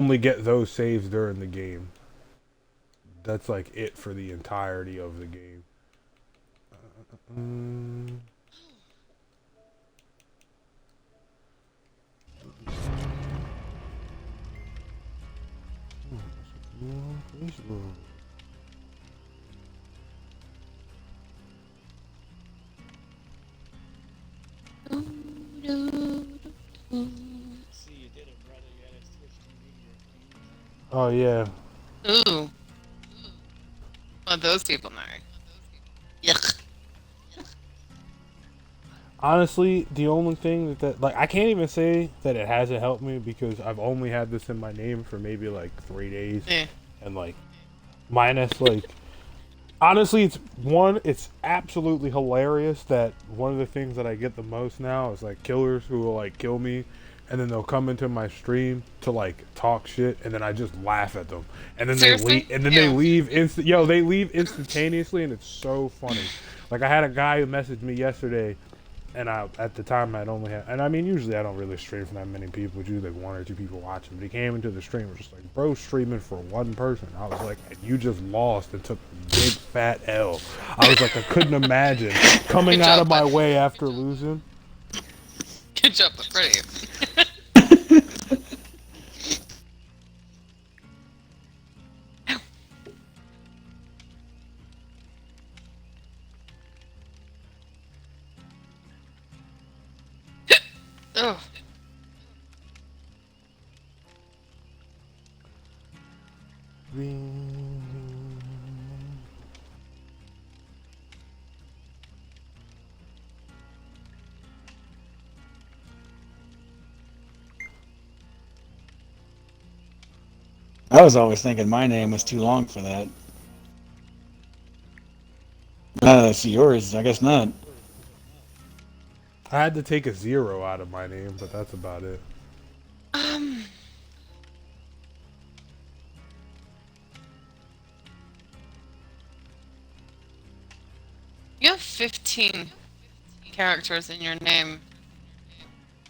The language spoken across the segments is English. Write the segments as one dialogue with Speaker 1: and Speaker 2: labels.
Speaker 1: only get those saves during the game. That's like it for the entirety of the game. Mm,
Speaker 2: See, you did it, brother. You had a Twitch TV.
Speaker 1: oh yeah.
Speaker 3: Ooh. What those people know. Yuck.
Speaker 1: Honestly, the only thing like I can't even say that it hasn't helped me because I've only had this in my name for maybe like 3 days,
Speaker 3: Yeah.
Speaker 1: and like minus like honestly, it's absolutely hilarious that one of the things that I get the most now is like killers who will like kill me, and then they'll come into my stream to like talk shit, and then I just laugh at them, and then they
Speaker 3: Seriously?
Speaker 1: leave, and then they
Speaker 3: Ew.
Speaker 1: leave they leave instantaneously, and it's so funny. Like I had a guy who messaged me yesterday, and I at the time I'd only had, and I mean usually I don't really stream for that many people. It's usually like one or two people watching. But he came into the stream and was just like, "Bro, streaming for one person." I was like, "And you just lost and took a big fat L." I was like, I couldn't imagine coming
Speaker 3: Good
Speaker 1: out
Speaker 3: job,
Speaker 1: of my
Speaker 3: bud.
Speaker 1: way after losing.
Speaker 3: Good job, but pretty. Oh.
Speaker 2: I was always thinking my name was too long for that. It's yours. I guess not.
Speaker 1: I had to take a zero out of my name, but that's about it.
Speaker 3: Um. You have 15 characters in your name.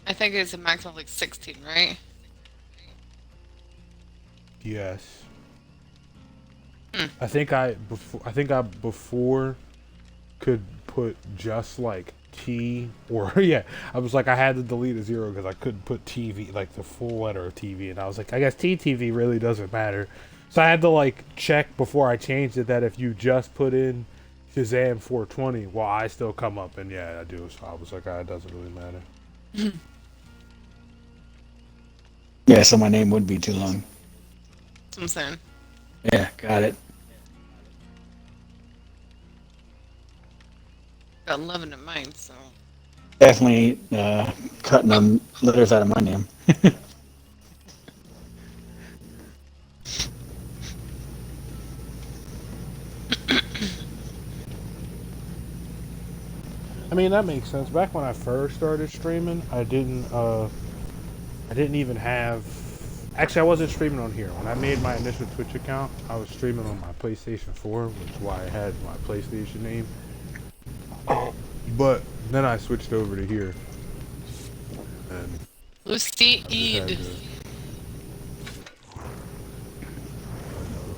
Speaker 3: I think it's a maximum of like 16, right?
Speaker 1: Yes.
Speaker 3: Hmm.
Speaker 1: I before could put just like T or yeah. I was like I had to delete a zero because I couldn't put TV like the full letter of TV, and I was like I guess TTV really doesn't matter. So I had to like check before I changed it that if you just put in Shazam 420, well I still come up, and yeah I do. So I was like it doesn't really matter.
Speaker 2: Yeah, so my name would be too long.
Speaker 3: That's what I'm saying.
Speaker 2: Yeah, got it.
Speaker 3: Got 11 in mine, so.
Speaker 2: Definitely cutting them letters out of my name.
Speaker 1: I mean that makes sense. Back when I first started streaming, I didn't even have. Actually, I wasn't streaming on here. When I made my initial Twitch account, I was streaming on my PlayStation 4, which is why I had my PlayStation name. But then I switched over to here, and
Speaker 3: Lucy
Speaker 1: I just had
Speaker 3: Eid.
Speaker 1: to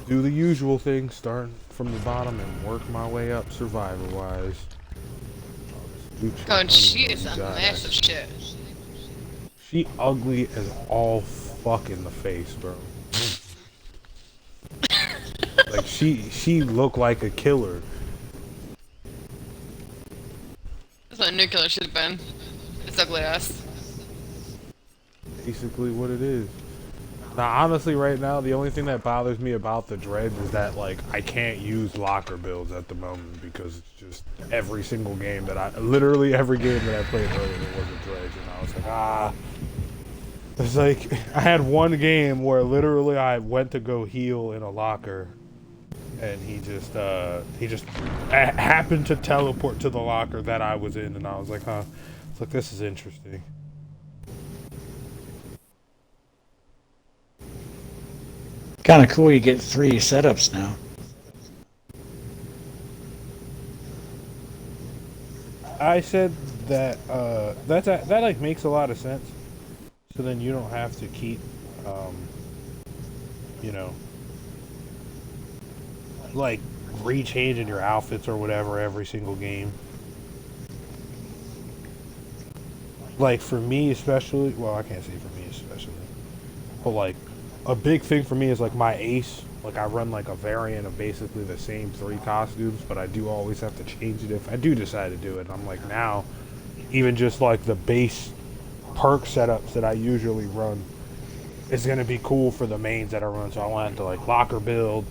Speaker 1: do the usual thing, start from the bottom and work my way up survivor-wise.
Speaker 3: God, she is a mess of shit.
Speaker 1: She ugly as all fuck in the face, bro. Like she looked like a killer.
Speaker 3: That's what a nuclear should have been. It's ugly ass.
Speaker 1: Basically what it is. Now, honestly, right now, the only thing that bothers me about the dreads is that, like, I can't use locker builds at the moment because it's just every single game literally every game that I played earlier was a dredge, and I was like, ah. It's like, I had one game where literally I went to go heal in a locker, and he just happened to teleport to the locker that I was in, and I was like, huh. It's like, this is interesting.
Speaker 2: Kind of cool you get 3 setups now.
Speaker 1: I said that that like makes a lot of sense. So then you don't have to keep you know, like rechanging your outfits or whatever every single game. Like for me especially, well, I can't say for me especially, but like a big thing for me is like my ace. Like I run like a variant of basically the same 3 costumes, but I do always have to change it if I do decide to do it. And I'm like now, even just like the base perk setups that I usually run is gonna be cool for the mains that I run. So I wanted to like locker build,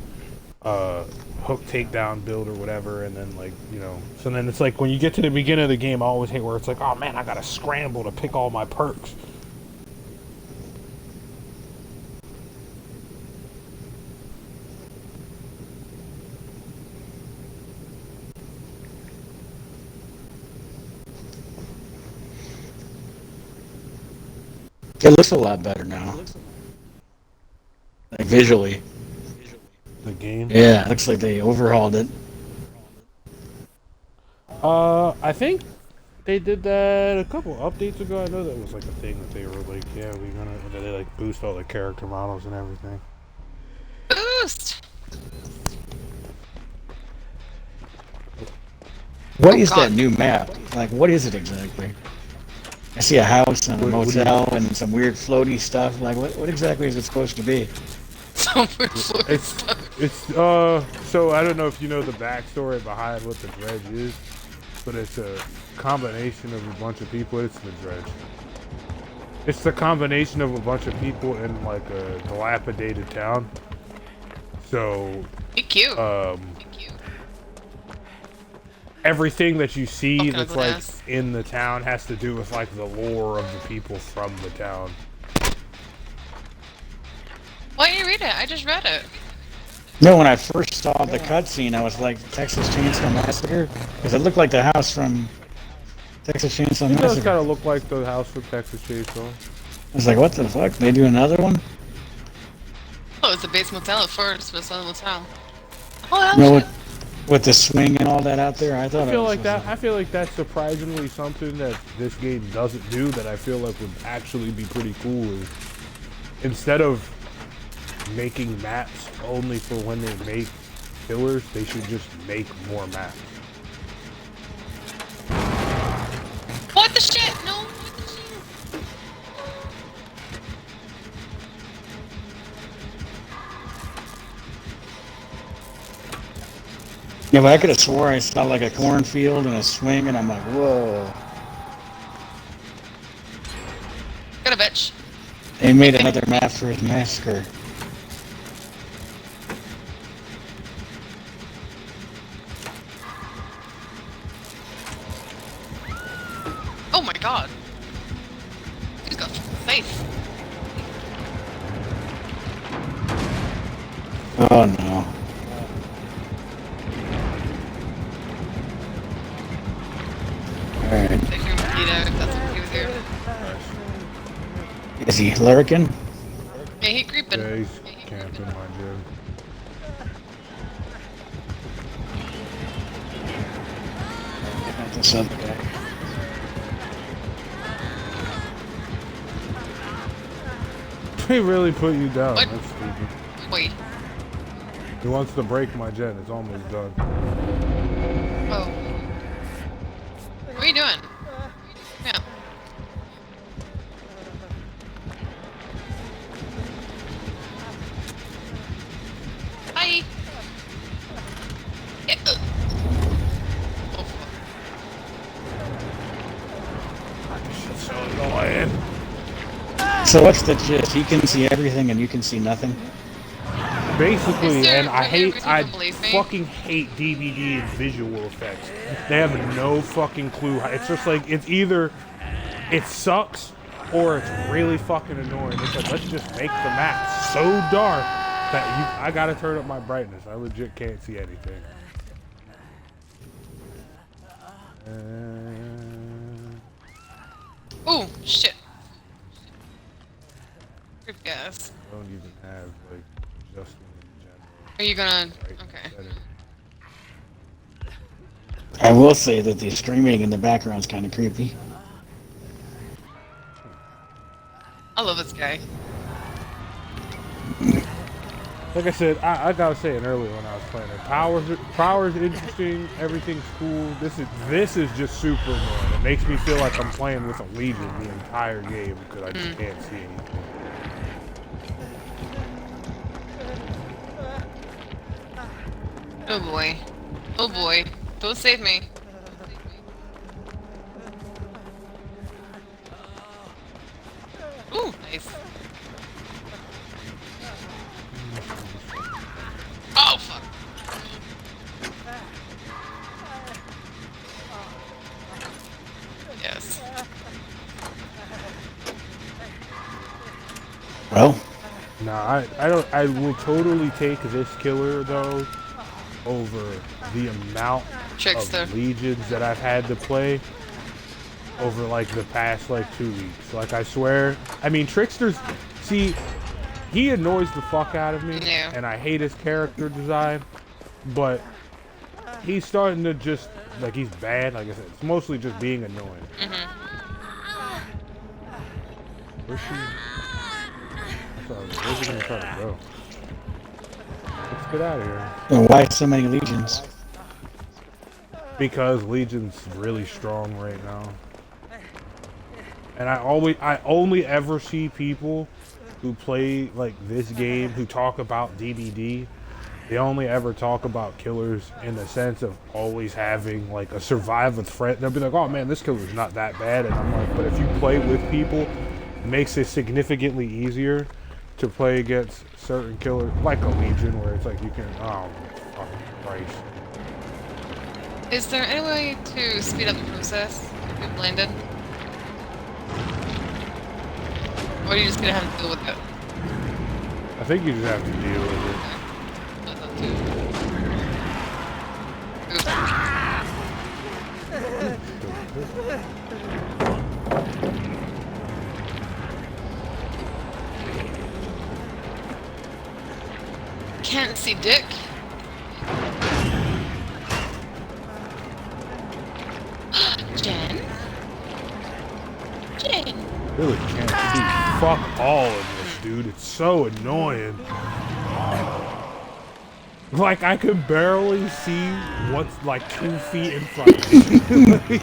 Speaker 1: hook takedown build or whatever, and then like, you know, so then it's like when you get to the beginning of the game, I always hate where it's like, oh man, I gotta scramble to pick all my perks.
Speaker 2: It looks a lot better now. Like visually.
Speaker 1: The game.
Speaker 2: Yeah, it looks like they overhauled it.
Speaker 1: I think they did that a couple updates ago. I know that was like a thing that they were like, yeah, we're gonna, they like boost all the character models and everything.
Speaker 3: Boost!
Speaker 2: What is that new map? Like, what is it exactly? I see a house and a motel and some weird floaty stuff. Like, what exactly is it supposed to be?
Speaker 3: Some weird floaty stuff.
Speaker 1: It's so I don't know if you know the backstory behind what the dredge is, but it's a combination of a bunch of people. It's the dredge. It's the combination of a bunch of people in like a dilapidated town. So
Speaker 3: Be cute.
Speaker 1: Everything that you see
Speaker 3: Okay,
Speaker 1: that's like in the town has to do with like the lore of the people from the town.
Speaker 3: Why didn't you read it? I just read it.
Speaker 2: No, when I first saw the cutscene, I was like, Texas Chainsaw Massacre? Because it looked like the house from Texas Chainsaw
Speaker 1: It does
Speaker 2: Massacre.
Speaker 1: kind of look like the house from Texas Chainsaw.
Speaker 2: I was like, what the fuck? They do another one?
Speaker 3: Oh, it's a base motel at first, but it's not a motel. Oh,
Speaker 2: No, with the swing and all that out there, I thought
Speaker 1: I feel
Speaker 2: it was
Speaker 1: like that. I feel like that's surprisingly something that this game doesn't do that I feel like would actually be pretty cool. Is instead of making maps only for when they make killers, they should just make more maps.
Speaker 3: what the shit? No, what the shit?
Speaker 2: Yeah, but I could have swore I saw like a cornfield and a swing, and I'm like, whoa.
Speaker 3: Got a bitch.
Speaker 2: They made another map for his massacre.
Speaker 3: Oh my god. He's got faith.
Speaker 2: Oh no. Alright.
Speaker 3: Take your mosquito if that's what he was here.
Speaker 2: Is he lurking?
Speaker 3: Yeah, he creeping.
Speaker 1: Yeah, he's camping my gym.
Speaker 2: This other guy.
Speaker 1: He really put you down.
Speaker 3: What?
Speaker 1: That's stupid.
Speaker 3: Wait.
Speaker 1: He wants to break my gen. It's almost done.
Speaker 3: Oh. What are you doing? Yeah. Hi. Yeah, oh, fuck.
Speaker 1: This shit's so annoying.
Speaker 2: So what's the gist? He can see everything and you can see nothing?
Speaker 1: Basically,
Speaker 3: Is there
Speaker 1: and I
Speaker 3: really a reason
Speaker 1: I
Speaker 3: to believe me?
Speaker 1: fucking hate Dbdd and visual effects. They have no fucking clue. It's just like, it's either it sucks or it's really fucking annoying. It's like, let's just make the map so dark that I gotta turn up my brightness. I legit can't see anything.
Speaker 3: Oh, shit. Good guess.
Speaker 1: I don't even have like adjusting in general.
Speaker 3: Are you gonna...
Speaker 1: Right
Speaker 3: Okay.
Speaker 1: setting.
Speaker 2: I will say that the streaming in the background is kind of creepy.
Speaker 3: I love this guy.
Speaker 1: Like I said, I gotta say it earlier when I was playing it. Power's interesting. Everything's cool. This is just super annoying. It makes me feel like I'm playing with a Legion the entire game because I just can't see anything.
Speaker 3: Oh boy. Oh boy. Don't save me. Ooh, nice. Oh, fuck. Yes.
Speaker 2: Well,
Speaker 1: Nah, I don't. I will totally take this killer though over the amount
Speaker 3: Trickster.
Speaker 1: of legions that I've had to play over like the past like 2 weeks. Like I swear, I mean Trickster's. See, he annoys the fuck out of me,
Speaker 3: Yeah.
Speaker 1: and I hate his character design. But he's starting to just like he's bad. Like I said, it's mostly just being annoying. Where's she? Where's he gonna try to go? Let's get out of here.
Speaker 2: and why so many legions?
Speaker 1: Because Legion's really strong right now. And I only ever see people who play like this game who talk about Dbdd. They only ever talk about killers in the sense of always having like a survive with friend. They'll be like, oh man, this killer's not that bad. And I'm like, but if you play with people, it makes it significantly easier to play against certain killers, like a Legion, where it's like you can, oh fucking Christ.
Speaker 3: Is there any way to speed up the process with Landon? Or are you just gonna have to deal with it?
Speaker 1: I think you just have to deal with it.
Speaker 3: I thought too. Can't see dick. Jen? Jen?
Speaker 1: Really can't see fuck all of this, dude. It's so annoying. Like, I could barely see what's like 2 feet in front of me.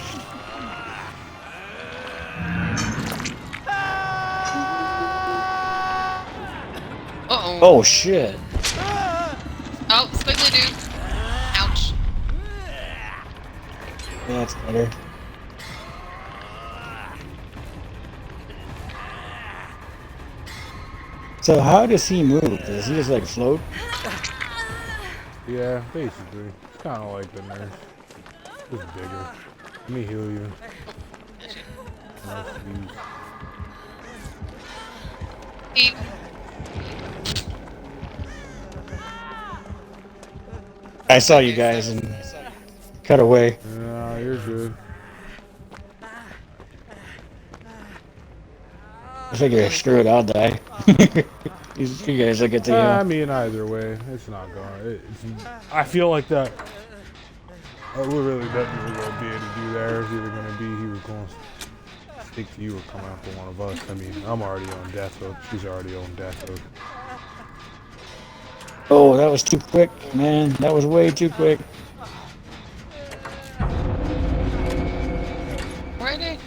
Speaker 3: Uh-oh.
Speaker 2: Oh shit!
Speaker 3: Oh, squiggly dude. Ouch.
Speaker 2: That's better. So how does he move? Does he just like float?
Speaker 1: Yeah, basically. It's kind of like the nurse. Just bigger. Let me heal you. No, please.
Speaker 3: Eat.
Speaker 2: I saw you guys and cut away.
Speaker 1: Nah, you're good.
Speaker 2: I figure, screw it, I'll die. You guys will get to
Speaker 1: I
Speaker 2: you.
Speaker 1: mean, either way, it's not going. I feel like that. We're really definitely going to be able to do that. It's either going to be he was going to stick to you or come after one of us. I mean, I'm already on death hook. She's already on death hook.
Speaker 2: Oh, that was too quick, man. That was way too quick.
Speaker 3: Ready?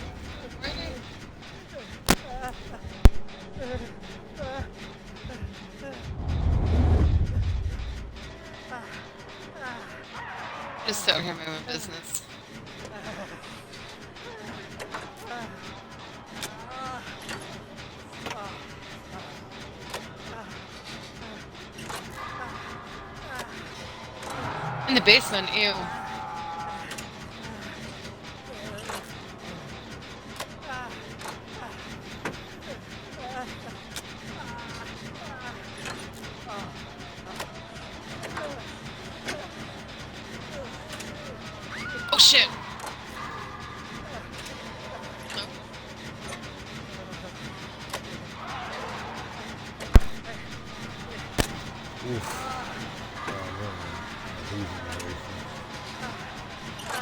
Speaker 3: Just out here moving business. In the basement, ew. Oh shit!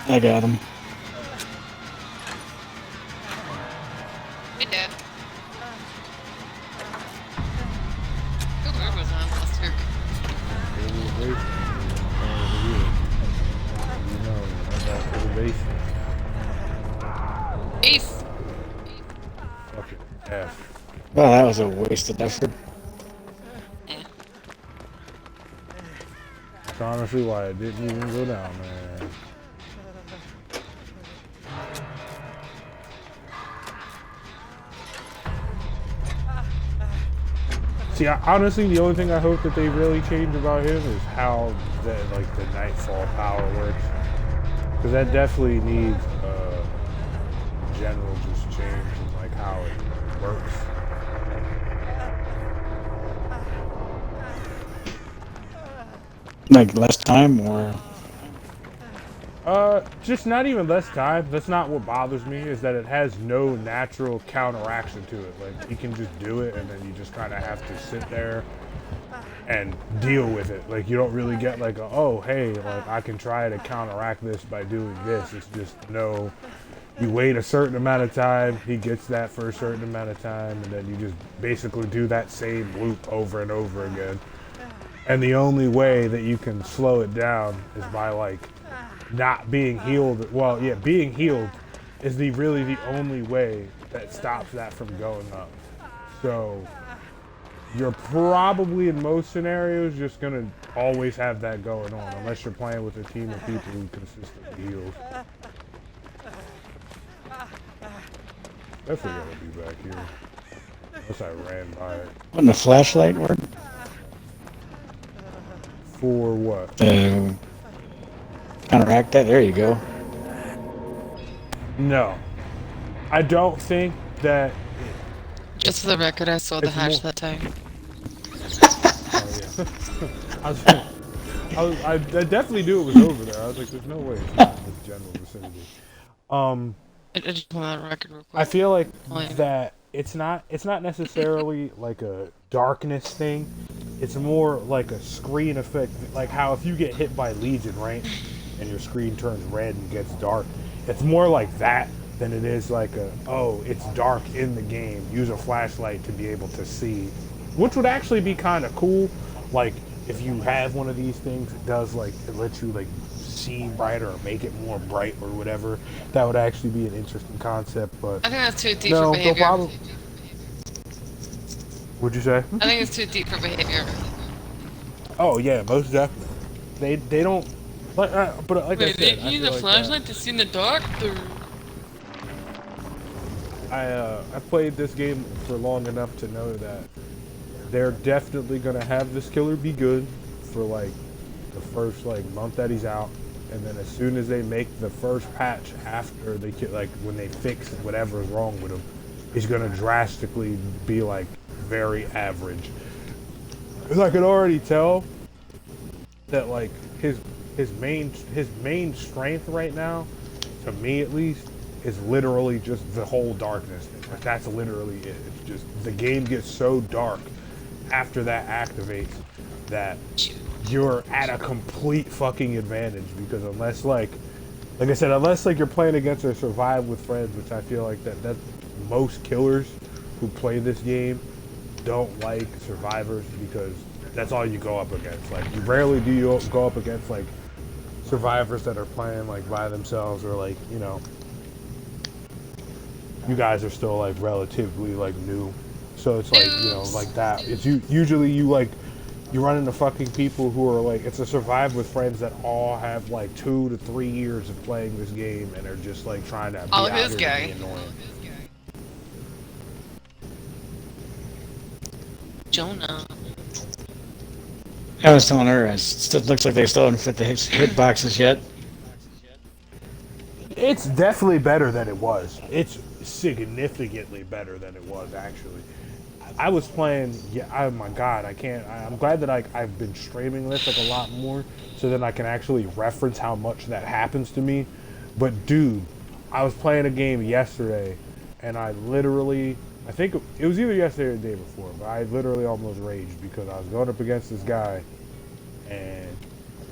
Speaker 2: I got him.
Speaker 3: Hey, Dad. Ooh, where was I last week?
Speaker 1: Go to the basement. Over here. You know, I'm back to the basement.
Speaker 3: Ace!
Speaker 1: Fucking F.
Speaker 2: Well, that was a wasted effort.
Speaker 3: Yeah.
Speaker 1: That's honestly why it didn't even go down, man. See, honestly, the only thing I hope that they really change about him is how that, like, the nightfall power works. Because that definitely needs, general just change in, like, how it works.
Speaker 2: Like less time, or
Speaker 1: Just not even less time. That's not what bothers me, is that it has no natural counteraction to it. Like, he can just do it, and then you just kind of have to sit there and deal with it. Like, you don't really get like a, oh, hey, like, I can try to counteract this by doing this. It's just, no, you wait a certain amount of time, he gets that for a certain amount of time, and then you just basically do that same loop over and over again. And the only way that you can slow it down is by, like, not being healed. Well, yeah, being healed is really the only way that stops that from going up. So you're probably in most scenarios just gonna always have that going on, unless you're playing with a team of people who consistently heals. Definitely gotta be back here. Unless I ran by it.
Speaker 2: wouldn't the flashlight work?
Speaker 1: For what?
Speaker 2: Counteract that. There you go.
Speaker 1: No. I don't think that.
Speaker 3: Just for the record, I saw the
Speaker 1: It's
Speaker 3: hatch
Speaker 1: more-
Speaker 3: that time.
Speaker 1: Oh, yeah. I definitely knew it was over there. I was like, there's no way it's not in this general vicinity.
Speaker 3: I just want that record real quick.
Speaker 1: I feel like
Speaker 3: Oh, yeah.
Speaker 1: that it's not necessarily like a darkness thing. It's more like a screen effect, like how if you get hit by Legion, right, and your screen turns red and gets dark. It's more like that than it is like a, oh, it's dark in the game, use a flashlight to be able to see, which would actually be kind of cool. Like, if you have one of these things, it does, like, it lets you, like, see brighter or make it more bright or whatever. That would actually be an interesting concept, but
Speaker 3: I think that's too deep
Speaker 1: no,
Speaker 3: for
Speaker 1: they'll
Speaker 3: behavior.
Speaker 1: probably. What'd you say?
Speaker 3: I think it's too deep for behavior.
Speaker 1: Oh yeah, most definitely. They don't, like, but like I
Speaker 3: Wait,
Speaker 1: said,
Speaker 3: they
Speaker 1: I
Speaker 3: use
Speaker 1: feel
Speaker 3: a
Speaker 1: like
Speaker 3: flashlight to see in the dark?
Speaker 1: I played this game for long enough to know that they're definitely gonna have this killer be good for like the first like month that he's out, and then as soon as they make the first patch after they like when they fix whatever is wrong with him, he's gonna drastically be like very average. 'Cause I could already tell that like his main strength right now, to me at least, is literally just the whole darkness thing. Like, that's literally it. It's just the game gets so dark after that activates that you're at a complete fucking advantage, because unless like I said, unless like you're playing against a survive with friends, which I feel like that most killers who play this game don't like survivors, because that's all you go up against. Like, you rarely do you go up against like survivors that are playing like by themselves, or like, you know, you guys are still like relatively like new, so it's like, you know, like that. It's usually you run into fucking people who are like, it's a survive with friends that all have like 2 to 3 years of playing this game and are just like trying to be
Speaker 3: Oh,
Speaker 1: out
Speaker 3: this
Speaker 1: here
Speaker 3: guy.
Speaker 1: to be annoying.
Speaker 3: Jonah.
Speaker 2: I was telling her, it still looks like they still haven't fit the hit boxes yet.
Speaker 1: It's definitely better than it was. It's significantly better than it was, actually. I was playing, yeah, oh my god, I'm glad that I've been streaming this like a lot more, so that I can actually reference how much that happens to me. But dude, I was playing a game yesterday, and I literally, I think it was either yesterday or the day before, but I literally almost raged because I was going up against this guy, and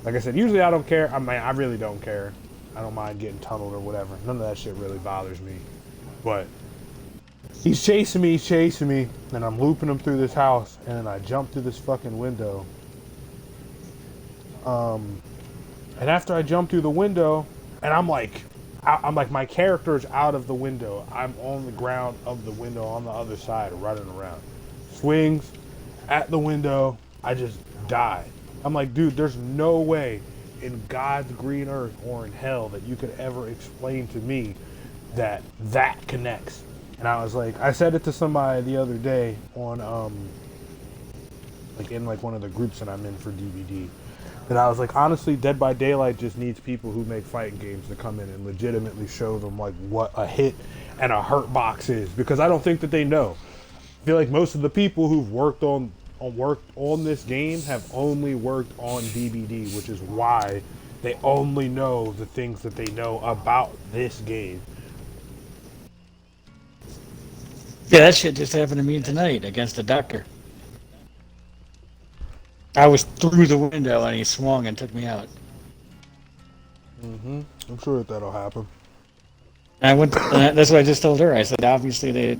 Speaker 1: like I said, usually I don't care. I mean, I really don't care. I don't mind getting tunneled or whatever. None of that shit really bothers me. But he's chasing me, and I'm looping him through this house, and then I jump through this fucking window, And after I jump through the window, and I'm like my character's out of the window. I'm on the ground of the window on the other side, running around. Swings at the window. I just died. I'm like, dude, there's no way in God's green earth or in hell that you could ever explain to me that that connects. And I was like, I said it to somebody the other day on like in like one of the groups that I'm in for Dbdd. And I was like, honestly, Dead by Daylight just needs people who make fighting games to come in and legitimately show them like what a hit and a hurt box is, because I don't think that they know. I feel like most of the people who've worked on this game have only worked on Dbdd, which is why they only know the things that they know about this game.
Speaker 2: Yeah, that shit just happened to me tonight against a doctor. I was through the window and he swung and took me out.
Speaker 1: I'm sure that'll happen.
Speaker 2: And I went. That's what I just told her. I said, obviously they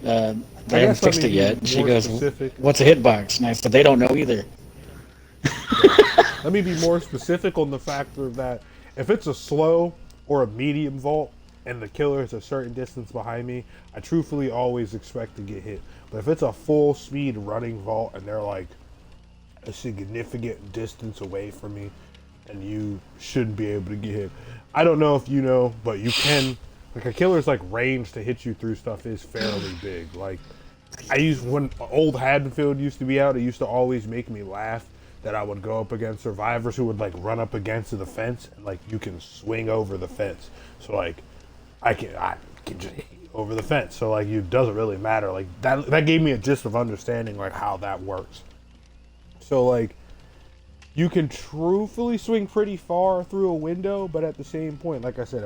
Speaker 2: haven't fixed it yet. And she goes,
Speaker 1: specific.
Speaker 2: "What's a hitbox?" And I said, "They don't know either."
Speaker 1: Let me be more specific on the factor that if it's a slow or a medium vault and the killer is a certain distance behind me, I truthfully always expect to get hit. But if it's a full speed running vault and they're like a significant distance away from me, and you shouldn't be able to get hit. I don't know if you know, but you can. Like a killer's like range to hit you through stuff is fairly big. Like when old Haddonfield used to be out, it used to always make me laugh that I would go up against survivors who would like run up against the fence and like you can swing over the fence. So like I can just hit you over the fence. So like it doesn't really matter. Like that gave me a gist of understanding like how that works. So like you can truthfully swing pretty far through a window, but at the same point, like I said,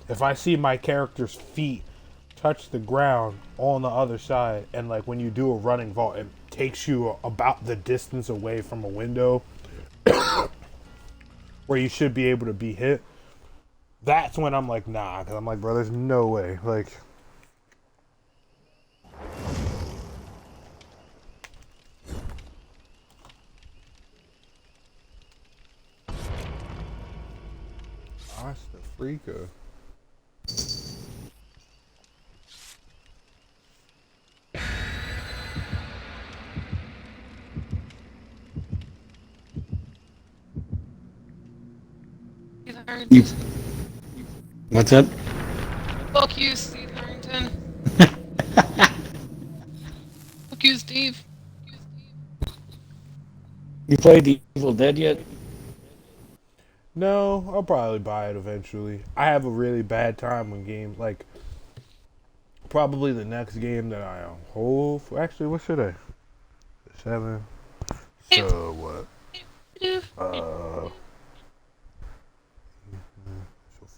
Speaker 1: if I see my character's feet touch the ground on the other side, and like when you do a running vault, it takes you about the distance away from a window where you should be able to be hit, that's when I'm like, nah, because I'm like, bro, there's no way. Like, Costa Rica.
Speaker 2: You, what's that?
Speaker 3: Fuck you, Steve Harrington. Fuck you, Steve.
Speaker 2: You played the Evil Dead yet?
Speaker 1: No, I'll probably buy it eventually. I have a really bad time when games like probably the next game that I hold. Actually, what should I? 7. So what? So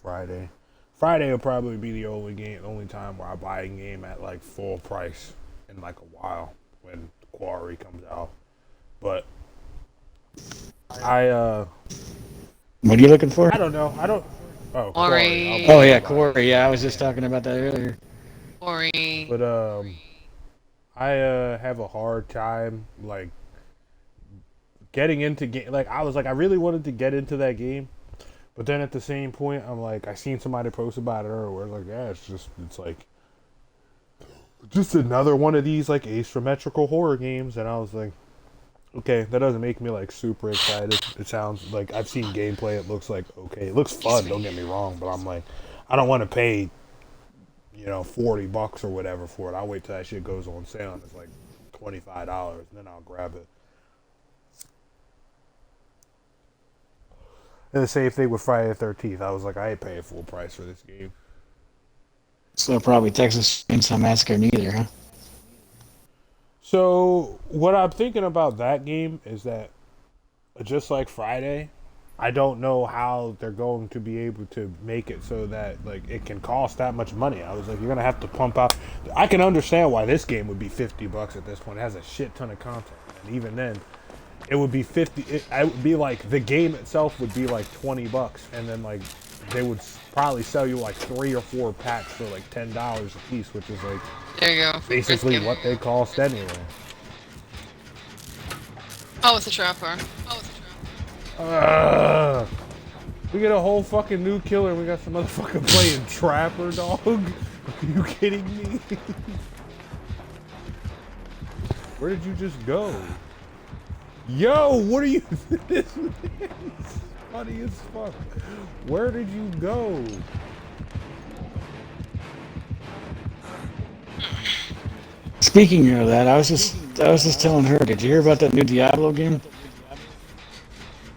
Speaker 1: Friday. Friday will probably be the only time where I buy a game at like full price in like a while when Quarry comes out. But
Speaker 2: What are you looking for?
Speaker 1: I don't know. I don't. Oh,
Speaker 3: Quarry.
Speaker 2: Oh yeah, Quarry. Yeah, I was just talking about that earlier.
Speaker 3: Quarry.
Speaker 1: But I have a hard time like getting into game. Like I was like I really wanted to get into that game, but then at the same point I'm like I seen somebody post about it earlier. Where like yeah, it's like just another one of these like asymmetrical horror games, and I was like, okay, that doesn't make me like super excited. It sounds like I've seen gameplay. It looks like okay, it looks fun. Don't get me wrong, but I'm like I don't want to pay $40 or whatever for it. I'll wait till that shit goes on sale and it's like $25 and then I'll grab it. And the same thing with Friday the 13th. I was like, I ain't paying full price for this game.
Speaker 2: So probably Texas Chainsaw Massacre neither, huh?
Speaker 1: So what I'm thinking about that game is that just like Friday, I don't know how they're going to be able to make it so that like it can cost that much money. I was like, you're gonna have to pump out. I can understand why this game would be $50 at this point. It has a shit ton of content, and even then, it would be 50. It would be like the game itself would be like $20, and then like they would probably sell you like 3 or 4 packs for like $10 a piece, which is like
Speaker 3: There you go.
Speaker 1: basically what they cost anyway.
Speaker 3: Oh, it's a trapper.
Speaker 1: We get a whole fucking new killer and we got some motherfucker playing Trapper, dog. Are you kidding me? Where did you just go? Yo, what are you? This man's funny as fuck. Where did you go?
Speaker 2: Speaking of that, I was just telling her. Did you hear about that new Diablo game?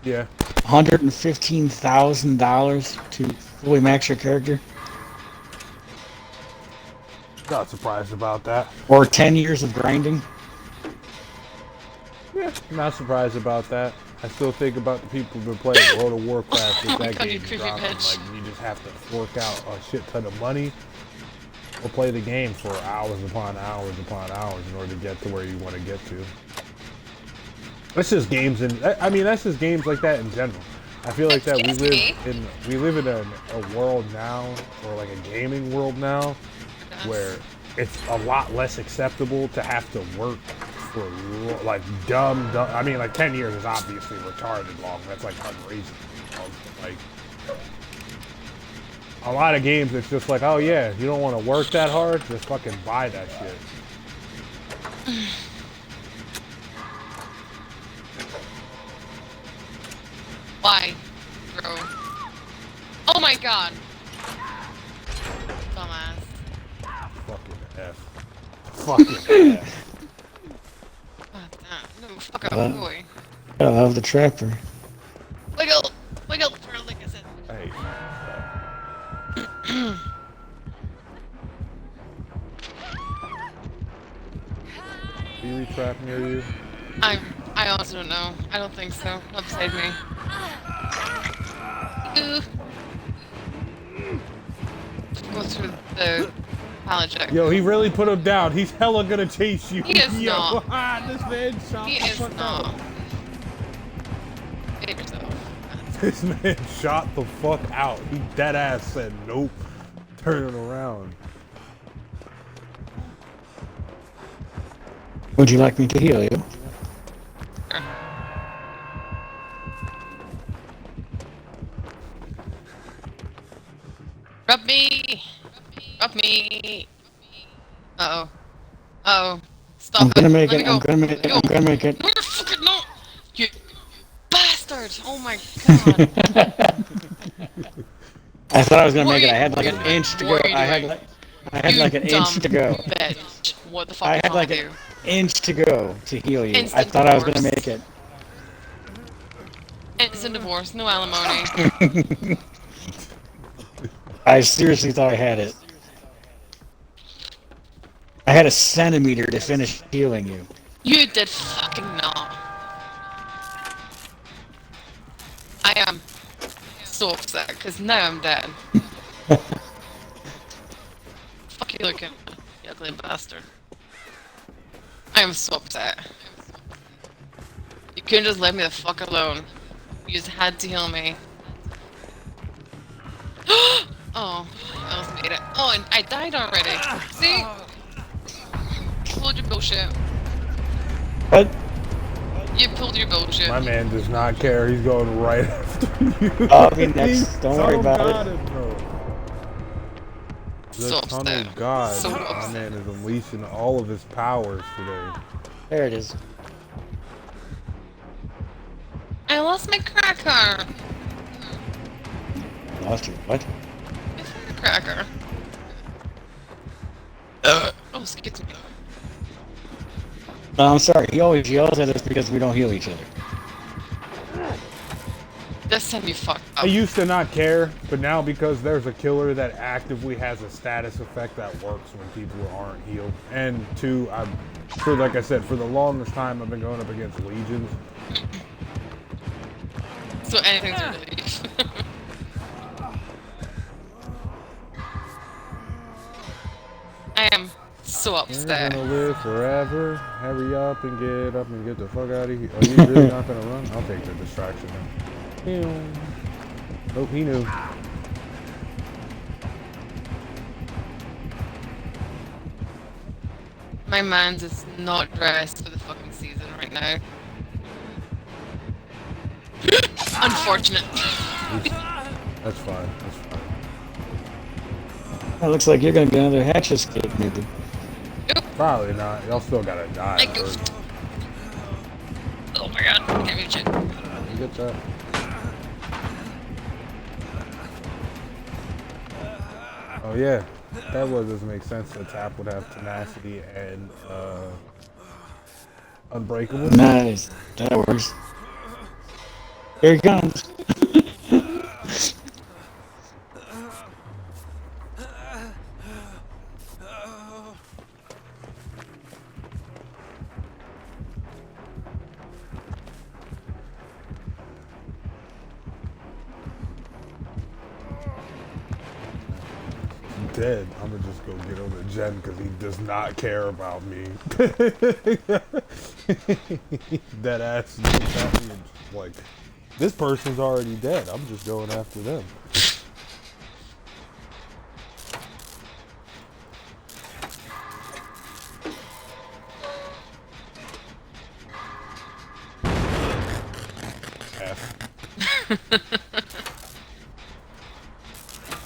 Speaker 1: Yeah.
Speaker 2: $115,000 to fully max your character,
Speaker 1: Not surprised about that.
Speaker 2: or 10 years of grinding.
Speaker 1: Yeah, not surprised about that. I still think about the people who've been playing World of Warcraft with that
Speaker 3: God, you
Speaker 1: game
Speaker 3: creepy
Speaker 1: dropping.
Speaker 3: bitch.
Speaker 1: Like, you just have to fork out a shit ton of money or play the game for hours upon hours upon hours in order to get to where you want to get to. That's just games, and I mean that's just games like that in general. I feel like that we live in a world now, or like a gaming world now, where it's a lot less acceptable to have to work for like dumb. I mean, like 10 years is obviously retarded long. That's like unreasonable. Like a lot of games, it's just like, oh yeah, you don't want to work that hard, just fucking buy that shit.
Speaker 3: Why, bro? Oh my god. Dumbass.
Speaker 1: Fucking F. Fucking F.
Speaker 3: God damn. No, fuck up, boy.
Speaker 2: I love the Trapper.
Speaker 3: Wiggle! Wiggle for like I said.
Speaker 1: Hey. Beely trap near you?
Speaker 3: I also don't know. I don't think so. Not beside me. Ooh. Go through the pallet jack.
Speaker 1: Yo, he really put him down. He's hella gonna chase you.
Speaker 3: He is
Speaker 1: Yo,
Speaker 3: not.
Speaker 1: This man shot
Speaker 3: He
Speaker 1: the
Speaker 3: is
Speaker 1: fuck
Speaker 3: not.
Speaker 1: out.
Speaker 3: Save yourself.
Speaker 1: This man shot the fuck out. He dead ass said nope. Turning around.
Speaker 2: Would you like me to heal you?
Speaker 3: Rub me! Rub me! Uh-oh. Uh-oh. Stop
Speaker 2: I'm gonna
Speaker 3: it.
Speaker 2: make
Speaker 3: Let
Speaker 2: it.
Speaker 3: me go.
Speaker 2: I'm gonna make it.
Speaker 3: Let me
Speaker 2: I'm
Speaker 3: go.
Speaker 2: gonna make it.
Speaker 3: No, you're fucking no! You bastard! Oh my god.
Speaker 2: I thought I was gonna
Speaker 3: What
Speaker 2: make
Speaker 3: are
Speaker 2: it. I
Speaker 3: you-
Speaker 2: had like
Speaker 3: what
Speaker 2: an
Speaker 3: are you
Speaker 2: inch to
Speaker 3: doing?
Speaker 2: go.
Speaker 3: What are you
Speaker 2: I had
Speaker 3: doing?
Speaker 2: like an inch to go.
Speaker 3: Bitch. What the fuck
Speaker 2: I
Speaker 3: is
Speaker 2: had
Speaker 3: wrong
Speaker 2: like
Speaker 3: with
Speaker 2: an
Speaker 3: you?
Speaker 2: inch to go to heal you. I
Speaker 3: Instant
Speaker 2: thought I was gonna
Speaker 3: divorce.
Speaker 2: make it.
Speaker 3: Instant divorce, no alimony.
Speaker 2: I seriously thought I had it. I had a centimeter to finish healing you.
Speaker 3: You did fucking not. I am so upset because now I'm dead. Fuck you looking, you ugly bastard. I am so upset. You couldn't just let me the fuck alone. You just had to heal me. Oh, I almost made it. Oh, and I died already. See? Pulled your bullshit.
Speaker 2: What?
Speaker 3: You pulled your bullshit.
Speaker 1: My man does not care. He's going right after you.
Speaker 2: I'll be next.
Speaker 1: He's
Speaker 2: Don't worry
Speaker 1: so
Speaker 2: about it.
Speaker 1: got bro.
Speaker 3: So
Speaker 1: The tunnel
Speaker 3: upset.
Speaker 1: god.
Speaker 3: So
Speaker 1: My
Speaker 3: upset.
Speaker 1: man is unleashing all of his powers today.
Speaker 2: There it is.
Speaker 3: I lost my cracker.
Speaker 2: Lost you. What?
Speaker 3: My cracker. Oh, excuse me.
Speaker 2: No, I'm sorry. He always yells at us because we don't heal each other.
Speaker 3: This time you fucked
Speaker 1: I
Speaker 3: up.
Speaker 1: used to not care, but now because there's a killer that actively has a status effect that works when people aren't healed. And two, like I said, for the longest time I've been going up against legions.
Speaker 3: So anything's a relief. I am so
Speaker 1: You're
Speaker 3: upset.
Speaker 1: gonna live forever. Hurry up and get the fuck out of here. Are you really not gonna run? I'll take the distraction now. Oh, he knew.
Speaker 3: My man's is not dressed for the fucking season right now. Unfortunate.
Speaker 1: That's fine. That's fine.
Speaker 2: It looks like you're gonna get another hatch escape, maybe.
Speaker 1: Probably not. Y'all still gotta die
Speaker 3: I
Speaker 1: first.
Speaker 3: goofed. Oh my god. Can't reach it.
Speaker 1: You get that? Oh yeah. That doesn't make sense. The tap would have tenacity and unbreakable.
Speaker 2: Nice. That works. Here he comes.
Speaker 1: Dead. I'm gonna just go get on the gen because he does not care about me. Dead ass looks at me and just like, this person's already dead. I'm just going after them.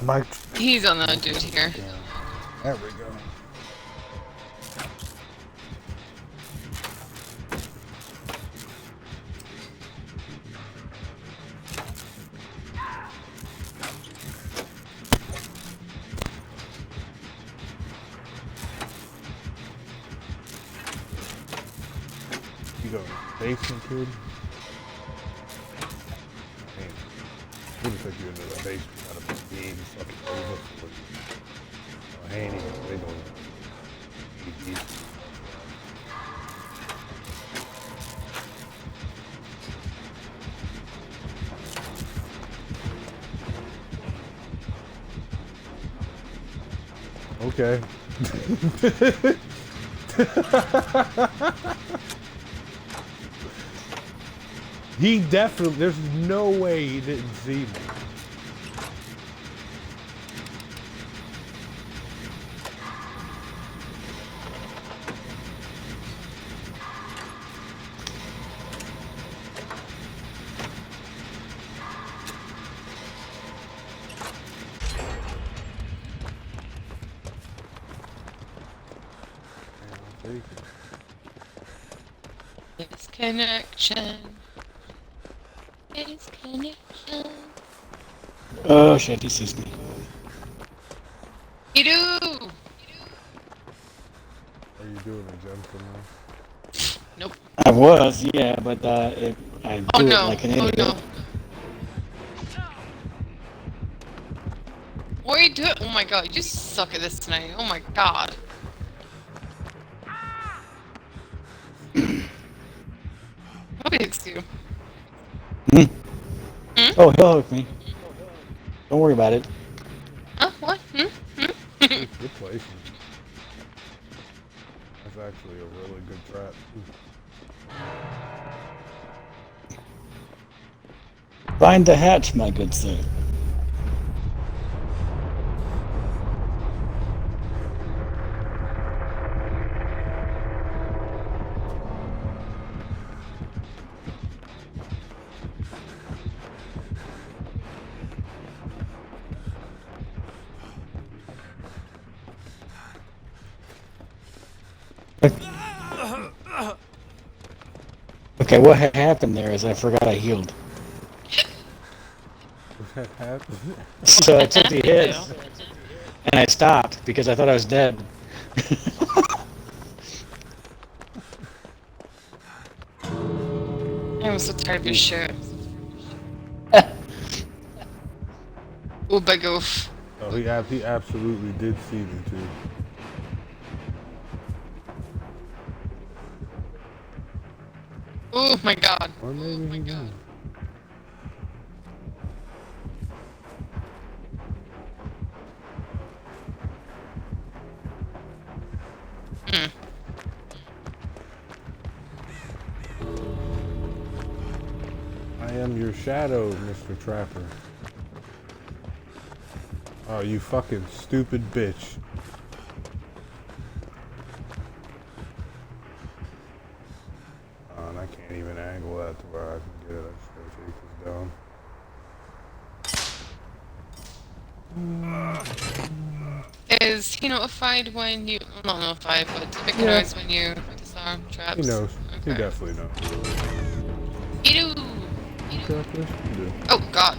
Speaker 1: Mike.
Speaker 3: He's on the dude here.
Speaker 1: There we go. You go basement, kid. Man, who just took you into the basement out of the game fucking over? I ain't even big on it. Okay. He definitely, there's no way he didn't see me.
Speaker 3: Disconnection. Disconnection.
Speaker 2: Oh shit, he sees me.
Speaker 3: You do.
Speaker 1: Are you doing a gem for now?
Speaker 3: Nope.
Speaker 2: I was, yeah, but I
Speaker 3: Oh
Speaker 2: do it
Speaker 3: no.
Speaker 2: like an
Speaker 3: Oh
Speaker 2: idiot.
Speaker 3: no. What are you doing? Oh my god, you suck at this tonight. Oh my god. What is you?
Speaker 2: Oh, he'll hook me. Don't worry about it.
Speaker 3: Huh? What?
Speaker 1: Good placement. That's actually a really good trap.
Speaker 2: Find the hatch, my good sir. Okay, what happened there is I forgot I healed.
Speaker 1: What happened?
Speaker 2: So I took the hits, and I stopped because I thought I was dead.
Speaker 3: I'm so tired of your shit. Oh, big oof.
Speaker 1: Oh, he absolutely did see me too.
Speaker 3: Oh my god.
Speaker 1: Or maybe he didn't. I am your shadow, Mr. Trapper. Oh, you fucking stupid bitch. Oh, and I can't even angle that to where I can get it. I just gotta take this down.
Speaker 3: Is he notified when you... Well, not notified, but to make a
Speaker 1: Yeah.
Speaker 3: noise when you disarm traps?
Speaker 1: He knows. He
Speaker 3: Okay.
Speaker 1: definitely knows.
Speaker 3: Edu!
Speaker 1: Exactly. He do.
Speaker 3: Oh, God.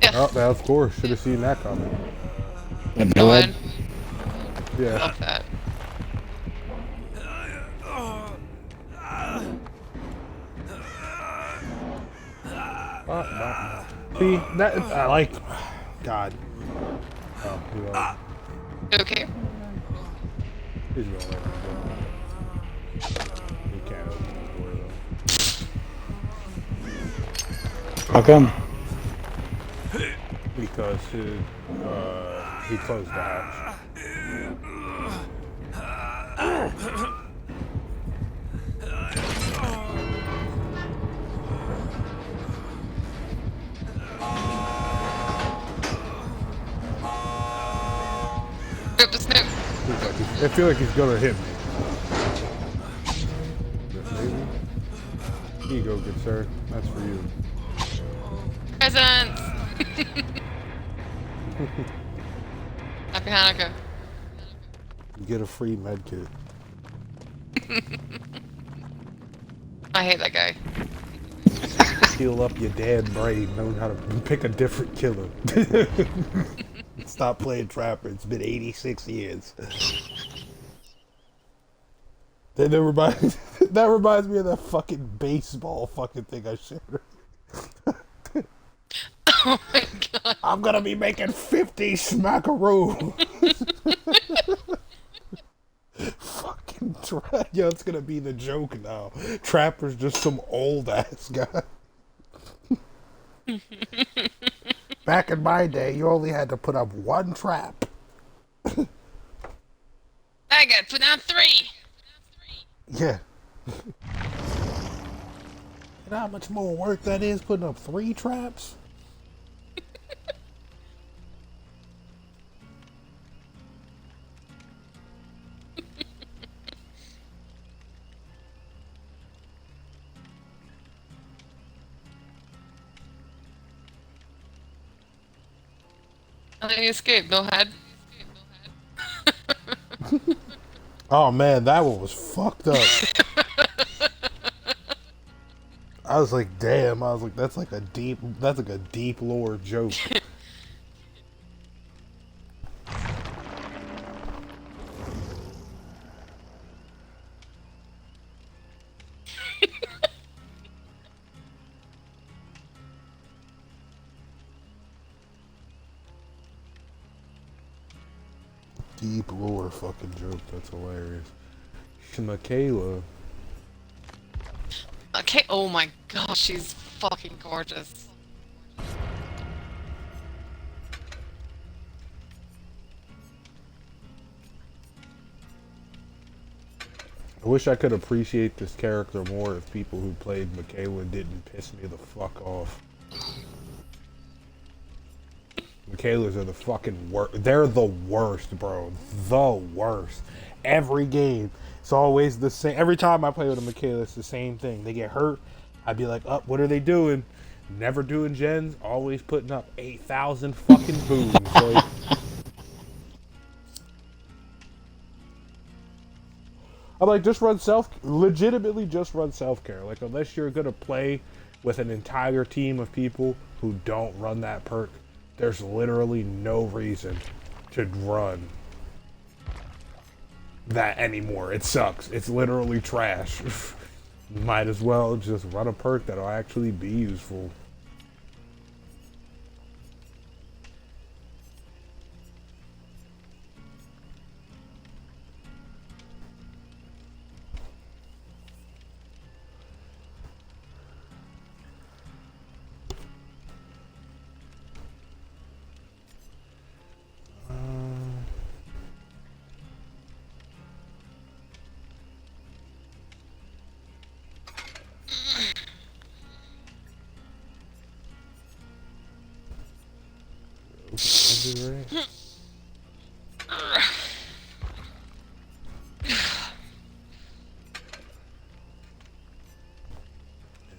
Speaker 3: Yeah.
Speaker 1: Oh, that of course. Should have seen that coming.
Speaker 2: And
Speaker 3: Go
Speaker 2: blood.
Speaker 3: in.
Speaker 1: Yeah.
Speaker 3: Love that.
Speaker 1: See, that I like. God. Oh, he won't.
Speaker 3: Okay.
Speaker 1: He's going right now. He can't open the door though.
Speaker 2: How come?
Speaker 1: Because he closed the hatch.
Speaker 3: Rip the snoot.
Speaker 1: I feel like he's gonna hit me. Maybe. Here you go, good sir. That's for you.
Speaker 3: Presents! Happy Hanukkah.
Speaker 1: You get a free med kit.
Speaker 3: I hate that guy.
Speaker 1: Heal up your dead brain. Know how to pick a different killer. Stop playing Trapper. It's been 86 years. That reminds me of that fucking baseball fucking thing I shared.
Speaker 3: Oh my God.
Speaker 1: I'm gonna be making 50 smackaroo. Fucking Yo, it's gonna be the joke now. Trapper's just some old ass guy. Back in my day, you only had to put up one trap.
Speaker 3: I gotta put down 3!
Speaker 1: Yeah. You know how much more work that is putting up 3 traps?
Speaker 3: And then he escaped, no head.
Speaker 1: Oh man, that one was fucked up. I was like, damn. I was like, that's like a deep lore joke. Deep lore fucking joke. That's hilarious. Michaela.
Speaker 3: Okay, oh my God, she's fucking gorgeous.
Speaker 1: I wish I could appreciate this character more if people who played Michaela didn't piss me the fuck off. Michaelas are the fucking worst. They're the worst, bro. The worst. Every game, it's always the same. Every time I play with a Michaela, it's the same thing. They get hurt. I'd be like, oh, what are they doing? Never doing gens. Always putting up 8,000 fucking booms. Like, I'm like, just run legitimately just run self-care. Like, unless you're gonna play with an entire team of people who don't run that perk, there's literally no reason to run that anymore. It sucks. It's literally trash. Might as well just run a perk that'll actually be useful. Right?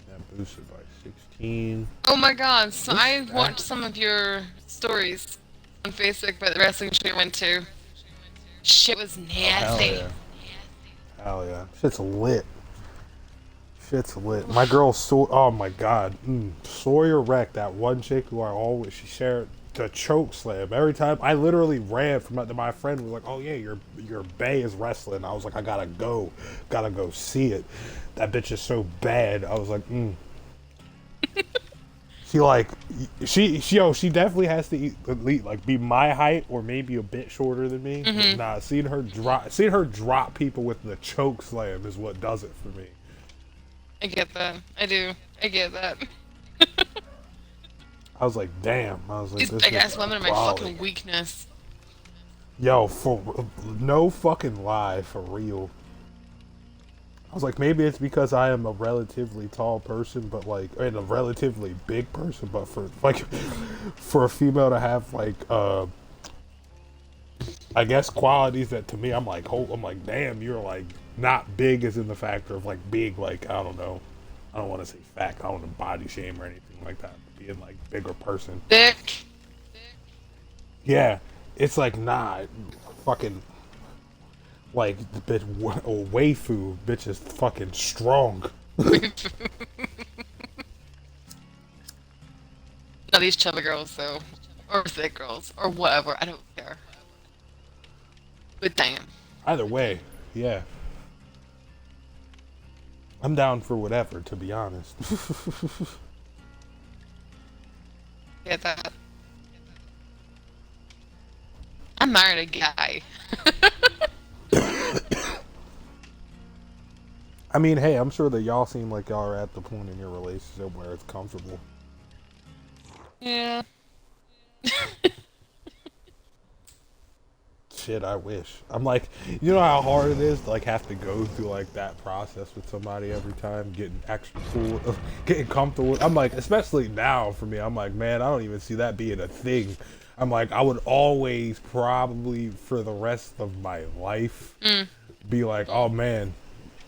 Speaker 1: That Boosted by 16.
Speaker 3: Oh my god, so
Speaker 1: What's
Speaker 3: I
Speaker 1: that?
Speaker 3: watched some of your stories on Facebook about the wrestling show you went to. Shit was
Speaker 1: Oh, hell
Speaker 3: nasty.
Speaker 1: yeah. Hell yeah. Shit's lit. Shit's lit. My girl, oh my god. Sawyer Wreck, that one chick who I always, she shared the choke slam. Every time, I literally ran from my friend was like, oh yeah, your bae is wrestling. I was like, I gotta go see it. That bitch is so bad. I was like, She like, she definitely has to be my height or maybe a bit shorter than me. But nah, seeing her drop people with the choke slam is what does it for me.
Speaker 3: I get that. I do. I get that.
Speaker 1: I was like, damn. I was like,
Speaker 3: These
Speaker 1: this
Speaker 3: big
Speaker 1: is
Speaker 3: ass women are my
Speaker 1: quality.
Speaker 3: fucking weakness.
Speaker 1: Yo, for no fucking lie, for real. I was like, maybe it's because I am a relatively tall person, but like, and a relatively big person, but for like, for a female to have like, I guess qualities that to me, I'm like, damn, you're like not big as in the factor of like big, like I don't know, I don't want to say fat, I don't want to body shame or anything like that. Being like bigger person.
Speaker 3: Thick.
Speaker 1: Yeah, it's like nah, fucking. Like, the bitch, waifu, bitch is fucking strong.
Speaker 3: Now these chubby girls, though. Or thick girls. Or whatever. I don't care. But damn.
Speaker 1: Either way, yeah. I'm down for whatever, to be honest.
Speaker 3: Get that. I married a guy.
Speaker 1: I mean, hey, I'm sure that y'all seem like y'all are at the point in your relationship where it's comfortable.
Speaker 3: Yeah.
Speaker 1: Shit, I wish. I'm like, you know how hard it is to like have to go through like that process with somebody every time, getting extra cool, getting comfortable. I'm like, especially now for me, I'm like, man, I don't even see that being a thing. I'm like, I would always probably for the rest of my life be like, oh man,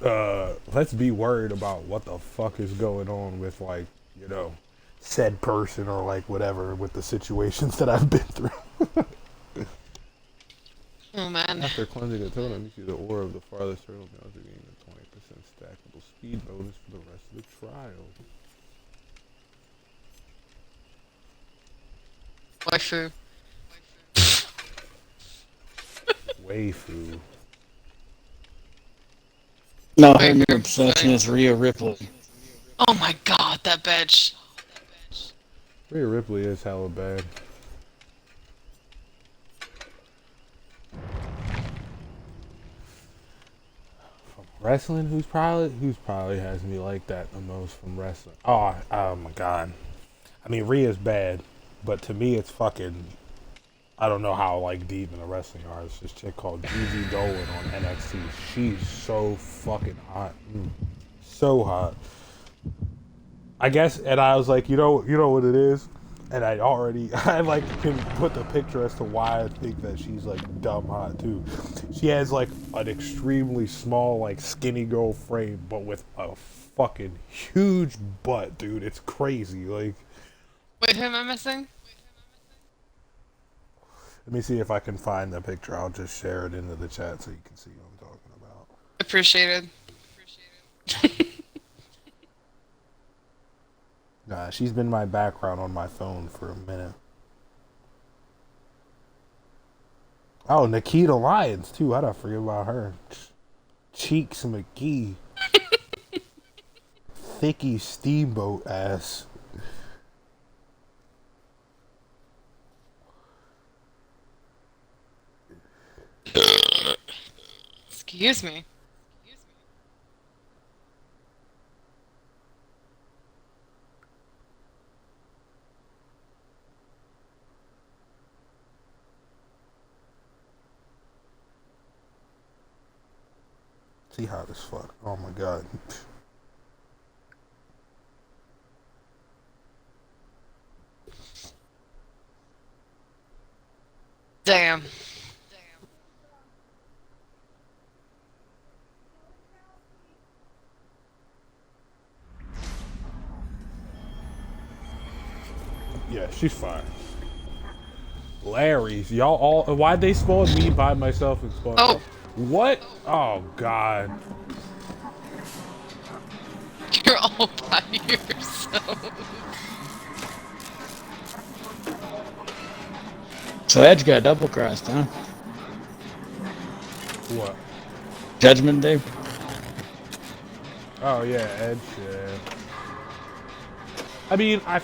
Speaker 1: let's be worried about what the fuck is going on with like, you know, said person or like whatever with the situations that I've been through.
Speaker 3: Oh man.
Speaker 1: After cleansing a totem, you see the aura of the farthest turtle now to gain a 20% stackable speed bonus for the rest of the trial.
Speaker 3: Waifu.
Speaker 1: Waifu.
Speaker 2: No, her new obsession is Rhea Ripley.
Speaker 3: Oh my god, that bitch.
Speaker 1: Rhea Ripley is hella bad. From wrestling, who's probably has me like that the most from wrestling? Oh my god. I mean, Rhea's bad, but to me, it's fucking. I don't know how like deep in the wrestling are. It's this chick called Gigi Dolan on NXT. She's so fucking hot, so hot. I guess, and I was like, you know what it is, and I like can put the picture as to why I think that she's like dumb hot too. She has like an extremely small, like skinny girl frame, but with a fucking huge butt, dude. It's crazy. Like,
Speaker 3: Wait, who am I missing?
Speaker 1: let me see if I can find the picture. I'll just share it into the chat so you can see what I'm talking about.
Speaker 3: Appreciated.
Speaker 1: Nah, she's been my background on my phone for a minute. Oh, Nikita Lyons too. How'd I forget about her? Cheeks McGee. Thicky Steamboat ass.
Speaker 3: Excuse me.
Speaker 1: She hot as fuck. Oh my god.
Speaker 3: Damn.
Speaker 1: Yeah, she's fine. Larry's, y'all all. Why'd they spawn me by myself and spawn?
Speaker 3: Oh.
Speaker 1: What? Oh God.
Speaker 3: You're all by yourself.
Speaker 2: So Edge got double crossed, huh?
Speaker 1: What?
Speaker 2: Judgment Day.
Speaker 1: Oh yeah, Edge. Yeah. I mean, I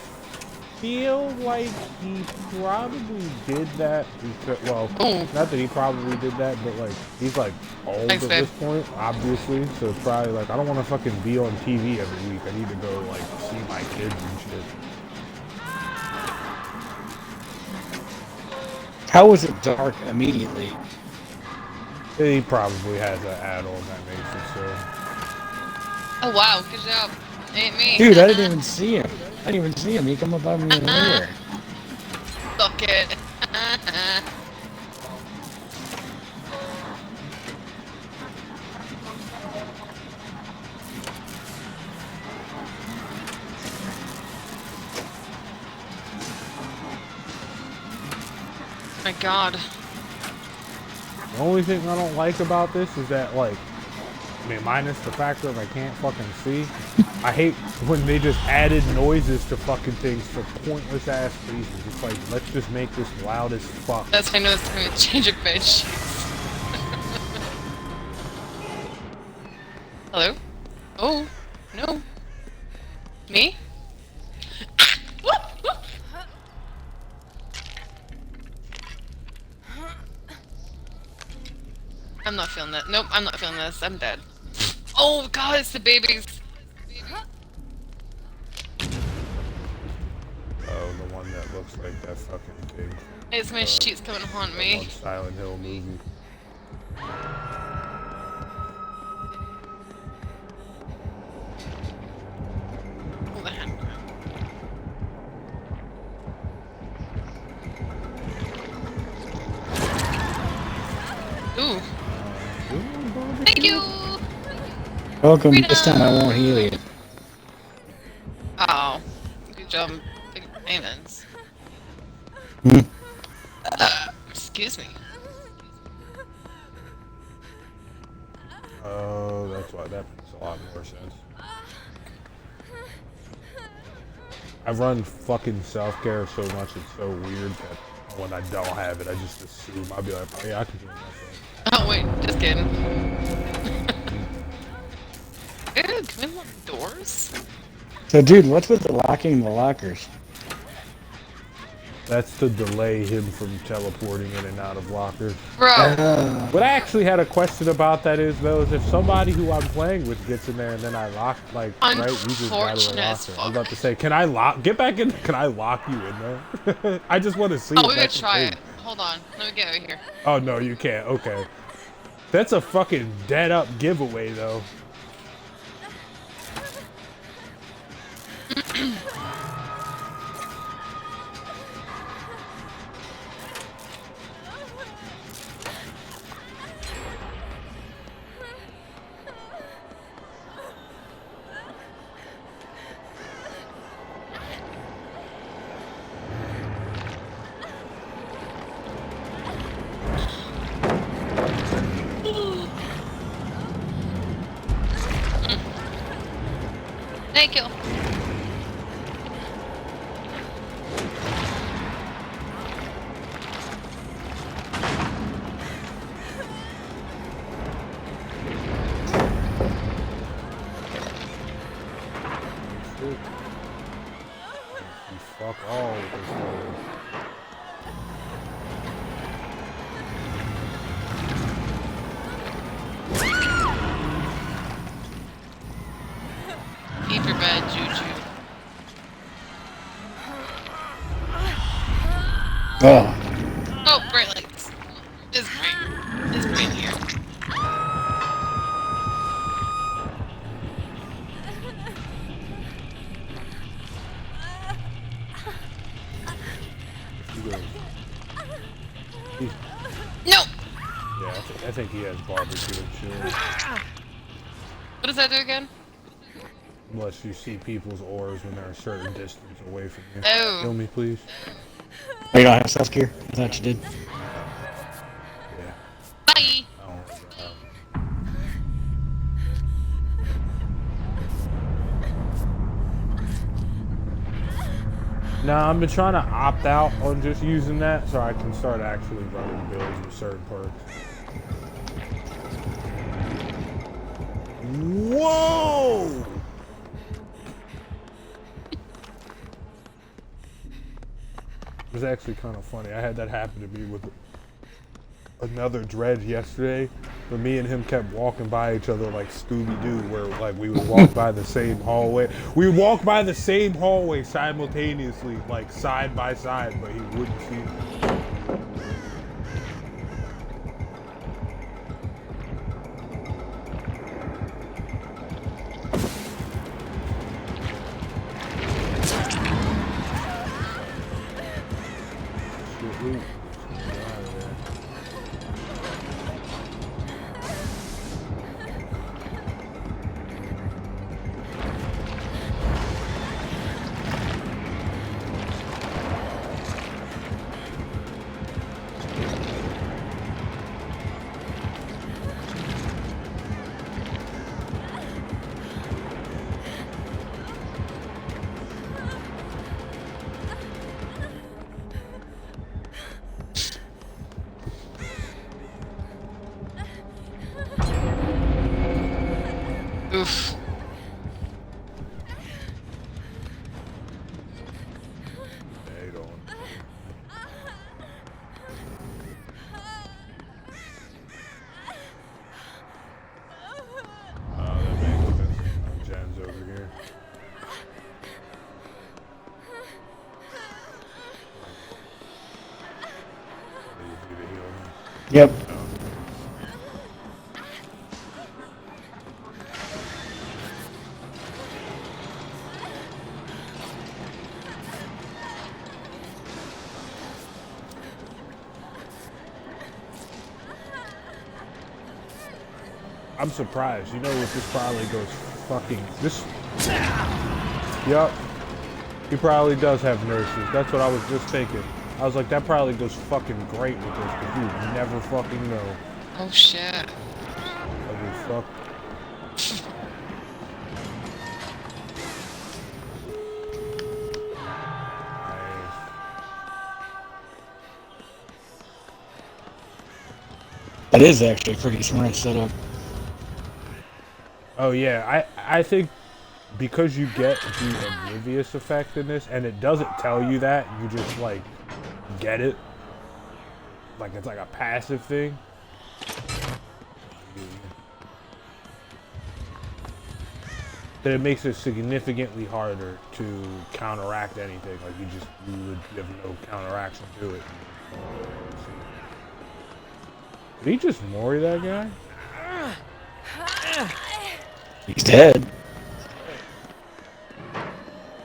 Speaker 1: feel like he probably did that because, well,
Speaker 3: Ooh.
Speaker 1: not that he probably did that, but like he's like old
Speaker 3: Thanks,
Speaker 1: at
Speaker 3: babe.
Speaker 1: this point, obviously. So it's probably like I don't want to fucking be on TV every week. I need to go like see my kids and shit.
Speaker 2: How was it dark immediately?
Speaker 1: He probably has an add-on that makes it so.
Speaker 3: Oh wow, good job. Ain't me.
Speaker 2: Dude, I didn't even see him. I didn't even see him. He come up on me in nowhere.
Speaker 3: Suck it. My God.
Speaker 1: The only thing I don't like about this is that, like, I mean, minus the factor of I can't fucking see. I hate when they just added noises to fucking things for pointless ass reasons. It's like, let's just make this loud as fuck.
Speaker 3: That's how I know it's time to change a bed sheets. Hello? Oh, no. Me? I'm not feeling that. Nope, I'm not feeling this. I'm dead. Oh God, it's the babies.
Speaker 1: Oh, the one that looks like that fucking thing.
Speaker 3: It's my sheets coming to haunt
Speaker 1: That
Speaker 3: me.
Speaker 1: one Silent Hill movie.
Speaker 3: Oh, the hand. Ooh. Thank you!
Speaker 2: Welcome.
Speaker 3: Freedom!
Speaker 2: This time I won't heal you.
Speaker 3: Oh. Good job. Big payments.
Speaker 2: Hmm.
Speaker 3: Excuse me.
Speaker 1: Oh, that's why that makes a lot more sense. I run fucking self-care so much, it's so weird that when I don't have it, I just assume I'll be like, oh yeah, I can do it myself.
Speaker 3: Oh wait, just kidding. Ew, can we lock doors?
Speaker 2: So, dude, what's with the locking the lockers?
Speaker 1: That's to delay him from teleporting in and out of lockers.
Speaker 3: Bro!
Speaker 1: What I actually had a question about that is, though, is if somebody who I'm playing with gets in there and then I lock, like, right, you just got to
Speaker 3: Unfortunate as
Speaker 1: lock her. I
Speaker 3: fuck.
Speaker 1: was about to say, can I lock, get back in, can I lock you in there? I just want to see
Speaker 3: Oh,
Speaker 1: if
Speaker 3: we could
Speaker 1: that's
Speaker 3: try
Speaker 1: the
Speaker 3: it.
Speaker 1: thing.
Speaker 3: Hold on. Let me get over here.
Speaker 1: Oh, no, you can't. Okay. That's a fucking dead-up giveaway, though.
Speaker 3: Thank you.
Speaker 1: You fuck all with this one.
Speaker 3: Keep your bad juju.
Speaker 2: Oh,
Speaker 3: Oh, great lights. It's great. It's great here.
Speaker 1: He goes, he-
Speaker 3: No!
Speaker 1: yeah, I think he has barbecue and shit.
Speaker 3: What does that do again?
Speaker 1: Unless you see people's auras when they're a certain distance away from you.
Speaker 3: Oh.
Speaker 1: Kill me, please.
Speaker 2: Oh, you don't have self gear? I thought you did.
Speaker 1: Yeah.
Speaker 3: Bye.
Speaker 1: I don't really have. Nah, I've been trying to opt out on just using that so I can start actually running builds with certain perks. Whoa! It was actually kind of funny. I had that happen to me with another dredge yesterday, but me and him kept walking by each other like Scooby-Doo, where like we would walk by the same hallway. We would walk by the same hallway simultaneously, like side by side, but he wouldn't see me. Shit,
Speaker 3: Oof.
Speaker 1: Hey, don't. That makes sense. Jen's over here. Need you to heal me.
Speaker 2: Yep.
Speaker 1: I'm surprised. You know what? This probably goes fucking. This. Yup. He probably does have nurses. That's what I was just thinking. I was like, that probably goes fucking great with this, because you never fucking know.
Speaker 3: Oh shit.
Speaker 1: Ugly fuck.
Speaker 2: That is actually a pretty smart setup.
Speaker 1: Oh yeah, I think because you get the oblivious effect in this, and it doesn't tell you that, you just like get it. Like it's like a passive thing. That it makes it significantly harder to counteract anything. Like you have no counteraction to it. Did he just mori that guy?
Speaker 2: He's dead.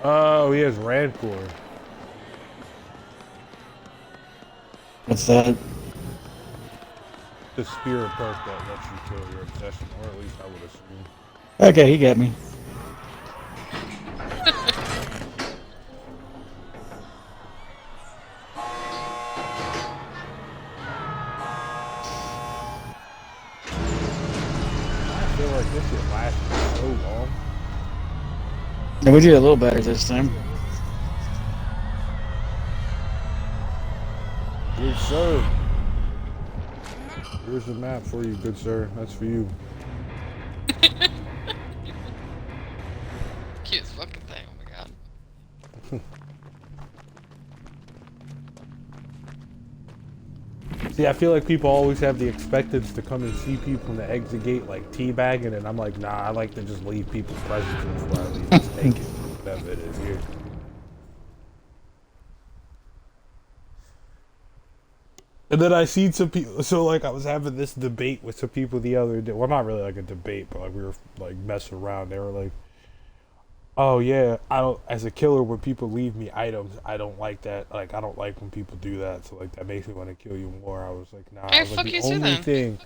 Speaker 1: Oh, he has Rancor.
Speaker 2: What's that?
Speaker 1: The spirit perk that lets you kill your obsession, or at least I would assume.
Speaker 2: Okay, he got me.
Speaker 1: I feel like this shit lasted so long.
Speaker 2: And we did a little better this time.
Speaker 1: Good sir. Here's the map for you, good sir. That's for you.
Speaker 3: Cutest fucking thing. Oh my god.
Speaker 1: See, I feel like people always have the expectance to come and see people in the exit gate like teabagging, and I'm like, nah, I like to just leave people's presents before I leave. Just take it, whatever it is here. And then I seen some people, so like I was having this debate with some people the other day. Well, not really like a debate, but like we were like messing around. They were like, oh yeah, I don't, as a killer, when people leave me items, I don't like that. Like I don't like when people do that. So like that makes me want to kill you more. I was like, nah. I
Speaker 3: Hey,
Speaker 1: was like,
Speaker 3: fuck you too then.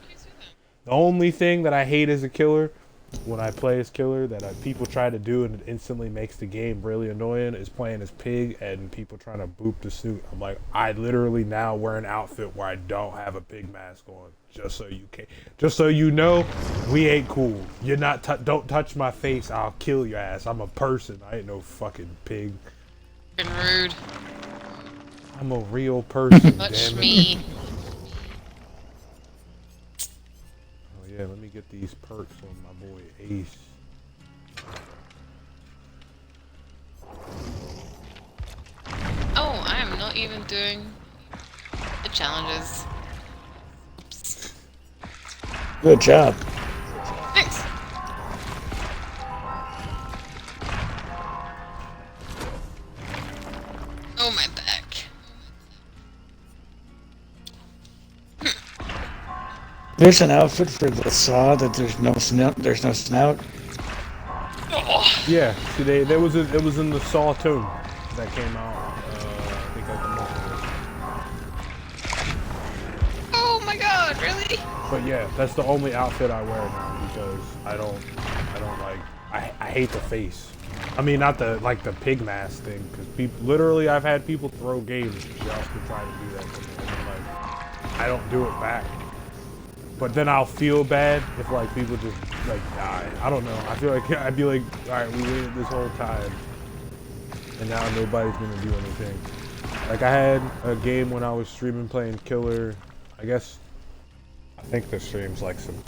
Speaker 1: the only thing that I hate as a killer when I play as killer that people try to do and it instantly makes the game really annoying is playing as pig and people trying to boop the suit. I'm like, I literally now wear an outfit where I don't have a pig mask on, just so you know, we ain't cool. You're not. Don't touch my face. I'll kill your ass. I'm a person. I ain't no fucking pig.
Speaker 3: Been rude.
Speaker 1: I'm a real person.
Speaker 3: Touch
Speaker 1: damn it.
Speaker 3: me.
Speaker 1: Yeah, let me get these perks on my boy Ace.
Speaker 3: Oh, I am not even doing the challenges. Oops.
Speaker 2: Good job.
Speaker 3: Thanks. Oh, my back.
Speaker 2: There's an outfit for the saw that there's no snout. There's no snout.
Speaker 3: Oh.
Speaker 1: Yeah, see, it was in the Saw tune that came out. I think like a month ago.
Speaker 3: Oh my god, really?
Speaker 1: But yeah, that's the only outfit I wear now because I don't like. I hate the face. I mean, not the the pig mask thing, because literally I've had people throw games just to try to do that to me. And I'm like, I don't do it back. But then I'll feel bad if like people just like die. I don't know. I feel like I'd be like, all right, we waited this whole time, and now nobody's gonna do anything. Like I had a game when I was streaming playing killer. I think the stream's like some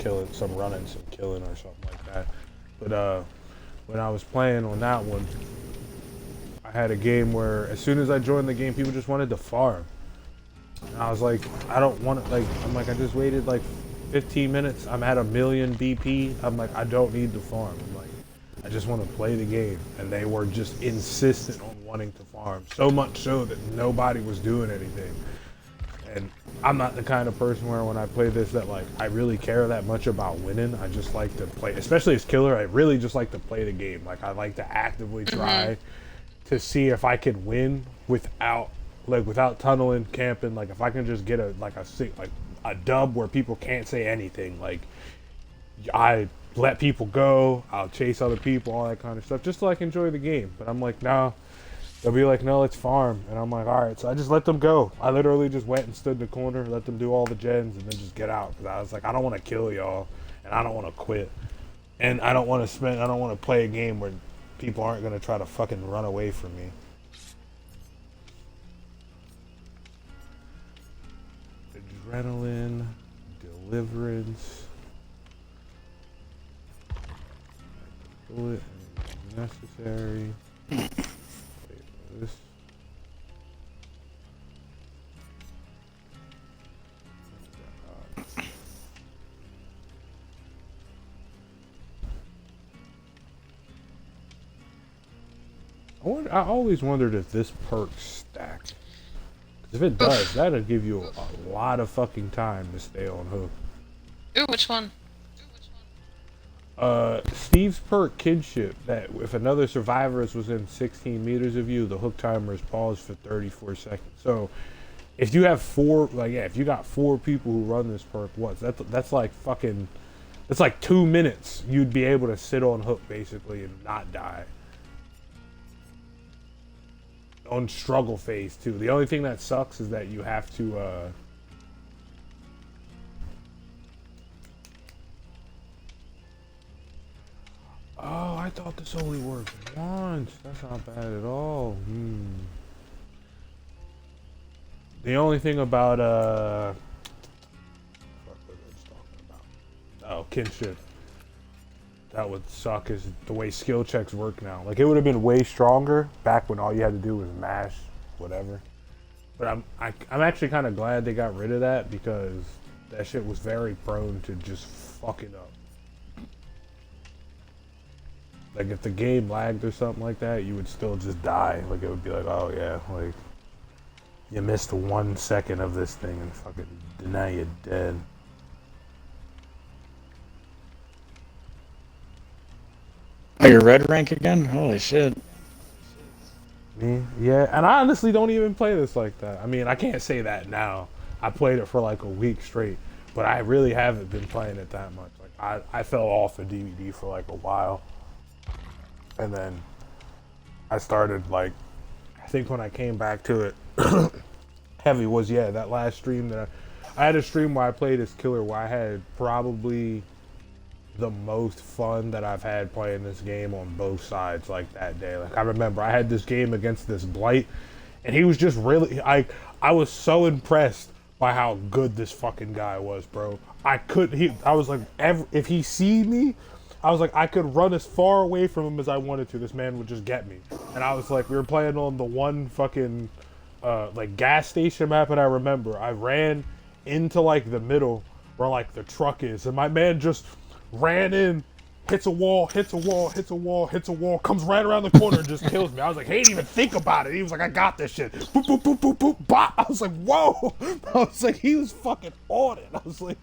Speaker 1: running, some killing or something like that. But when I was playing on that one, I had a game where as soon as I joined the game, people just wanted to farm. And I was like, I don't want to, I just waited like 15 minutes. I'm at 1,000,000 BP. I'm like, I don't need to farm. I'm like, I just want to play the game. And they were just insistent on wanting to farm. So much so that nobody was doing anything. And I'm not the kind of person where when I play this that like, I really care that much about winning. I just like to play, especially as killer, I really just like to play the game. Like I like to actively try to see if I can win without tunneling, camping. Like if I can just get a dub where people can't say anything, like I let people go, I'll chase other people, all that kind of stuff, just to like enjoy the game. But I'm like, no, they'll be like, no, let's farm, and I'm like, all right. So I just let them go. I literally just went and stood in the corner, let them do all the gens, and then just get out, because I was like, I don't want to kill y'all, and I don't want to quit, and I don't want to play a game where people aren't going to try to fucking run away from me. Adrenaline, deliverance, bullet is necessary. Wait for this. I always wondered if this perk stacked. If it does, that'll give you a lot of fucking time to stay on hook.
Speaker 3: Ooh, which one?
Speaker 1: Steve's perk kinship, that if another survivor is within 16 meters of you, the hook timer is paused for 34 seconds. So if you have if you got 4 people who run this perk, that's like fucking, it's like 2 minutes you'd be able to sit on hook basically and not die. On struggle phase too. The only thing that sucks is that you have to oh, I thought this only worked once. That's not bad at all. The only thing about what was I just talking about? Oh, kinship. That would suck is the way skill checks work now. Like it would have been way stronger back when all you had to do was mash whatever. But I'm actually kind of glad they got rid of that, because that shit was very prone to just fucking up. Like if the game lagged or something like that, you would still just die. Like it would be like, oh yeah, like you missed 1 second of this thing and fucking now you're dead.
Speaker 2: Oh, you're red rank again? Holy shit.
Speaker 1: Me? Yeah, and I honestly don't even play this like that. I mean, I can't say that now. I played it for like a week straight, but I really haven't been playing it that much. Like I fell off of DVD for like a while, and then I started like, I think when I came back to it, heavy was that last stream that I had a stream where I played as killer, where I had probably the most fun that I've had playing this game on both sides like that day. Like I remember I had this game against this Blight, and he was just really I was so impressed by how good this fucking guy was, bro. I was like, if he see me, I was like, I could run as far away from him as I wanted to. This man would just get me. And I was like, we were playing on the one fucking like gas station map, and I remember I ran into like the middle where like the truck is, and my man just ran in, hits a wall, hits a wall, hits a wall, hits a wall, comes right around the corner and just kills me. I was like, he didn't even think about it. He was like, I got this shit. Boop, boop, boop, boop, boop, bop. I was like, whoa. I was like, he was fucking on it. I was like,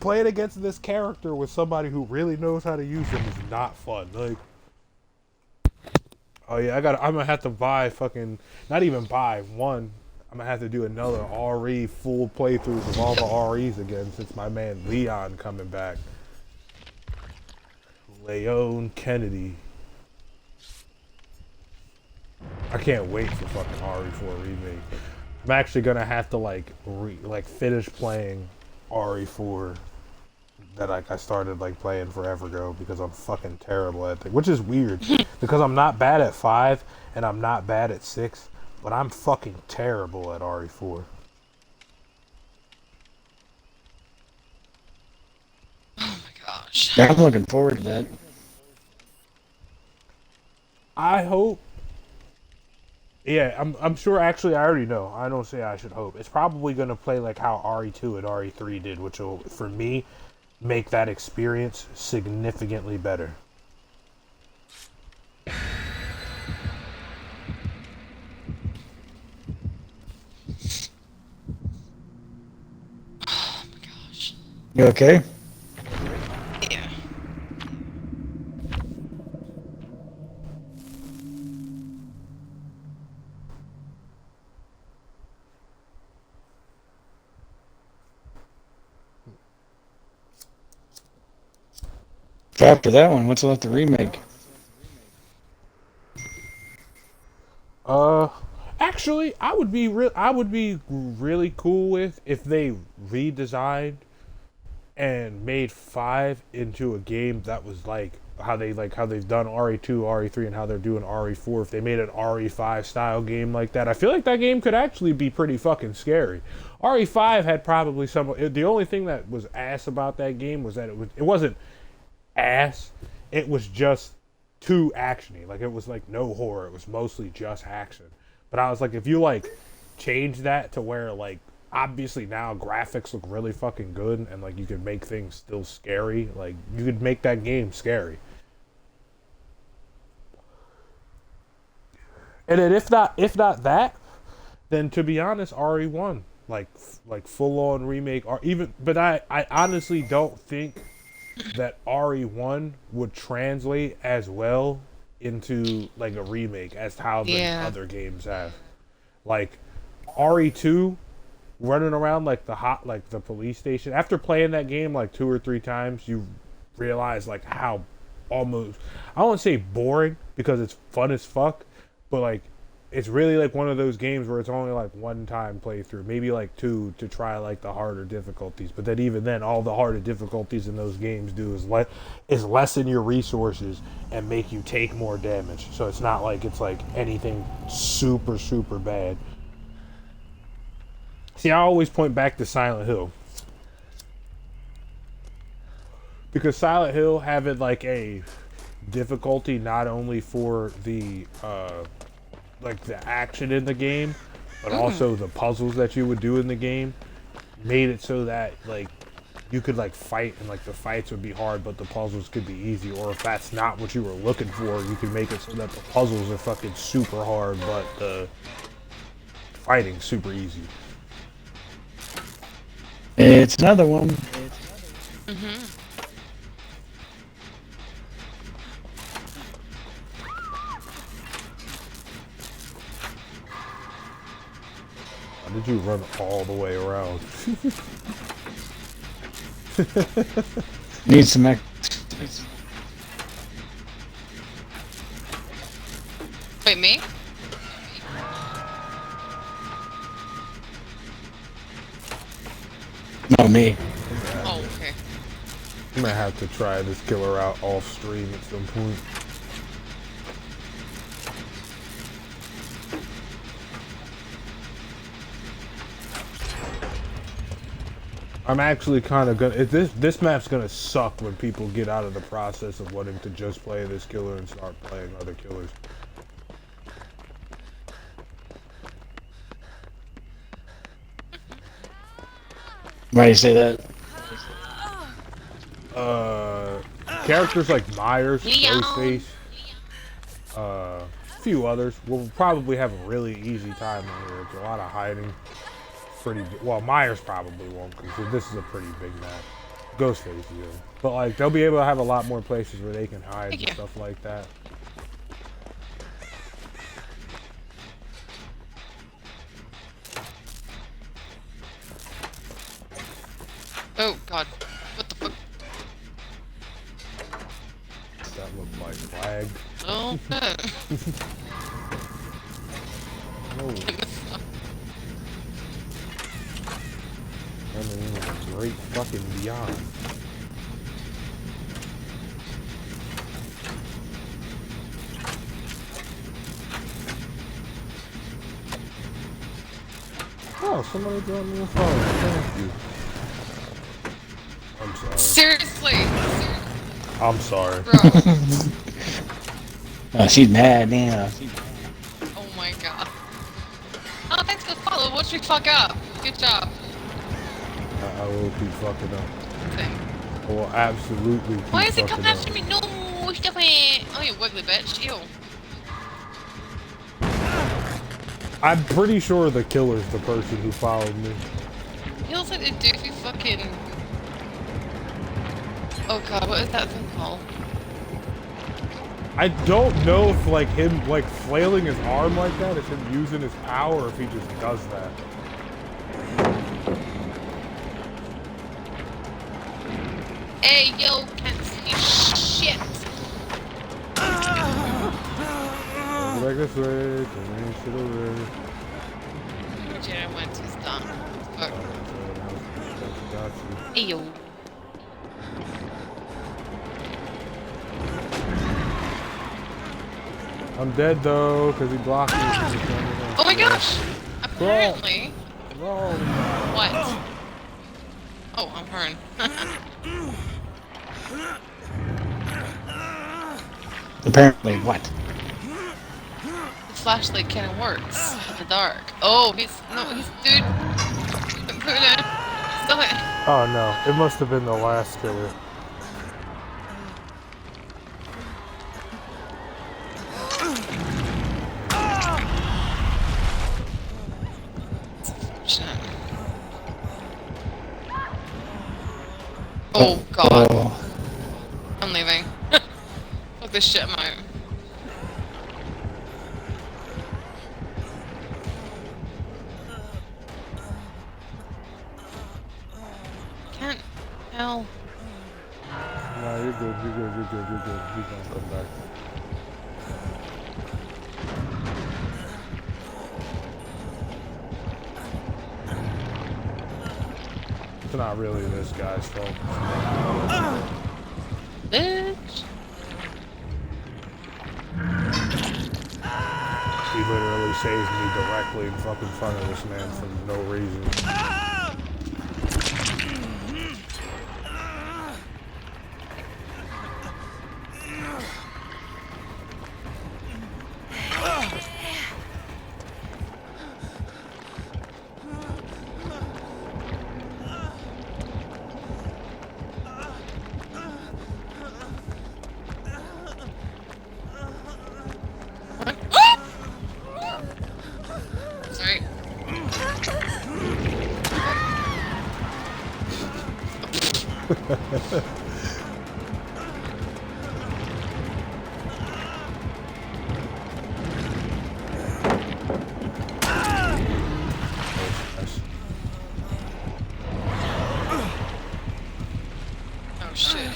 Speaker 1: playing against this character with somebody who really knows how to use him is not fun. Like, oh yeah, I'm gonna have to buy fucking, not even buy one. I'm gonna have to do another RE full playthroughs of all the REs again, since my man Leon coming back. Leon Kennedy. I can't wait for fucking RE4 remake. I'm actually gonna have to like finish playing RE4 that I started like playing forever ago, because I'm fucking terrible at it, which is weird because I'm not bad at 5 and I'm not bad at 6, but I'm fucking terrible at RE4.
Speaker 3: Oh my gosh.
Speaker 2: Yeah, I'm looking forward to that.
Speaker 1: I hope. Yeah, I'm sure. Actually, I already know. I don't say I should hope. It's probably gonna play like how RE2 and RE3 did, which will, for me, make that experience significantly better.
Speaker 3: Oh my gosh.
Speaker 2: You okay?
Speaker 3: Yeah.
Speaker 2: So after that one, what's left to remake?
Speaker 1: Actually, I would be really cool with if they redesigned and made 5 into a game that was like how they've done RE2, RE3, and how they're doing RE4. If they made an RE5 style game like that, I feel like that game could actually be pretty fucking scary. RE5 had probably the only thing that was ass about that game was that it wasn't ass. It was just too actiony. Like, it was like no horror. It was mostly just action. But I was like, if you like change that to where like obviously now graphics look really fucking good, and like you could make things still scary, like you could make that game scary. And then if not that, then to be honest, RE1 like full on remake, or even, but I honestly don't think that RE1 would translate as well into like a remake as how the other games have. Like RE2 running around like the police station. After playing that game like 2 or 3 times, you realize like how almost, I don't want to say boring because it's fun as fuck, but like it's really like one of those games where it's only like one time playthrough, maybe like 2 to try like the harder difficulties. But then even then, all the harder difficulties in those games do is lessen your resources and make you take more damage. So it's not like it's like anything super super bad. See, I always point back to Silent Hill, because Silent Hill having like a difficulty not only for the like the action in the game, but also the puzzles that you would do in the game, made it so that like you could like fight, and like the fights would be hard but the puzzles could be easy. Or if that's not what you were looking for, you can make it so that the puzzles are fucking super hard but the fighting's super easy.
Speaker 2: It's another one.
Speaker 1: Why did you run all the way around?
Speaker 2: Need some extra.
Speaker 3: Wait, me?
Speaker 2: No, me.
Speaker 3: Oh, okay.
Speaker 1: I'm gonna have to try this killer out off stream at some point. I'm actually kind of gonna. This map's gonna suck when people get out of the process of wanting to just play this killer and start playing other killers.
Speaker 2: Why do you say that?
Speaker 1: Characters like Myers,
Speaker 3: Leon.
Speaker 1: Ghostface, a few others will probably have a really easy time on here. It's a lot of hiding. Well, Myers probably won't because this is a pretty big map. Ghostface, yeah. But like they'll be able to have a lot more places where they can hide and stuff like that.
Speaker 3: Oh God, what the fuck?
Speaker 1: That looked like lag.
Speaker 3: Oh.
Speaker 1: Oh. I mean, a great fucking beyond. Oh, somebody dropped me a phone. Thank you. I'm sorry.
Speaker 3: Seriously.
Speaker 1: I'm sorry.
Speaker 3: Bro.
Speaker 2: She's mad now.
Speaker 3: Oh my God. Oh, thanks for the follow. Watch me fuck up. Good job.
Speaker 1: I will keep fucking up.
Speaker 3: Thing.
Speaker 1: I will absolutely keep
Speaker 3: Why is he
Speaker 1: fucking
Speaker 3: coming
Speaker 1: up.
Speaker 3: after me? No, stop it. Oh, you wiggly bitch. Ew.
Speaker 1: I'm pretty sure the killer's the person who followed me.
Speaker 3: He looks like a doofy fucking... Oh God, what is that thing called?
Speaker 1: I don't know if like him like flailing his arm like that is him using his power or if he just does that.
Speaker 3: Hey, yo, can't see shit.
Speaker 1: Go back this way, turn this shit over.
Speaker 3: Jared went too dumb. Fuck.
Speaker 1: Got you.
Speaker 3: Hey, yo.
Speaker 1: I'm dead though, because he blocked me.
Speaker 3: Oh my gosh! Apparently...
Speaker 1: Roll.
Speaker 3: What? Oh, I'm hurting.
Speaker 2: Apparently, what?
Speaker 3: The flashlight kind of works in the dark. Oh, he's dude. Stop it.
Speaker 1: Oh no, it must have been the last killer.
Speaker 3: Oh God.
Speaker 2: Oh.
Speaker 3: I'm leaving. Fuck this shit, mate. Can't. Hell.
Speaker 1: No, you're good, you're good, you're good, you're good. He's gonna come back. It's not really this guy's fault.
Speaker 3: Bitch.
Speaker 1: He literally saves me directly in fucking front of this man for no reason.
Speaker 3: Sorry. Oh shit.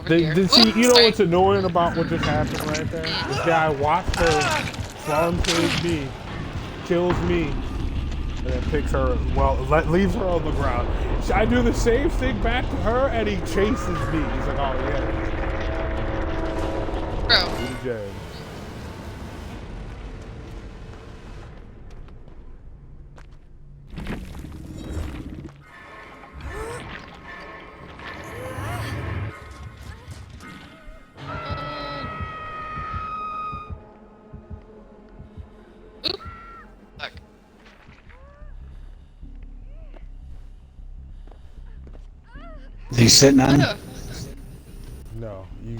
Speaker 3: here.
Speaker 1: See,
Speaker 3: Oops,
Speaker 1: you know
Speaker 3: sorry.
Speaker 1: what's annoying about what just happened right there? This guy watched her farm kills me, kills me, and then picks her, well, leaves her on the ground. I do the same thing back to her, and he chases me. He's like, oh, yeah.
Speaker 3: Bro.
Speaker 1: DJ.
Speaker 3: Fuck.
Speaker 2: Is he sitting on?
Speaker 3: Oh.
Speaker 1: No, you.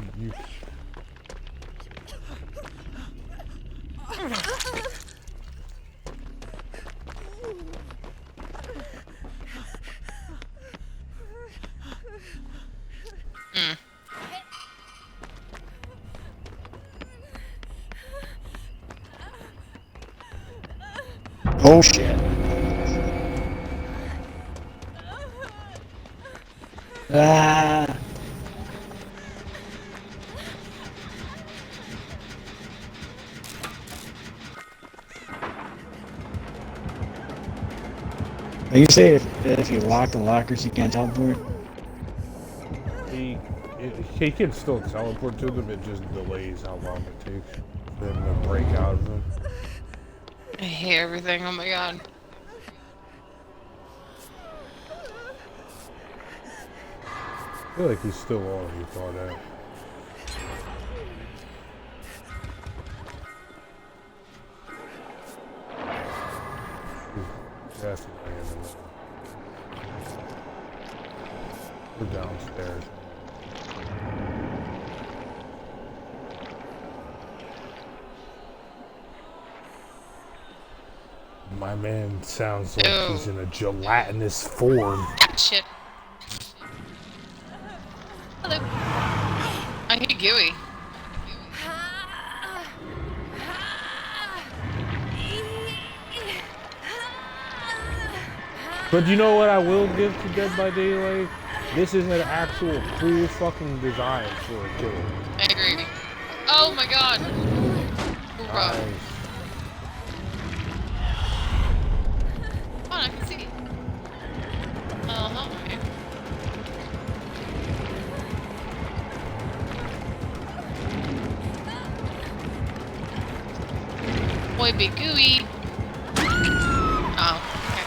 Speaker 2: Oh shit. Ah. You say if you lock the lockers, you can't teleport?
Speaker 1: He can still teleport to them, it just delays how long it takes for them to break out of them.
Speaker 3: I hate everything. Oh my god.
Speaker 1: I feel like he's still on, he thought that. He's definitely in the We're downstairs. My man sounds like he's in a gelatinous form.
Speaker 3: Shit. Hello. I hate Gooey.
Speaker 1: But you know what I will give to Dead by Daylight? This is an actual cool fucking design for a killer.
Speaker 3: I agree. Oh my god. Hoorah.
Speaker 1: Nice.
Speaker 3: Oh, I can see. Uh-huh. Boy, big gooey. Oh, okay.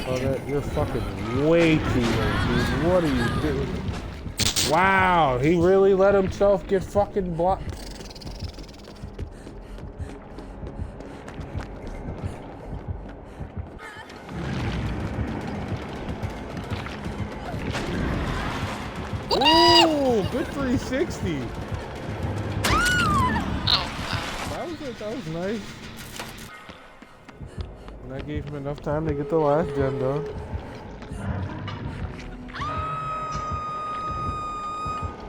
Speaker 1: Oh, you're fucking way too late, dude. What are you doing? Wow, he really let himself get fucking blocked. Ooh, good 360. That was nice. And that gave him enough time to get the last gem done.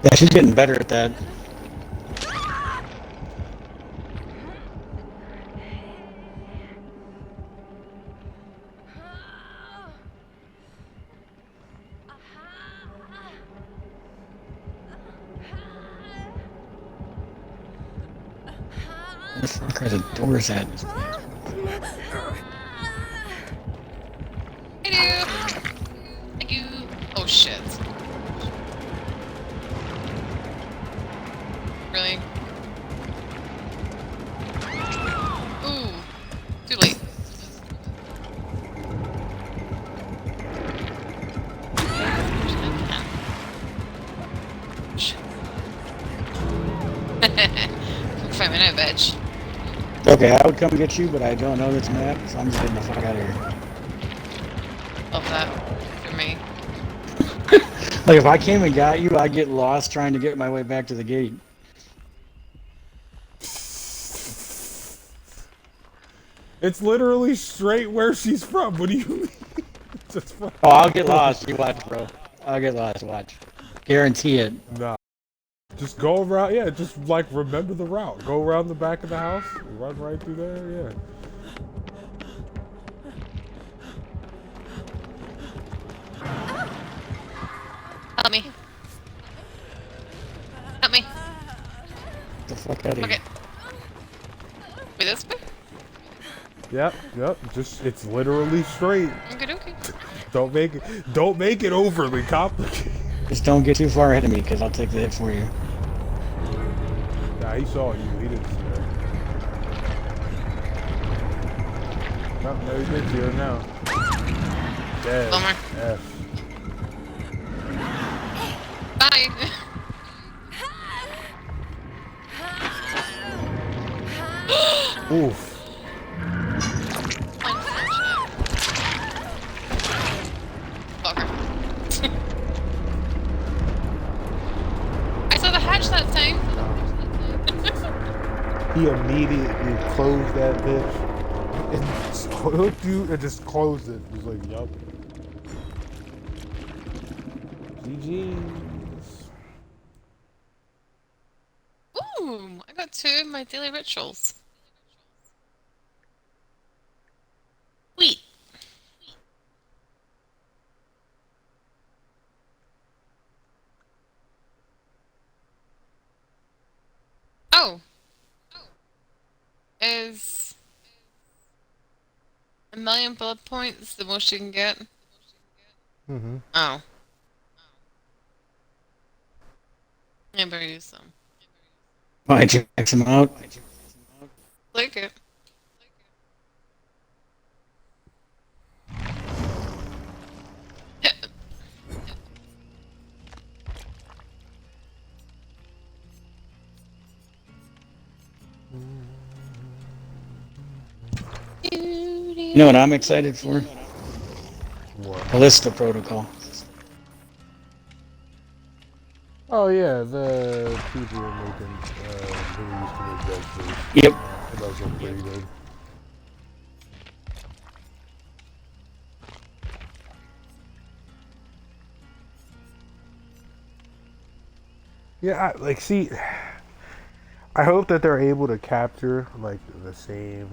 Speaker 2: Yeah, she's getting better at that. Where the fuck are the doors at?
Speaker 3: Hello. Thank you. Oh shit. Really? Ooh. Too late. Find my bitch.
Speaker 2: Okay, I would come get you, but I don't know this map, so I'm just getting the fuck out of here.
Speaker 3: Love that for me.
Speaker 2: Like, if I came and got you, I'd get lost trying to get my way back to the gate.
Speaker 1: It's literally straight where she's from. What do you mean? Just from
Speaker 2: Oh, I'll get lost. You watch, bro. I'll get lost. Watch. Guarantee it.
Speaker 1: Nah. Just go around. Yeah, just like remember the route. Go around the back of the house. Run right through there. Yeah.
Speaker 3: Help me. Help me.
Speaker 2: Get the fuck out of
Speaker 3: Okay.
Speaker 2: here.
Speaker 3: Wait, this way?
Speaker 1: Yep. Just it's literally straight.
Speaker 3: Okay, okay.
Speaker 1: Don't make it overly complicated.
Speaker 2: Just don't get too far ahead of me, because I'll take the hit for you.
Speaker 1: Nah, he saw you. He didn't see that. No, he did see her now. Dead.
Speaker 3: Bummer.
Speaker 1: F.
Speaker 3: Bye.
Speaker 1: Oof.
Speaker 3: Fucker. I saw the hatch that time.
Speaker 1: He immediately closed that bitch and just hooked you and just closed it. He was like, yup. GG's.
Speaker 3: Ooh, I got 2 of my daily rituals. Sweet. Oh. Is 1,000,000 blood points the most you can get?
Speaker 1: Mm-hmm.
Speaker 3: Oh. I better use them.
Speaker 2: Why'd you X him out?
Speaker 3: Click it.
Speaker 2: You know what I'm excited for?
Speaker 1: What?
Speaker 2: Ballista Protocol.
Speaker 1: Oh yeah, the people are making who used to make Dead Space.
Speaker 2: Yep.
Speaker 1: It does look pretty good. Yeah, see, I hope that they're able to capture like the same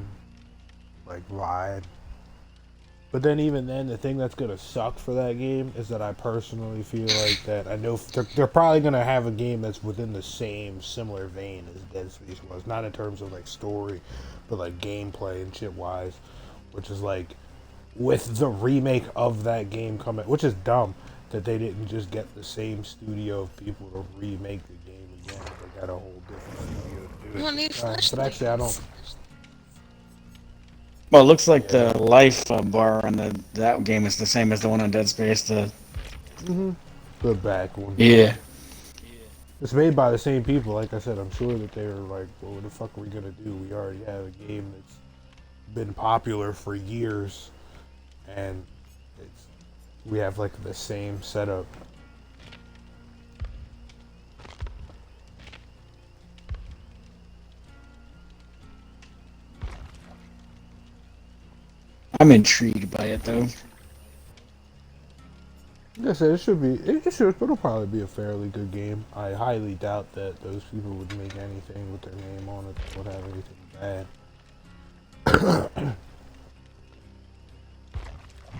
Speaker 1: like vibe. But then even then, the thing that's gonna suck for that game is that I personally feel like that I know they're probably gonna have a game that's within the same similar vein as Dead Space was, not in terms of like story, but like gameplay and shit wise, which is like with the remake of that game coming, which is dumb that they didn't just get the same studio of people to remake the game again. They got a whole different studio to do
Speaker 3: Well,
Speaker 1: it. But actually, I don't.
Speaker 2: Well, it looks like the life bar on that game is the same as the one on Dead Space. The
Speaker 1: back one.
Speaker 2: yeah.
Speaker 1: It's made by the same people. Like I said, I'm sure that they were like, well, what the fuck are we gonna do? We already have a game that's been popular for years, and we have like the same setup.
Speaker 2: I'm intrigued by it though.
Speaker 1: Like I said, it'll probably be a fairly good game. I highly doubt that those people would make anything with their name on it that would have anything bad.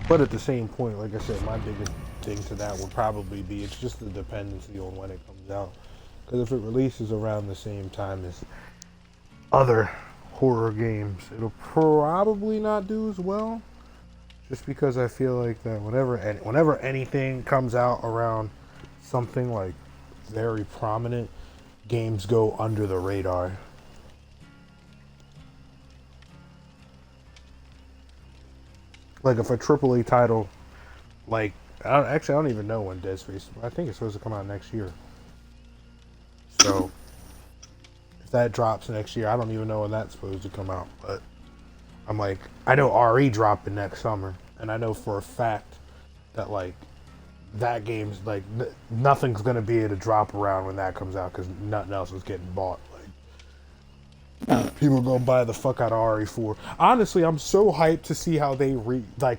Speaker 1: But at the same point, like I said, my biggest thing to that would probably be it's just the dependency on when it comes out. Because if it releases around the same time as other horror games, it'll probably not do as well. Just because I feel like that whenever anything comes out around something like very prominent, games go under the radar. Like if a AAA title, like I don't even know when Dead Space. I think it's supposed to come out next year. So if that drops next year, I don't even know when that's supposed to come out. But I'm like, I know RE dropping next summer, and I know for a fact that like that game's like nothing's gonna be able to drop around when that comes out because nothing else is getting bought. People are gonna buy the fuck out of RE4. Honestly, I'm so hyped to see how they I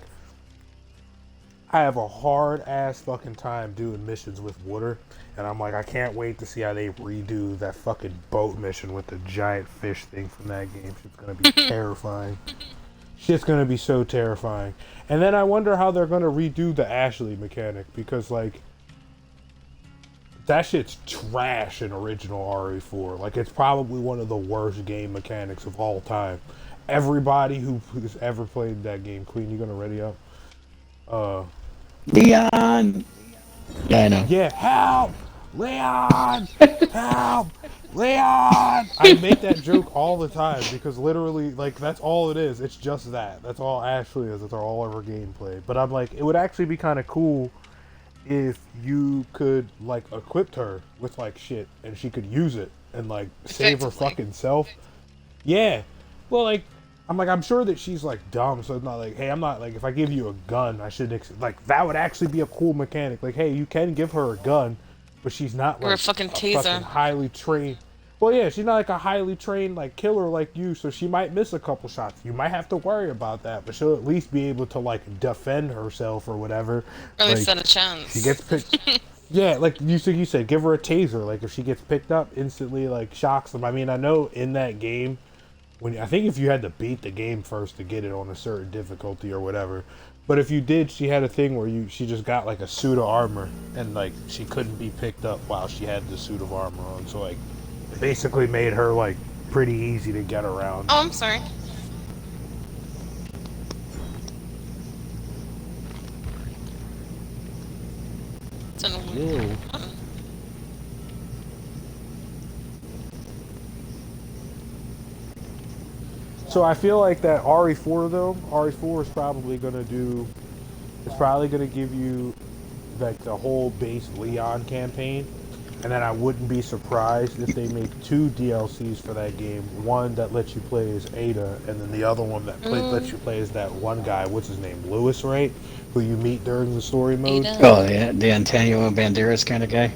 Speaker 1: have a hard ass fucking time doing missions with water, and I'm like, I can't wait to see how they redo that fucking boat mission with the giant fish thing from that game. It's gonna be terrifying. Shit's gonna be so terrifying. And then I wonder how they're gonna redo the Ashley mechanic because like That shit's trash in original RE4. Like, it's probably one of the worst game mechanics of all time. Everybody who's ever played that game, Queen, you gonna ready up?
Speaker 2: Leon. Yeah, I know.
Speaker 1: Yeah, help! Leon! Help! Leon! I make that joke all the time because literally, like, that's all it is. It's just that. That's all Ashley is. It's all of her gameplay. But I'm like, it would actually be kind of cool if you could, like, equip her with, like, shit and she could use it and, like, save her fucking self. Yeah. Well, like, I'm sure that she's, like, dumb, so it's not like, hey, I'm not, like, if I give you a gun, I should, like, that would actually be a cool mechanic. Like, hey, you can give her a gun, but she's not, like,
Speaker 3: Or a fucking taser.
Speaker 1: fucking highly trained. Well, yeah, she's not, like, a highly trained, like, killer like you, so she might miss a couple shots. You might have to worry about that, but she'll at least be able to, like, defend herself or whatever.
Speaker 3: Or at least
Speaker 1: like,
Speaker 3: stand a chance.
Speaker 1: she gets picked. Yeah, like you said, give her a taser. Like, if she gets picked up, instantly, like, shocks them. I mean, I know in that game, I think if you had to beat the game first to get it on a certain difficulty or whatever, but if you did, she had a thing where she just got, like, a suit of armor, and, like, she couldn't be picked up while she had the suit of armor on. So, like, it basically made her, like, pretty easy to get around.
Speaker 3: Oh, I'm sorry. It's an
Speaker 1: Ew. So I feel like that RE4 though, RE4 is probably gonna give you like the whole base Leon campaign, and then I wouldn't be surprised if they make 2 DLCs for that game. One that lets you play as Ada, and then the other one that lets you play as that one guy. What's his name? Lewis, right? Who you meet during the story mode.
Speaker 3: Ada.
Speaker 2: Oh, yeah, the Antonio Banderas kind of guy.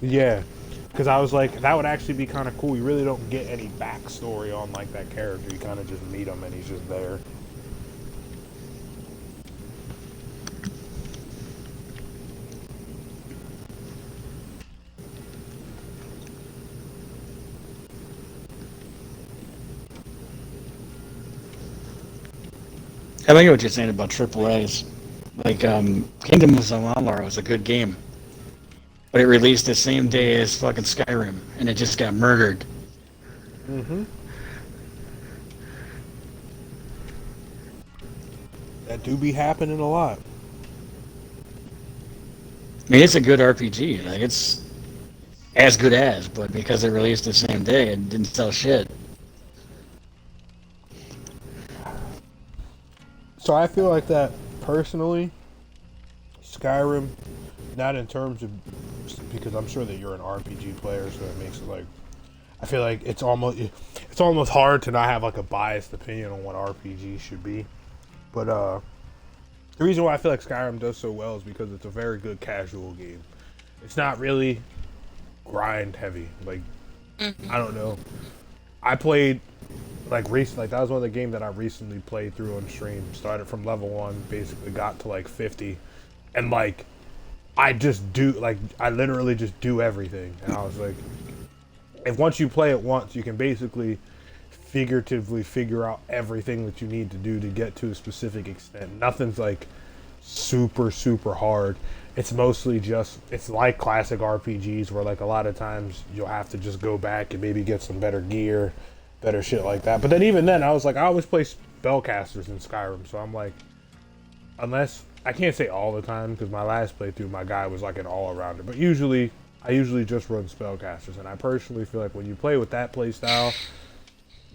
Speaker 1: Yeah. Because I was like, that would actually be kind of cool. You really don't get any backstory on, like, that character. You kind of just meet him and he's just there.
Speaker 2: I think what you're saying about AAAs. Like, Kingdom of Amalur was a good game. But it released the same day as fucking Skyrim, and it just got murdered.
Speaker 1: Mm-hmm. That do be happening a lot.
Speaker 2: I mean, it's a good RPG. Like, it's as good as, but because it released the same day, it didn't sell shit.
Speaker 1: So I feel like that, personally, Skyrim, not in terms of, because I'm sure that you're an RPG player, so it makes it like, I feel like it's almost hard to not have like a biased opinion on what RPG should be. But the reason why I feel like Skyrim does so well is because it's a very good casual game. It's not really grind heavy. Like, I don't know. I played like recently, like that was one of the games that I recently played through on stream. Started from level 1, basically got to like 50, and like I literally just do everything. And I was like, if once you play it once, you can basically figuratively figure out everything that you need to do to get to a specific extent. Nothing's like super hard. It's mostly just, it's like classic RPGs where like a lot of times you'll have to just go back and maybe get some better gear, better shit like that. But then even then, I was like, I always play spellcasters in Skyrim, so I'm like, unless, I can't say all the time, because my last playthrough, my guy was like an all-arounder, but I usually just run spellcasters, and I personally feel like when you play with that play style,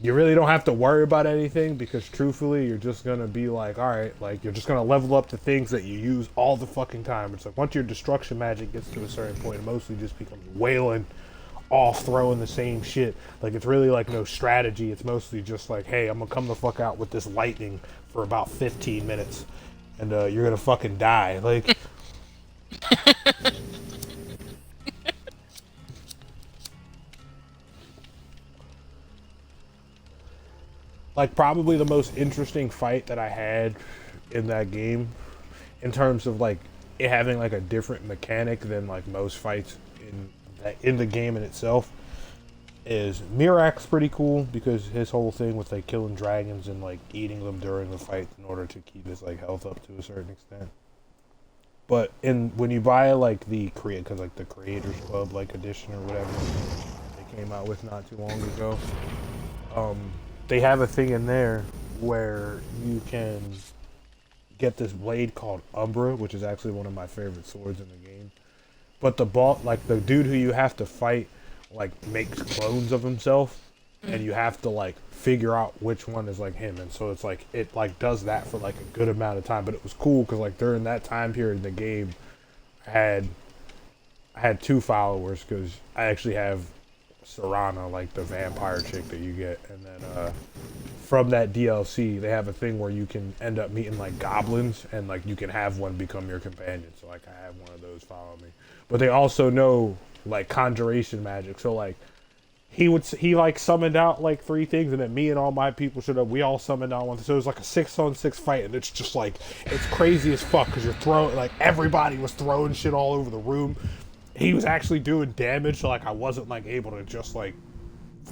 Speaker 1: you really don't have to worry about anything, because truthfully, you're just gonna be like, alright, like, you're just gonna level up the things that you use all the fucking time. It's like, once your destruction magic gets to a certain point, it mostly just becomes wailing off, throwing the same shit. Like, it's really like no strategy. It's mostly just like, hey, I'm gonna come the fuck out with this lightning for about 15 minutes, and you're gonna fucking die. Like, like probably the most interesting fight that I had in that game, in terms of like it having like a different mechanic than like most fights in the game in itself, is Mirak's pretty cool, because his whole thing with like killing dragons and like eating them during the fight in order to keep his like health up to a certain extent. But when you buy like the because like the Creators Club like edition or whatever they came out with not too long ago, um, they have a thing in there where you can get this blade called Umbra, which is actually one of my favorite swords in the game. But like the dude who you have to fight, like makes clones of himself, and you have to like figure out which one is like him. And so it's like it like does that for like a good amount of time. But it was cool because like during that time period in the game, I had two followers because I actually have Serana, like the vampire chick that you get, and then from that DLC, they have a thing where you can end up meeting like goblins, and like you can have one become your companion. So like I have one of those follow me, but they also know like conjuration magic. So like he like summoned out like three things, and then me and all my people showed up. We all summoned out one. So it was like a 6-on-6 fight, and it's just like it's crazy as fuck because you're throwing like everybody was throwing shit all over the room. He was actually doing damage, so like I wasn't like able to just like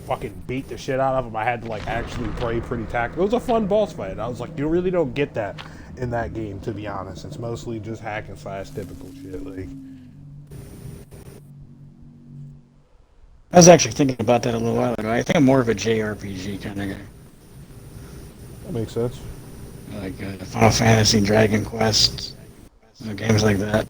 Speaker 1: fucking beat the shit out of him. I had to like actually play pretty tactical. It was a fun boss fight. I was like, you really don't get that in that game, to be honest. It's mostly just hack and slash typical shit. Like,
Speaker 2: I was actually thinking about that a little while ago. I think I'm more of a JRPG kind of guy.
Speaker 1: that makes sense.
Speaker 2: Like Final Fantasy, Dragon Quest, games like that.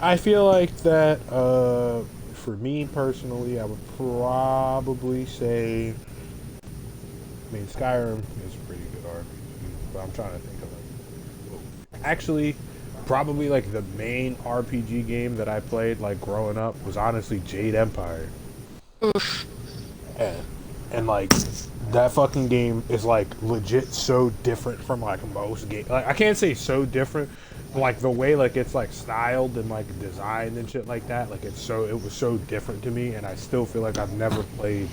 Speaker 1: I feel like that, for me personally, I would probably say, I mean, Skyrim is a pretty good RPG, but I'm trying to think of like, actually, probably like the main RPG game that I played like growing up was honestly Jade Empire.
Speaker 3: Oof.
Speaker 1: And like that fucking game is like legit so different from like most games. Like I can't say so different, but like the way like it's like styled and like designed and shit like that. Like it was so different to me, and I still feel like I've never played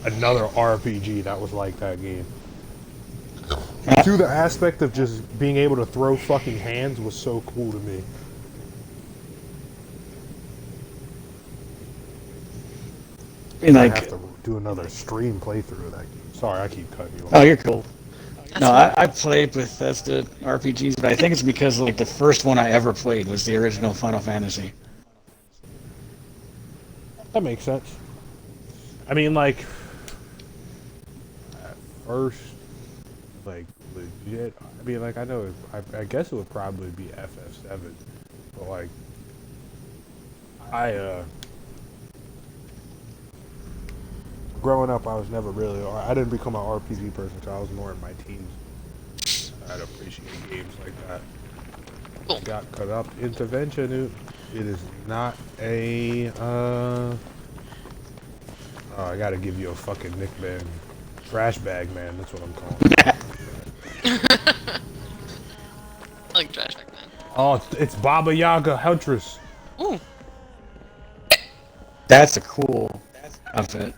Speaker 1: another RPG that was like that game. To the aspect of just being able to throw fucking hands was so cool to me.
Speaker 2: And
Speaker 1: I
Speaker 2: like,
Speaker 1: have to do another stream playthrough of that game. Sorry, I keep cutting you off.
Speaker 2: oh, you're cool.
Speaker 3: That's
Speaker 2: No,
Speaker 3: fine.
Speaker 2: I played Bethesda RPGs, but I think it's because like the first one I ever played was the original Final Fantasy.
Speaker 1: That makes sense. I mean, like, at first, like, legit, I mean, like, I know, I guess it would probably be FF7, but, like, growing up, I was never really, I didn't become an RPG person until I was more in my teens. I'd appreciate games like that.
Speaker 3: Cool.
Speaker 1: Got cut up intervention. It is not a, oh, I gotta give you a fucking nickname. Trash bag man, that's what I'm calling it.
Speaker 3: I like Trash Bag Man.
Speaker 1: Oh, it's Baba Yaga Huntress.
Speaker 3: Ooh.
Speaker 2: That's a cool outfit.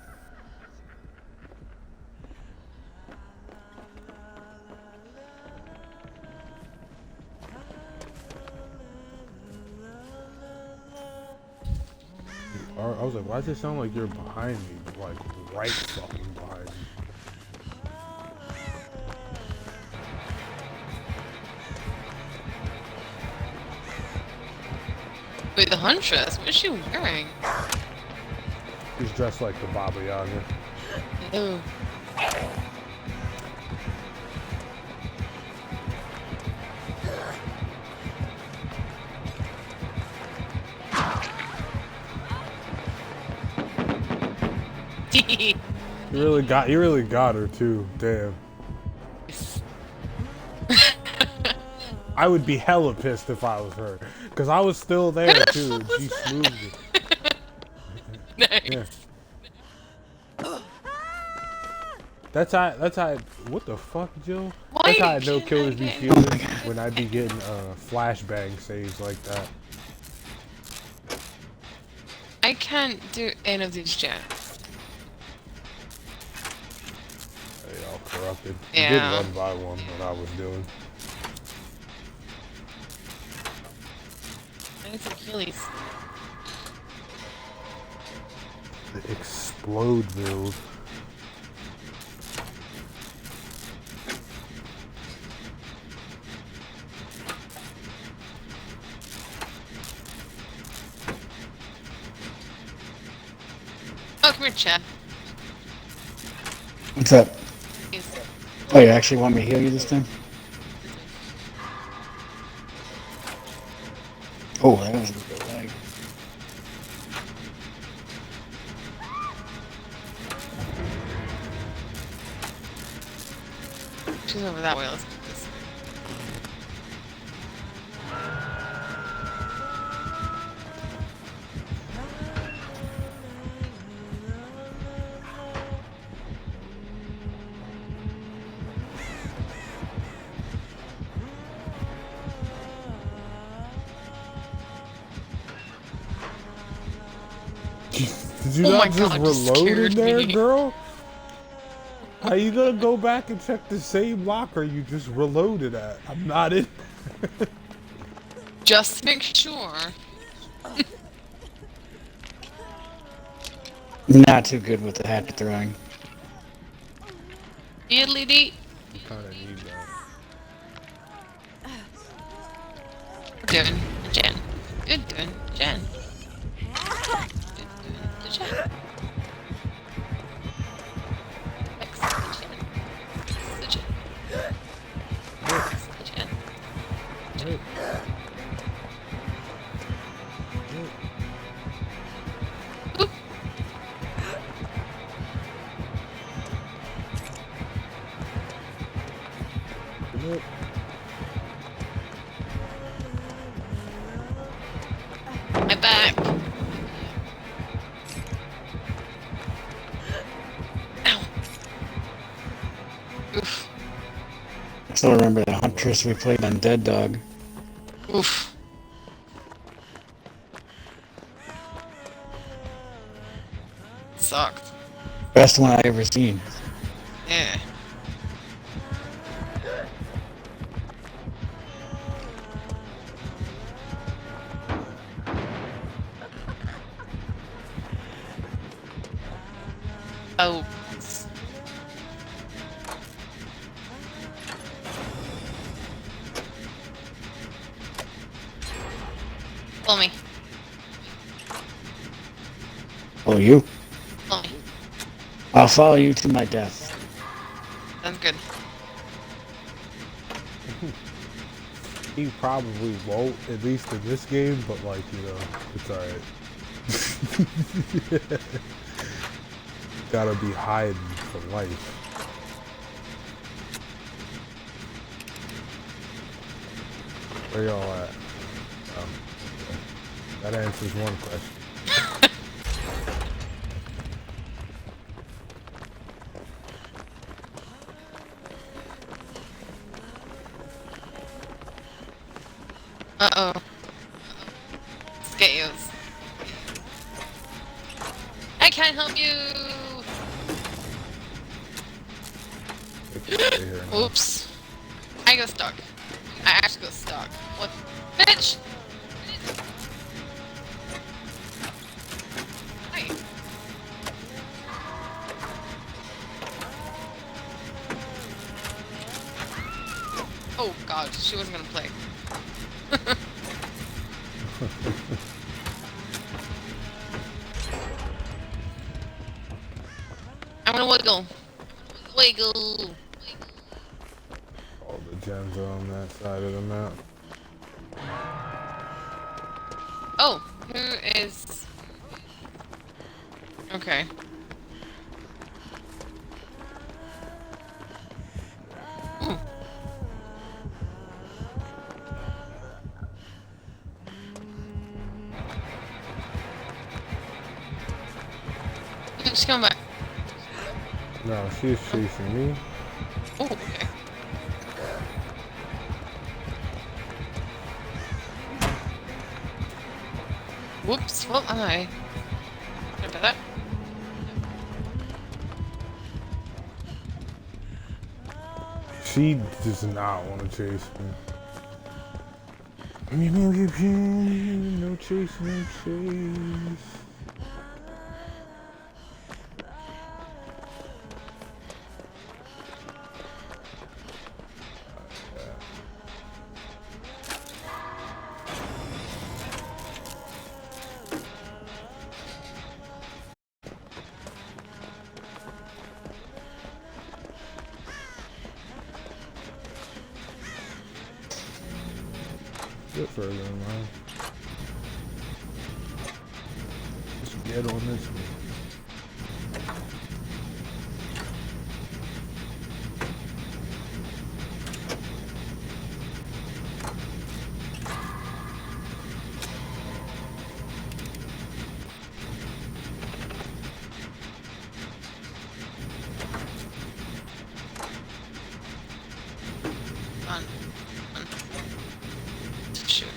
Speaker 1: I was like, why does it sound like you're behind me? Like, right fucking behind me.
Speaker 3: Wait, the Huntress? What is she wearing?
Speaker 1: He's dressed like the Baba Yaga.
Speaker 3: Ew.
Speaker 1: You really got her too. Damn. I would be hella pissed if I was her, cause I was still there too. And she smoothed it.
Speaker 3: Nice.
Speaker 1: Yeah. That's how. What the fuck, Jill?
Speaker 3: Why
Speaker 1: That's how
Speaker 3: are
Speaker 1: I
Speaker 3: you
Speaker 1: know
Speaker 3: kidding
Speaker 1: killers be
Speaker 3: me?
Speaker 1: feeling when I be getting flashbang saves like that.
Speaker 3: I can't do any of these jams.
Speaker 1: They all corrupted.
Speaker 3: Yeah.
Speaker 1: I did run by one when I was doing.
Speaker 3: Nice Achilles.
Speaker 1: The explode build.
Speaker 3: come here, Chad.
Speaker 2: What's up?
Speaker 3: He's
Speaker 2: Oh, you actually want me to heal you this time? Oh, that was a bit lag.
Speaker 3: She's over that way. Let's do this.
Speaker 1: Did you
Speaker 3: Oh my
Speaker 1: not just
Speaker 3: God, you
Speaker 1: reload in
Speaker 3: scared
Speaker 1: there,
Speaker 3: me.
Speaker 1: girl? How you gonna go back and check the same locker you just reloaded at? I'm not in.
Speaker 3: Just make sure.
Speaker 2: Not too good with the hat throwing.
Speaker 3: Diddly dee.
Speaker 1: You kind of need that.
Speaker 3: Good doing, Jen. Good doing, Jen. Good doing, the Jen. Excellent, Jen. The Jen. The Jen.
Speaker 1: Hey.
Speaker 3: Oop.
Speaker 1: Hey.
Speaker 3: My back. Ow. Oof.
Speaker 2: I still remember the Huntress we played on Dead Dog.
Speaker 3: Oof. Sucked.
Speaker 2: Best one I ever seen.
Speaker 3: Yeah. Oh. Follow me.
Speaker 2: Oh, you?
Speaker 3: Follow me.
Speaker 2: I'll follow you to my death.
Speaker 3: Sounds good.
Speaker 1: He probably won't, at least in this game, but like, you know, it's alright. Gotta be hiding for life. Where y'all at? Okay. That answers one question.
Speaker 3: Uh-oh. Scales. I can't help you!
Speaker 1: Stay here now.
Speaker 3: Oops. I go stuck. I actually go stuck. What? Bitch! Hi. Oh god, she wasn't gonna play. I'm gonna wiggle. Wiggle.
Speaker 1: All the gems are on that side of the map.
Speaker 3: Oh, who is... Okay. Ooh. She's coming back.
Speaker 1: No, she's chasing me.
Speaker 3: Oh, okay. Whoops, what am I? Sorry about that.
Speaker 1: She does not want to chase me. No chase, no chase. bit further in line. Just get on this one.
Speaker 3: Shoot.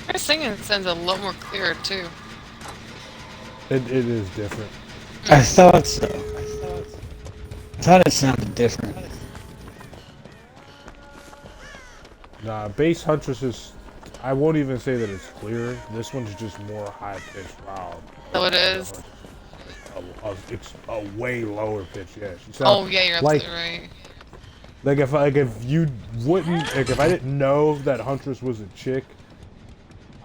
Speaker 3: Her singing sounds a lot more clear too.
Speaker 1: It is different.
Speaker 2: I thought so. I thought it sounded different.
Speaker 1: Nah, bass Huntress is. I won't even say that it's clear. This one's just more high pitched. Wow.
Speaker 3: So it is.
Speaker 1: It's a way lower pitch. Yeah, she sounds.
Speaker 3: Oh yeah, you're
Speaker 1: like,
Speaker 3: absolutely right.
Speaker 1: If you wouldn't if I didn't know that Huntress was a chick,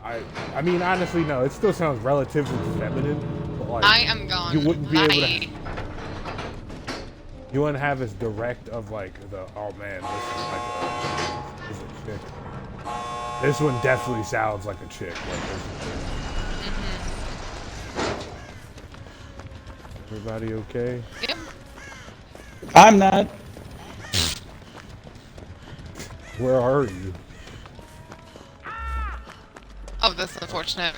Speaker 1: I mean honestly no, it still sounds relatively feminine, but like
Speaker 3: I am gone.
Speaker 1: you wouldn't be able to.
Speaker 3: Bye.
Speaker 1: You wouldn't have as direct of like the oh man, this is a chick. This one definitely sounds like a chick. Like everybody okay?
Speaker 3: Yep.
Speaker 2: I'm not.
Speaker 1: Where are you?
Speaker 3: Oh, that's unfortunate.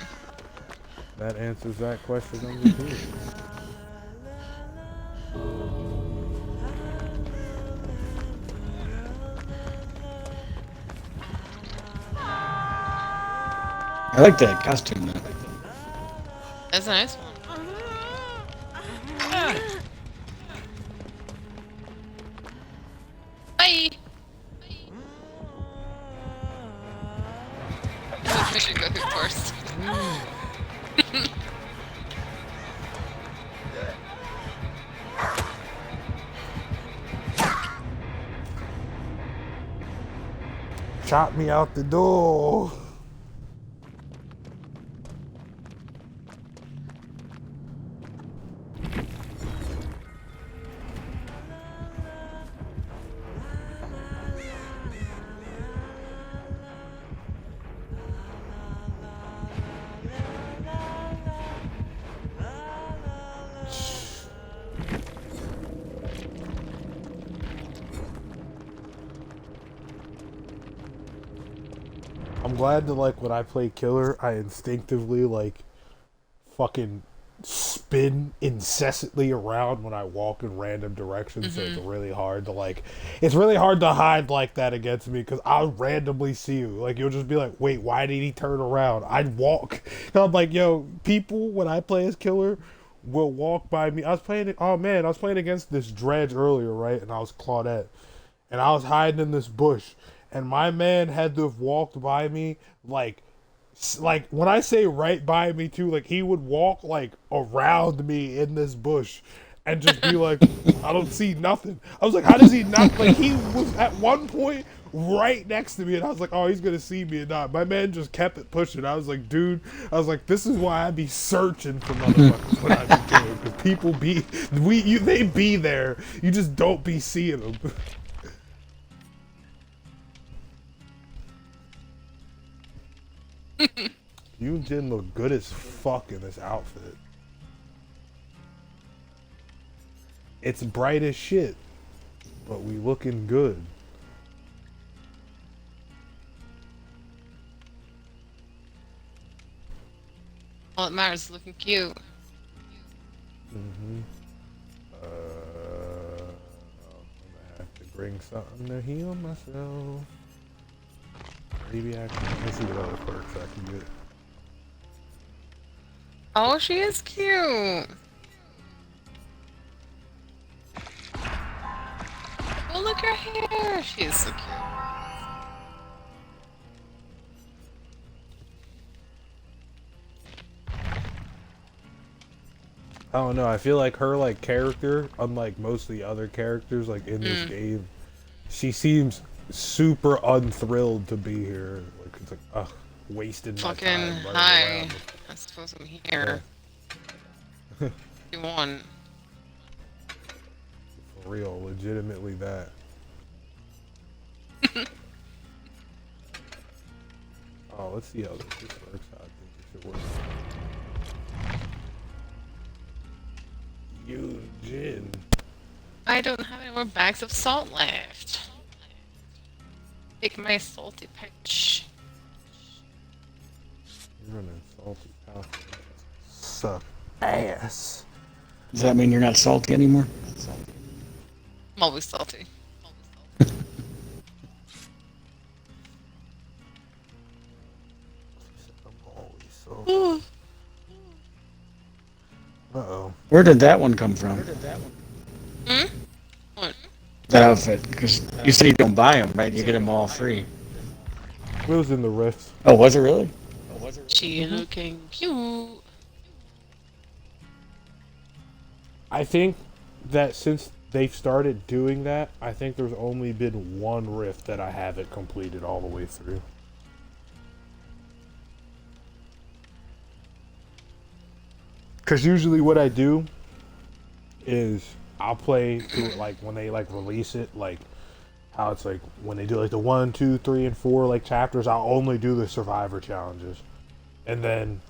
Speaker 1: That answers that question number 2.
Speaker 2: I like that costume though.
Speaker 3: That's a nice one. Bye. We should go through first.
Speaker 1: Chop me out the door. I'm glad that like when I play killer, I instinctively like fucking spin incessantly around when I walk in random directions. So it's really hard to it's really hard to hide like that against me because I'll randomly see you. Like you'll just be like, wait, why did he turn around? I'd walk. And I'm like, yo, people when I play as killer will walk by me. I was playing against this dredge earlier, right? And I was Claudette, and I was hiding in this bush. And my man had to have walked by me, like when I say right by me too, like he would walk like around me in this bush, and just be like, I don't see nothing. I was like, how does he not? Like he was at one point right next to me, and I was like, oh, he's gonna see me and not. My man just kept it pushing. I was like, dude, this is why I be searching for motherfuckers when I be killing, because people they be there. You just don't be seeing them. You and Jin look good as fuck in this outfit. It's bright as shit, but we looking good.
Speaker 3: All that matters is looking cute.
Speaker 1: I'm gonna have to bring something to heal myself. Maybe I can. Let's see what other perks I can get.
Speaker 3: Oh, she is cute. Oh, look her hair. She is so cute.
Speaker 1: I don't know. I feel like her like character, unlike most of the other characters like in this game, she seems super unthrilled to be here. Like it's like, ugh, wasted my
Speaker 3: Fucking
Speaker 1: time running
Speaker 3: hi.
Speaker 1: around.
Speaker 3: I suppose I'm here. You want?
Speaker 1: For real, legitimately that. Oh, let's see how this works. I think it should work. Eugene.
Speaker 3: I don't have any more bags of salt left. Take my salty pitch.
Speaker 1: You're running salty house. Suck ass.
Speaker 2: Does that mean you're not salty anymore?
Speaker 3: I'm always salty.
Speaker 1: I'm always salty. Uh-oh.
Speaker 2: Where did that one come from?
Speaker 3: Hmm? What?
Speaker 2: That outfit, because you said you don't buy them, right? You get them all free.
Speaker 1: It was in the rift.
Speaker 2: Oh, was it really?
Speaker 3: She looking cute.
Speaker 1: I think that since they've started doing that, I think there's only been one rift that I haven't completed all the way through. Because usually what I do is I'll play through it like when they like release it, like how it's like when they do like the 1, 2, 3, and 4 like chapters, I'll only do the survivor challenges. And then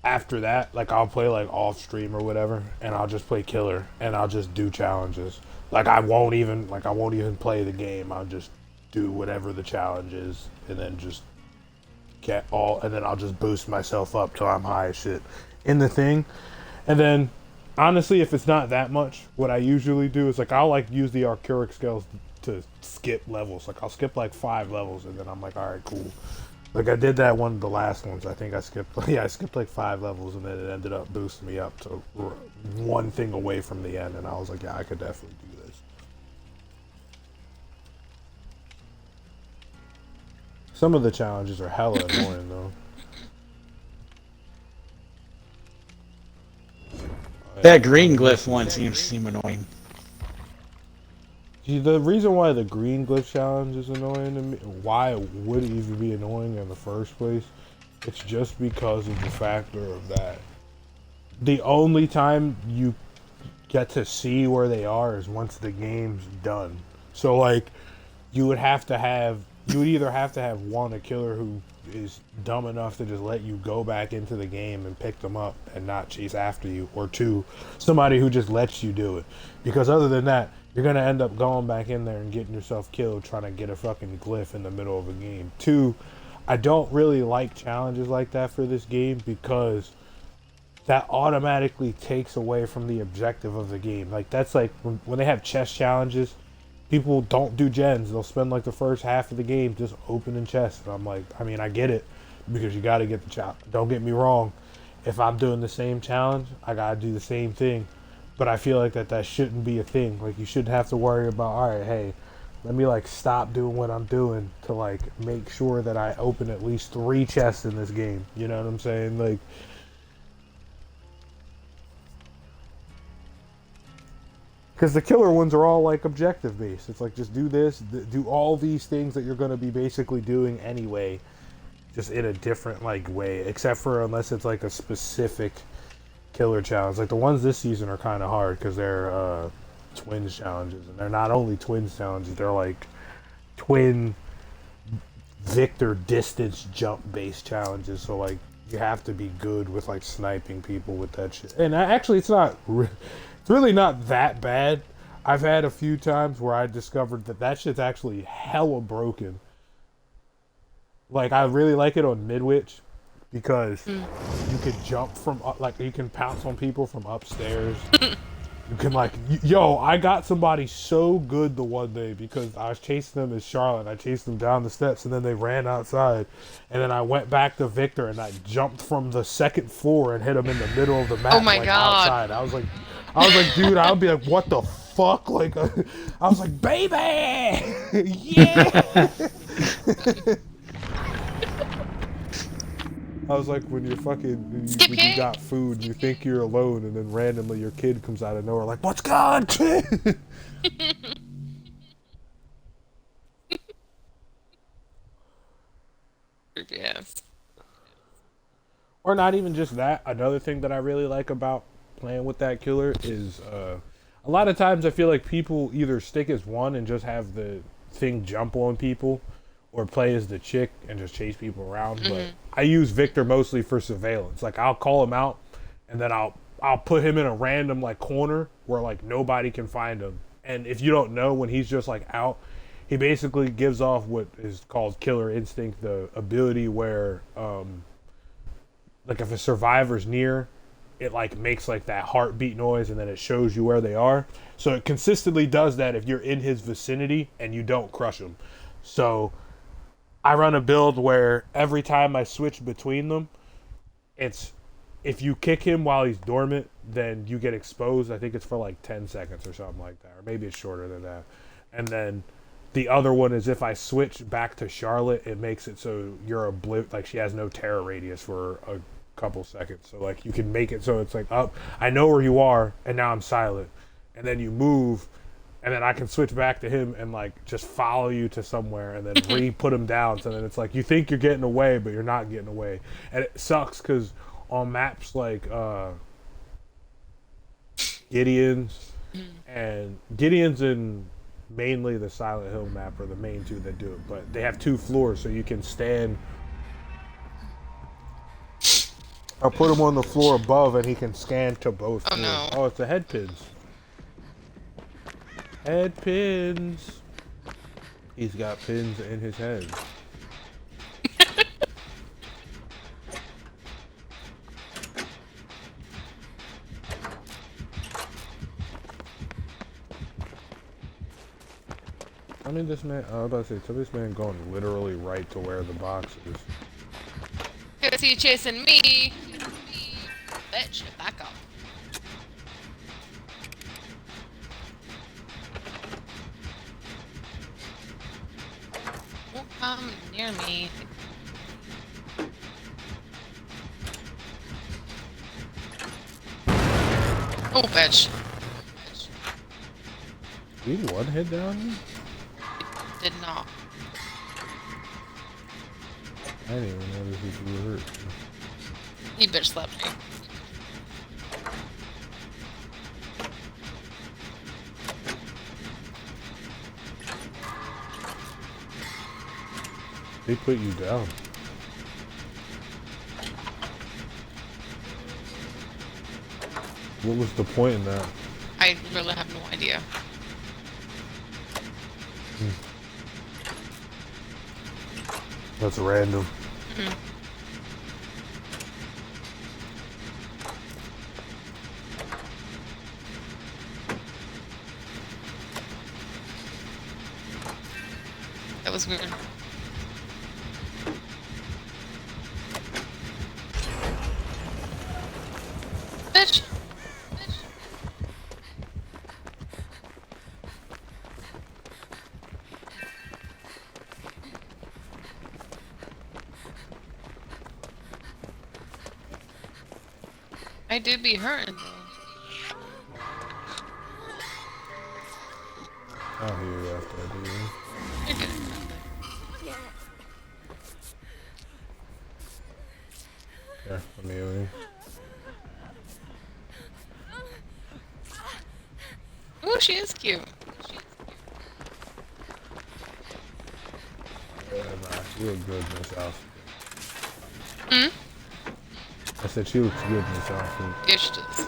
Speaker 1: after that, like I'll play like off stream or whatever, and I'll just play killer and I'll just do challenges. Like I won't even play the game. I'll just do whatever the challenge is and then just get all, and then I'll just boost myself up till I'm high as shit in the thing. And then honestly, if it's not that much, what I usually do is like I'll like use the arcuric scales to skip levels. Like I'll skip like 5 levels and then I'm like, all right, cool. Like I did that one, the last ones. I think I skipped. Yeah, I skipped like 5 levels, and then it ended up boosting me up to one thing away from the end. And I was like, yeah, I could definitely do this. Some of the challenges are hella annoying though.
Speaker 2: That green glyph one seem annoying.
Speaker 1: See, the reason why the green glyph challenge is annoying to me, why it would even be annoying in the first place, it's just because of the factor of that. The only time you get to see where they are is once the game's done. So like, you would either have to have one, a killer who is dumb enough to just let you go back into the game and pick them up and not chase after you, or 2, somebody who just lets you do it. Because other than that, you're going to end up going back in there and getting yourself killed trying to get a fucking glyph in the middle of a game. 2, I don't really like challenges like that for this game because that automatically takes away from the objective of the game. Like, that's like when they have chest challenges, people don't do gens. They'll spend like the first half of the game just opening chests. And I'm like, I mean, I get it because you got to get the challenge. Don't get me wrong. If I'm doing the same challenge, I got to do the same thing. But I feel like that shouldn't be a thing. Like, you shouldn't have to worry about, all right, hey, let me like stop doing what I'm doing to like make sure that I open at least 3 chests in this game. You know what I'm saying? Like, because the killer ones are all like objective based. It's like, just do this, do all these things that you're going to be basically doing anyway, just in a different like way, except for unless it's like a specific killer challenge. Like the ones this season are kind of hard because they're twins challenges, and they're not only twins challenges, they're like twin Victor distance jump based challenges. So like you have to be good with like sniping people with that shit. And actually, it's really not that bad. I've had a few times where I discovered that shit's actually hella broken. Like, I really like it on Midwich because you can jump from like you can pounce on people from upstairs. You can like, yo, I got somebody so good the one day because I was chasing them as Charlotte. I chased them down the steps and then they ran outside, and then I went back to Victor and I jumped from the 2nd floor and hit him in the middle of the map.
Speaker 3: Oh my
Speaker 1: like,
Speaker 3: God.
Speaker 1: Outside. I was like, dude, I'll be like, what the fuck? Like, I was like, baby, yeah. I was like, when you're fucking, when you
Speaker 3: Skippy!
Speaker 1: got food and you think you're alone, and then randomly your kid comes out of nowhere, like, what's going on?
Speaker 3: Yes.
Speaker 1: Or not even just that. Another thing that I really like about playing with that killer is a lot of times I feel like people either stick as one and just have the thing jump on people, or play as the chick and just chase people around. But I use Victor mostly for surveillance. Like I'll call him out, and then I'll put him in a random like corner where like nobody can find him. And if you don't know, when he's just like out, he basically gives off what is called killer instinct, the ability where like if a survivor's near, it like makes like that heartbeat noise and then it shows you where they are. So it consistently does that if you're in his vicinity and you don't crush him. So I run a build where every time I switch between them, it's if you kick him while he's dormant, then you get exposed. I think it's for like 10 seconds or something like that, or maybe it's shorter than that. And then the other one is if I switch back to Charlotte, it makes it so you're like she has no terror radius for a couple seconds. So like you can make it so it's like, oh, I know where you are, and now I'm silent. And then you move, and then I can switch back to him and like just follow you to somewhere, and then re-put him down. So then it's like you think you're getting away, but you're not getting away, and it sucks because on maps like Gideon's and mainly the Silent Hill map are the main two that do it, but they have 2 floors, so you can stand. I'll put him on the floor above, and he can scan to both floors.
Speaker 3: No.
Speaker 1: Oh, it's the head pins. Head pins. He's got pins in his head. I mean, this man, I was about to say, so this man going literally right to where the box is.
Speaker 3: Cause he chasing me. Bitch, back up. Don't come near me. Oh, bitch.
Speaker 1: He one hit down?
Speaker 3: Did not.
Speaker 1: I didn't even notice if you were hurt.
Speaker 3: He bitch slapped me.
Speaker 1: They put you down. What was the point in that?
Speaker 3: I really have no idea.
Speaker 1: That's random.
Speaker 3: That was weird. Bitch! I do be hurting though.
Speaker 1: I'll hear you after I do this.
Speaker 3: You're good.
Speaker 1: Here, let me heal you.
Speaker 3: Ooh, she is cute.
Speaker 1: Yeah, nah, she look good in this outfit.
Speaker 3: Hmm?
Speaker 1: I said she looks good in this outfit.
Speaker 3: Yeah, she does.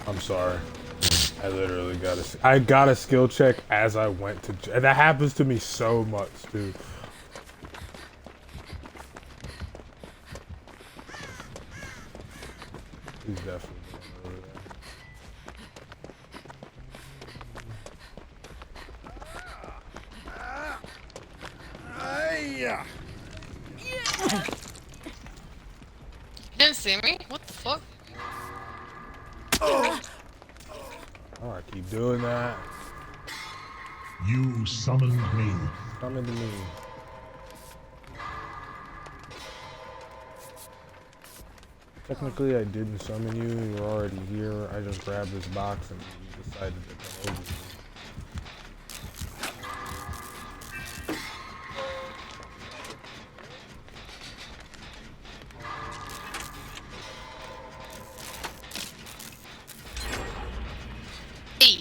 Speaker 1: I'm sorry. I literally got a skill check as I went to, and that happens to me so much, dude. He's definitely going over there.
Speaker 3: You didn't see me? What the fuck?
Speaker 1: Oh, I keep doing that.
Speaker 4: You summoned me.
Speaker 1: Coming to me. Technically, I didn't summon you. You were already here. I just grabbed this box and you decided to come over here.
Speaker 3: Hey.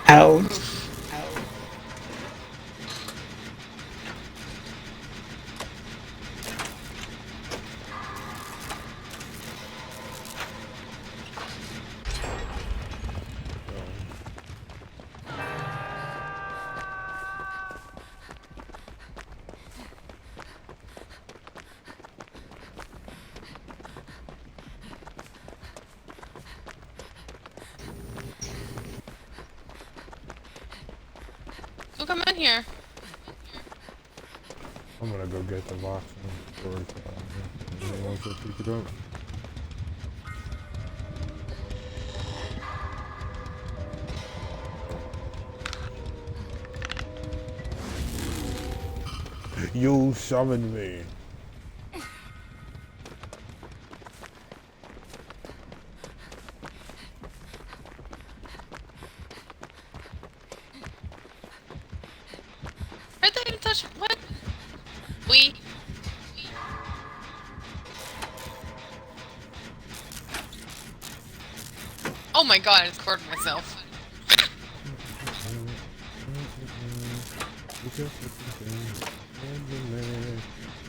Speaker 2: Ouch.
Speaker 3: Who come in here?
Speaker 1: I'm gonna go get the box and store it. Anyone wants to pick it up? You summoned me.
Speaker 3: Where'd they even touch? What? We. Oh my god, I just scored myself.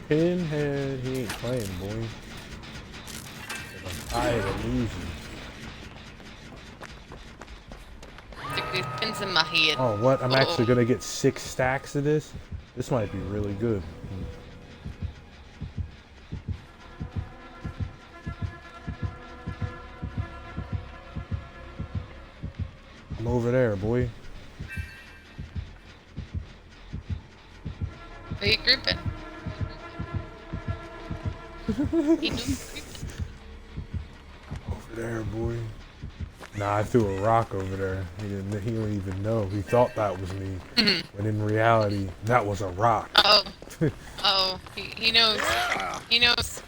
Speaker 1: Pinhead, he ain't playing, boy. I'm tired of losing.
Speaker 3: Stick these pins in my head.
Speaker 1: Oh, what? I'm
Speaker 3: Oh.
Speaker 1: actually gonna get 6 stacks of this? This might be really good. I'm over there, boy.
Speaker 3: Are you grouping? You do grouping.
Speaker 1: Over there, boy. Nah, I threw a rock over there. He didn't even know. He thought that was me. When in reality, that was a rock.
Speaker 3: Oh. Oh. He knows. He knows.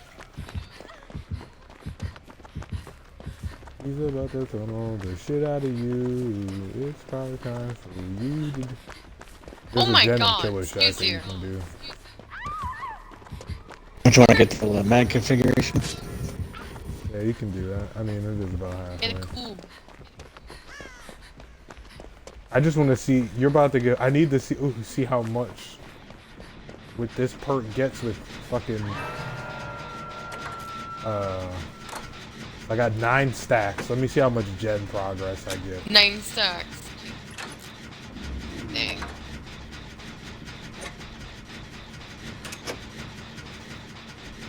Speaker 1: He's about to tunnel the shit out of you. It's probably time for you to... There's
Speaker 3: Oh my
Speaker 1: a gen
Speaker 3: god,
Speaker 1: and killer shot
Speaker 3: excuse
Speaker 1: that you
Speaker 3: you.
Speaker 1: can do.
Speaker 2: Don't you want to get the mag configuration?
Speaker 1: Yeah, you can do that. I mean, it is about halfway.
Speaker 3: Get a cube.
Speaker 1: I just want to see. You're about to get. I need to see. Ooh, see how much with this perk gets with fucking. I got 9 stacks. Let me see how much gen progress I get.
Speaker 3: 9 stacks. Dang.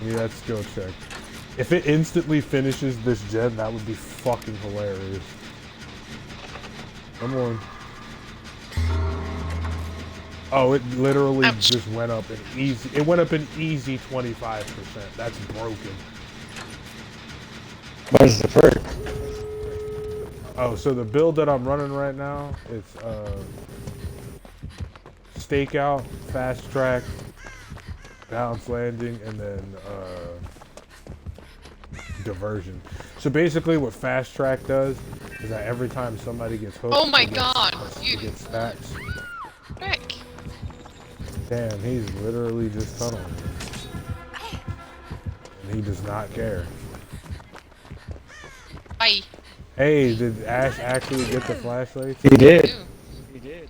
Speaker 1: Give me that skill check. If it instantly finishes this gen, that would be fucking hilarious. Come on. Oh, it literally
Speaker 3: Ouch.
Speaker 1: just went up an easy. It went up an easy 25%. That's broken.
Speaker 2: What is the perk?
Speaker 1: Oh, so the build that I'm running right now, it's stakeout, fast track, balance landing, and then diversion. So basically what fast track does is that every time somebody gets hooked,
Speaker 3: Oh my
Speaker 1: they get-
Speaker 3: god,
Speaker 1: they
Speaker 3: you
Speaker 1: get stacks.
Speaker 3: frick.
Speaker 1: Damn, he's literally just tunneling. And he does not care.
Speaker 3: Bye.
Speaker 1: Hey, did Ash actually get the flashlights?
Speaker 2: He did.
Speaker 3: Ew.
Speaker 2: He did.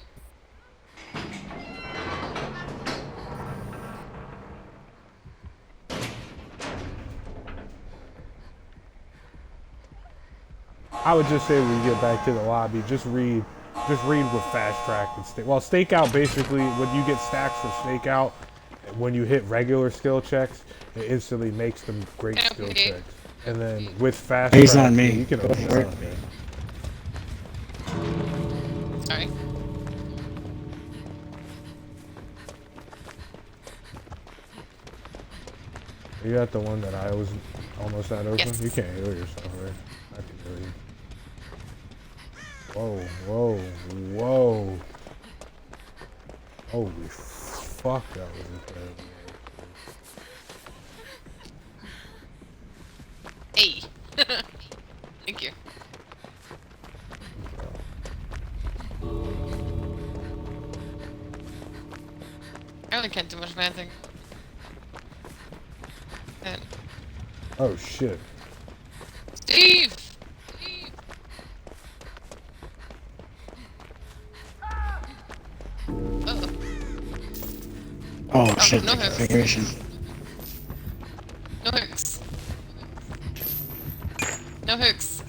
Speaker 1: I would just say when you get back to the lobby, just read with fast track and stake. Well, stakeout basically when you get stacks for stakeout, when you hit regular skill checks, it instantly makes them great skill checks. And then with fast
Speaker 2: He's
Speaker 1: track,
Speaker 2: on me.
Speaker 1: you can
Speaker 2: Go
Speaker 1: open
Speaker 2: for
Speaker 1: it
Speaker 2: it.
Speaker 1: up, man.
Speaker 3: Sorry.
Speaker 1: You got the one that I was almost had open?
Speaker 3: Yes.
Speaker 1: You can't heal yourself, right? I can heal you. Whoa, whoa, whoa. Holy fuck, that was incredible.
Speaker 3: Hey. Thank you. I really can't do much manthing.
Speaker 1: Oh shit.
Speaker 3: Steve! Steve! Uh-oh.
Speaker 2: Oh shit,
Speaker 3: no
Speaker 2: the
Speaker 3: hooks.
Speaker 2: configuration.
Speaker 3: No hooks. No hooks.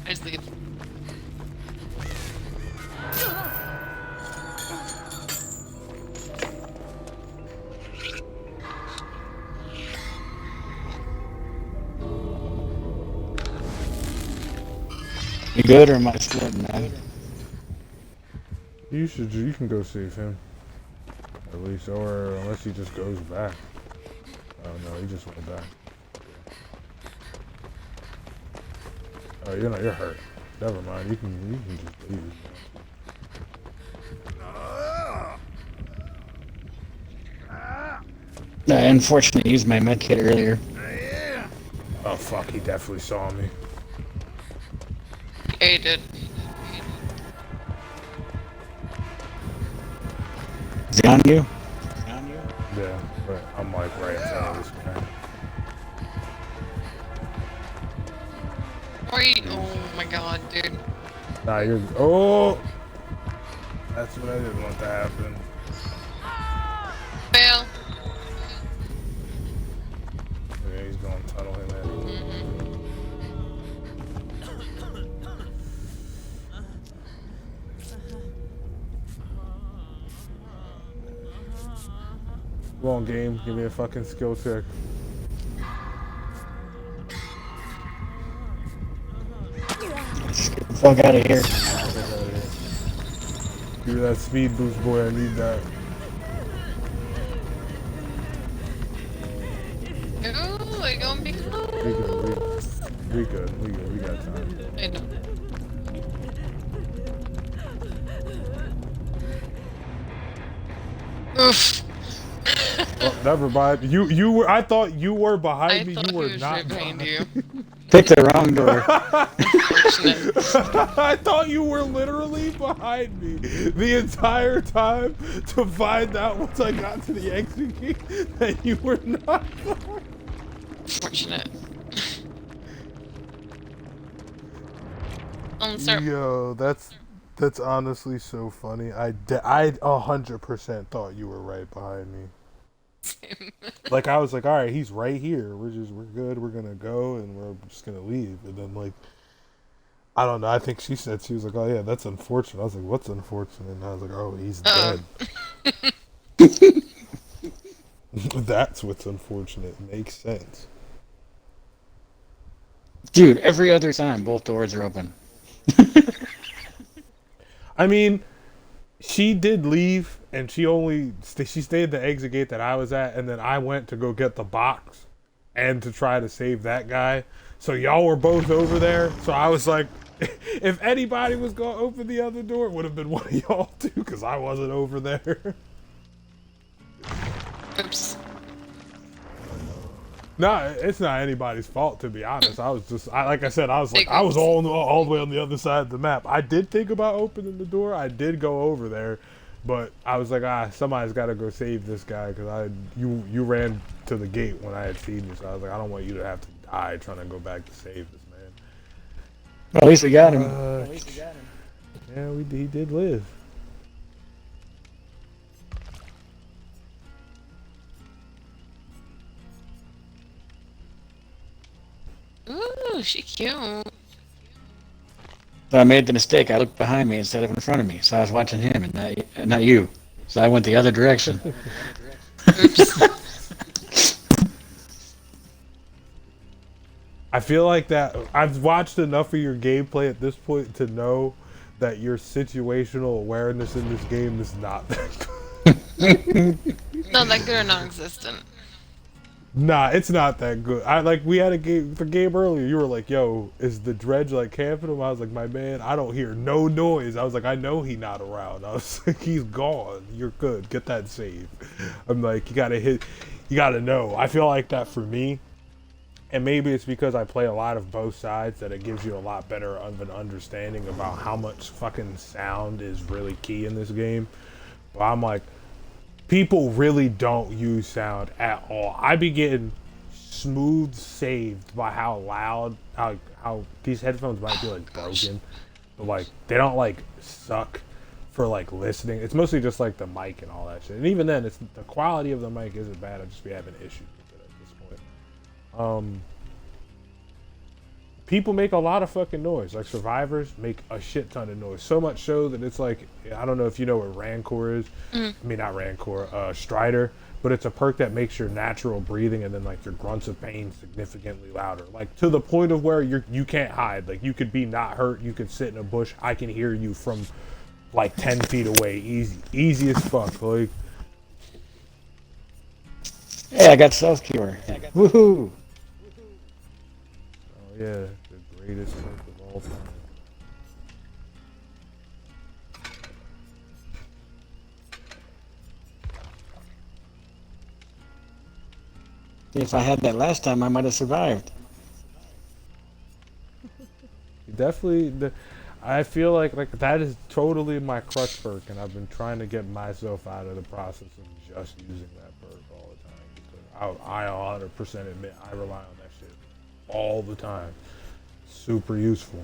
Speaker 3: I just leave.
Speaker 2: You good or am I splitting, man?
Speaker 1: You can go save him. At least, or unless he just goes back. Oh no, he just went back. Oh, you're hurt. Never mind, you can just leave.
Speaker 2: I unfortunately used my medkit earlier.
Speaker 1: Oh fuck, he definitely saw me.
Speaker 3: Yeah, you did.
Speaker 2: Is he on you?
Speaker 1: Yeah, but I'm like right in front of this guy.
Speaker 3: Wait. Oh my god, dude.
Speaker 1: Nah, you're. Oh! That's what I didn't want to happen.
Speaker 3: Fail.
Speaker 1: Okay, he's going to tunnel him in. Come on, game. Give me a fucking skill check.
Speaker 2: Get the fuck out of here.
Speaker 1: Give me that speed boost, boy. I need that.
Speaker 3: Oh, I gonna be close.
Speaker 1: We good. We got time.
Speaker 3: I know. Oof.
Speaker 1: Oh, never mind. You were. I thought you were behind me.
Speaker 3: thought
Speaker 1: You were
Speaker 3: he was
Speaker 1: not
Speaker 3: right behind you.
Speaker 2: Picked the wrong door.
Speaker 3: Unfortunate.
Speaker 1: I thought you were literally behind me the entire time to find out once I got to the exit gate that you were not.
Speaker 3: Fortunate. Start.
Speaker 1: Yo, that's honestly so funny. I 100% thought you were right behind me. Like I was like, all right, he's right here. We're good. We're gonna go and we're just gonna leave. And then like, I don't know. I think she was like, oh yeah, that's unfortunate. I was like, what's unfortunate? And I was like, oh, he's dead. That's what's unfortunate. Makes sense.
Speaker 2: Dude, every other time both doors are open.
Speaker 1: I mean, she did leave, and she stayed at the exit gate that I was at, and then I went to go get the box, and to try to save that guy. So y'all were both over there. So I was like, if anybody was gonna open the other door, it would have been one of y'all too, because I wasn't over there.
Speaker 3: Oops.
Speaker 1: No, it's not anybody's fault, to be honest. I was just, like I said, I was all the way on the other side of the map. I did think about opening the door. I did go over there, but I was like, somebody's got to go save this guy, because you ran to the gate when I had seen you. So I was like, I don't want you to have to die trying to go back to save this man.
Speaker 2: Well, at least we got him.
Speaker 1: Yeah, he did live.
Speaker 3: Ooh, she cute.
Speaker 2: So I made the mistake. I looked behind me instead of in front of me, so I was watching him and not you. So I went the other direction.
Speaker 3: Oops.
Speaker 1: I feel like that I've watched enough of your gameplay at this point to know that your situational awareness in this game is not that good.
Speaker 3: Not that good or non-existent.
Speaker 1: Nah, it's not that good. We had a game earlier. You were like, "Yo, is the dredge like camping him?" I was like, "My man, I don't hear no noise." I was like, "I know he not around." I was like, "He's gone. You're good. Get that save." I'm like, "You gotta hit. You gotta know." I feel like that for me, and maybe it's because I play a lot of both sides that it gives you a lot better of an understanding about how much fucking sound is really key in this game. But I'm like, people really don't use sound at all. I be getting smooth saved by how loud, how these headphones might be like broken, but like they don't like suck for like listening. It's mostly just like the mic and all that shit. And even then, it's the quality of the mic isn't bad. I just be having issues with it at this point. People make a lot of fucking noise. Like survivors make a shit ton of noise. So much so that it's like, I don't know if you know what Rancor is. I mean, not Rancor, Strider. But it's a perk that makes your natural breathing and then like your grunts of pain significantly louder. Like to the point of where you can't hide. Like you could be not hurt. You could sit in a bush. I can hear you from like 10 feet away. Easy as fuck. Like,
Speaker 2: Hey, I got self cure. Woohoo!
Speaker 1: oh yeah, the greatest perk of all time.
Speaker 2: If I had that last time, I might have survived.
Speaker 1: Definitely, I feel like that is totally my crutch perk, and I've been trying to get myself out of the process of just using that perk all the time. Because I 100% admit I rely on that shit all the time. Super useful.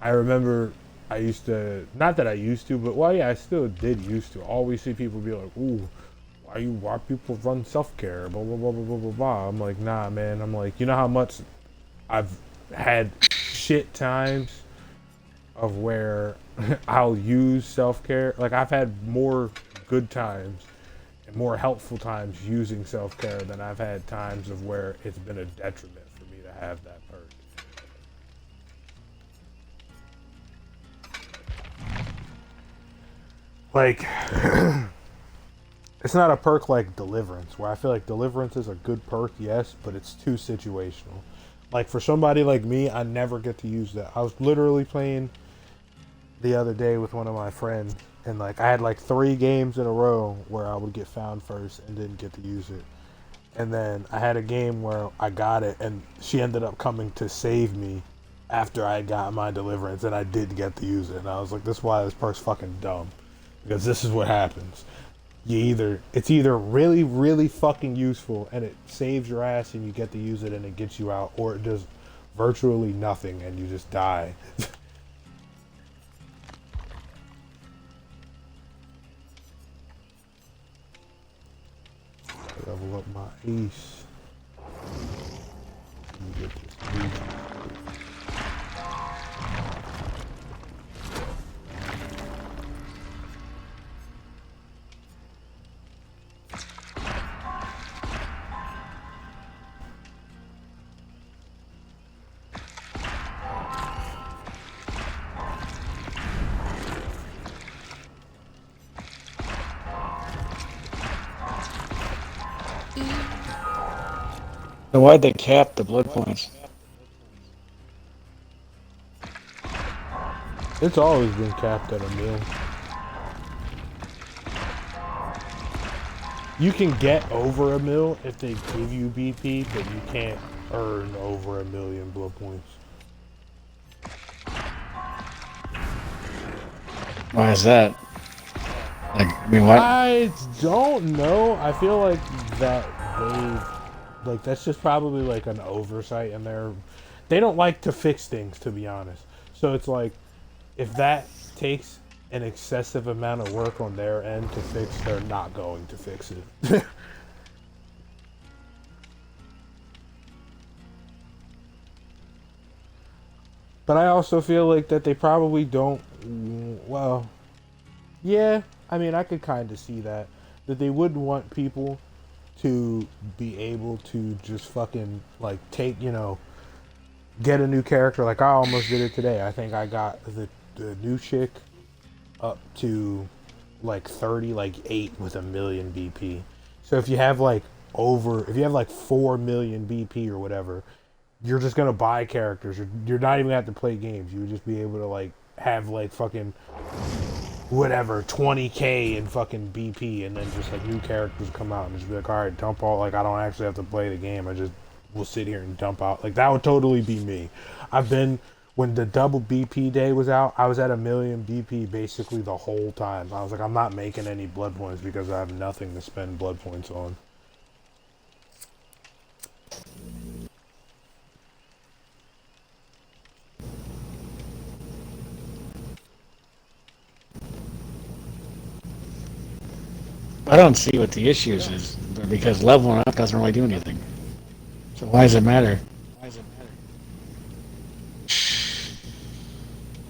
Speaker 1: I remember I used to, not that I used to, but well, yeah, I still did used to. Always see people be like, "Ooh, why people run self care?" Blah blah blah blah blah blah blah. I'm like, nah, man. I'm like, you know how much I've had shit times of where I'll use self-care. Like I've had more good times and more helpful times using self-care than I've had times of where it's been a detriment for me to have that perk. Like it's not a perk like Deliverance, where I feel like Deliverance is a good perk, yes, but it's too situational. Like for somebody like me, I never get to use that. I was literally playing the other day with one of my friends, and like I had like 3 games in a row where I would get found first and didn't get to use it. And then I had a game where I got it, and she ended up coming to save me after I got my deliverance, and I did get to use it. And I was like, this is why this perk's fucking dumb, because this is what happens. It's either really really fucking useful and it saves your ass and you get to use it and it gets you out, or it does virtually nothing and you just die. Level up my ace. Let me get this ace.
Speaker 2: So why'd they cap the blood points?
Speaker 1: It's always been capped at a mil. You can get over a mil if they give you BP, but you can't earn over 1,000,000 blood points.
Speaker 2: Why is that? Like, I mean, what?
Speaker 1: I don't know. I feel like that that's just probably like an oversight, and they don't like to fix things, to be honest. So it's like, if that takes an excessive amount of work on their end to fix, they're not going to fix it. But I also feel like that they probably don't. Well, yeah. I mean, I could kind of see that they wouldn't want people to be able to just fucking like take get a new character. Like I almost did it today. I think I got the new chick up to like 30, like 8 with a million BP. So if you have like if you have like 4 million BP or whatever, you're just gonna buy characters. You're not even gonna have to play games. You would just be able to like have like fucking whatever 20k in fucking BP, and then just like new characters come out and just be like, all right, dump all. Like I don't actually have to play the game. I just will sit here and dump out. Like that would totally be me. I've been when the double BP day was out, I was at a million BP basically the whole time. I was like, I'm not making any blood points because I have nothing to spend blood points on.
Speaker 2: I don't see what the issues is because leveling up doesn't really do anything. So why does it matter?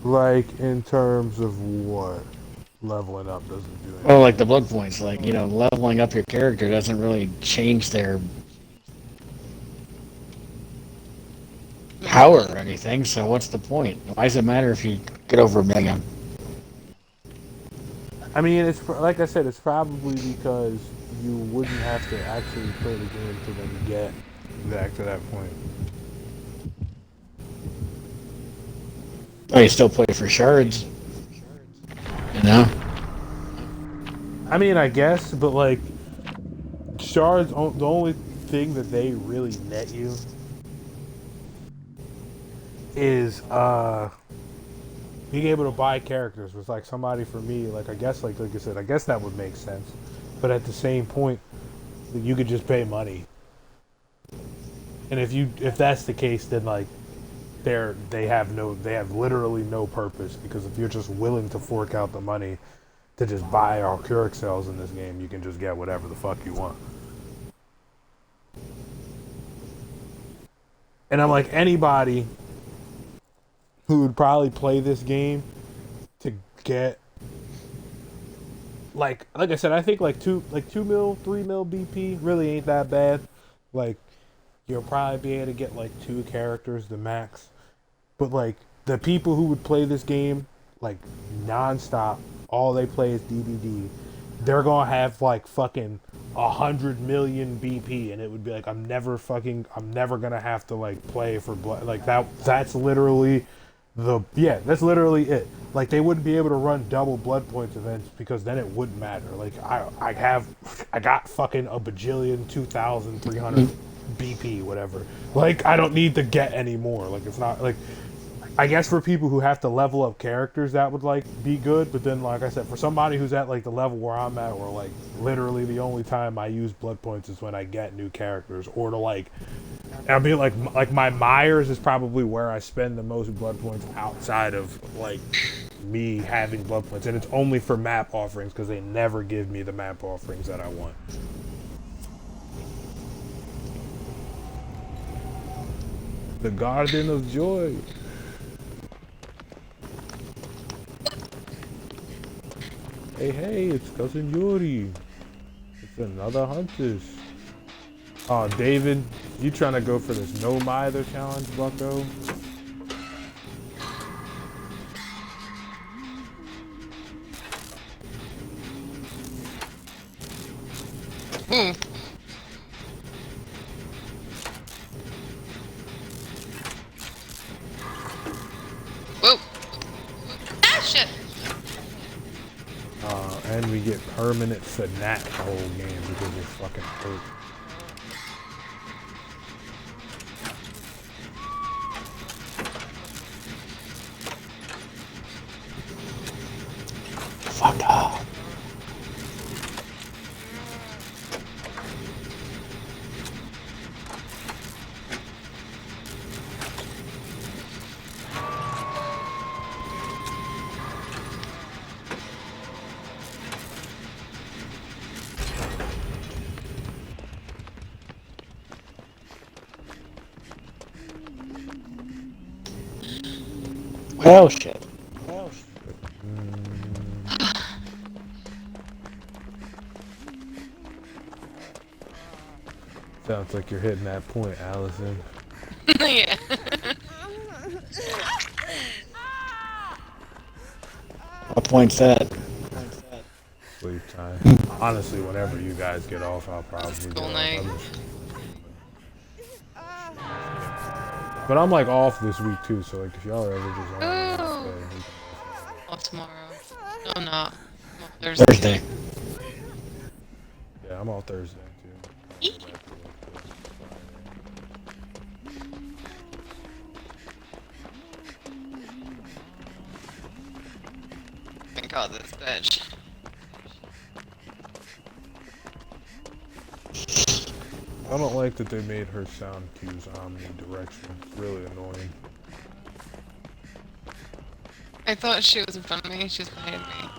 Speaker 1: Like in terms of what leveling up doesn't do anything.
Speaker 2: Well, like the blood points, like leveling up your character doesn't really change their power or anything. So what's the point? Why does it matter if you get over a million?
Speaker 1: I mean, it's like I said, it's probably because you wouldn't have to actually play the game to then get back to that point.
Speaker 2: Oh, you still play for shards, you know?
Speaker 1: I mean, I guess, but like shards, the only thing that they really net you is being able to buy characters. Was like somebody for me, like I guess, like I said, I guess that would make sense. But at the same point, you could just pay money. And if that's the case, then like they have literally no purpose, because if you're just willing to fork out the money to just buy all Keurig cells in this game, you can just get whatever the fuck you want. And I'm like, anybody who would probably play this game to get like I said, I think like 2 mil, 3 mil BP really ain't that bad. Like you'll probably be able to get like 2 characters the max. But like the people who would play this game like nonstop, all they play is Dbdd, they're gonna have like fucking 100 million BP, and it would be like I'm never gonna have to like play for blood. Like that's literally that's literally it. Like they wouldn't be able to run double blood points events because then it wouldn't matter. Like I got fucking a bajillion 2,300 BP, whatever. Like I don't need to get any more. Like it's not like, I guess for people who have to level up characters, that would like be good. But then, like I said, for somebody who's at like the level where I'm at, where like literally the only time I use blood points is when I get new characters, or to like, I mean, like my Myers is probably where I spend the most blood points outside of like me having blood points, and it's only for map offerings because they never give me the map offerings that I want. The Garden of Joy. Hey, it's Cousin Yuri. It's another Hunters. Oh, David, you trying to go for this No Mither challenge, bucko?
Speaker 3: Whoa. Ah, shit.
Speaker 1: And we get permanent Fnac the whole game because we're fucking hurt.
Speaker 2: Fuck off. Oh shit.
Speaker 1: Sounds like you're hitting that point, Allison.
Speaker 3: Yeah.
Speaker 2: What point's that?
Speaker 1: Sleep time. Honestly, whenever you guys get off, I'll probably get
Speaker 3: School
Speaker 1: off.
Speaker 3: night.
Speaker 1: But I'm like off this week too, so like if y'all are ever just on,
Speaker 3: Ooh.
Speaker 1: we can-
Speaker 3: Off tomorrow. No, I'm not. I'm off Thursday.
Speaker 2: Thursday.
Speaker 1: yeah, I'm off Thursday too.
Speaker 3: Thank God this bitch.
Speaker 1: I don't like that they made her sound cues omnidirectional. It's really annoying.
Speaker 3: I thought she was in front of me. She was behind me.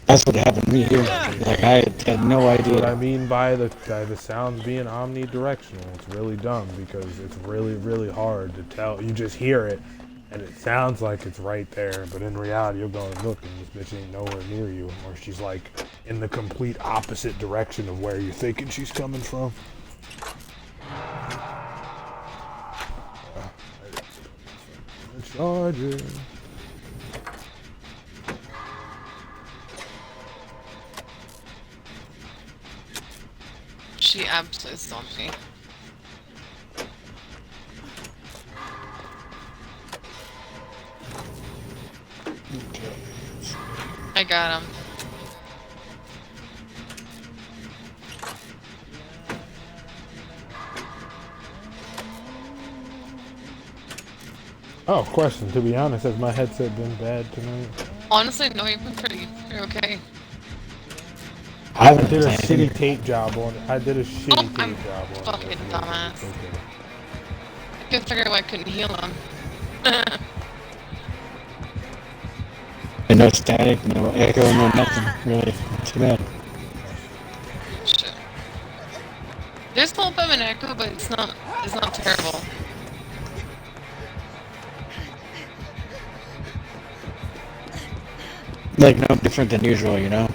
Speaker 2: That's what happened to me here. Like I had no
Speaker 1: What I
Speaker 2: idea.
Speaker 1: mean by the sounds being omnidirectional, it's really dumb because it's really, really hard to tell. You just hear it, and it sounds like it's right there, but in reality, you're going, look, and this bitch ain't nowhere near you, or she's like in the complete opposite direction of where you're thinking she's coming from. Charger.
Speaker 3: She absolutely stomped me. I got him.
Speaker 1: Oh, question. To be honest, has my headset been bad tonight?
Speaker 3: Honestly, no, you've been pretty okay.
Speaker 2: I
Speaker 1: I
Speaker 2: haven't
Speaker 1: did a
Speaker 2: played
Speaker 1: shitty
Speaker 2: anything.
Speaker 1: tape job on it. I did a shitty
Speaker 3: I'm
Speaker 1: tape job on
Speaker 3: fucking
Speaker 1: it.
Speaker 3: dumbass.
Speaker 1: Okay.
Speaker 3: I couldn't figure out why I couldn't heal him.
Speaker 2: And no static, no echo, no nothing. Really, too bad.
Speaker 3: Shit. There's a little bit of an echo, but it's not terrible.
Speaker 2: Like no different than usual, you know.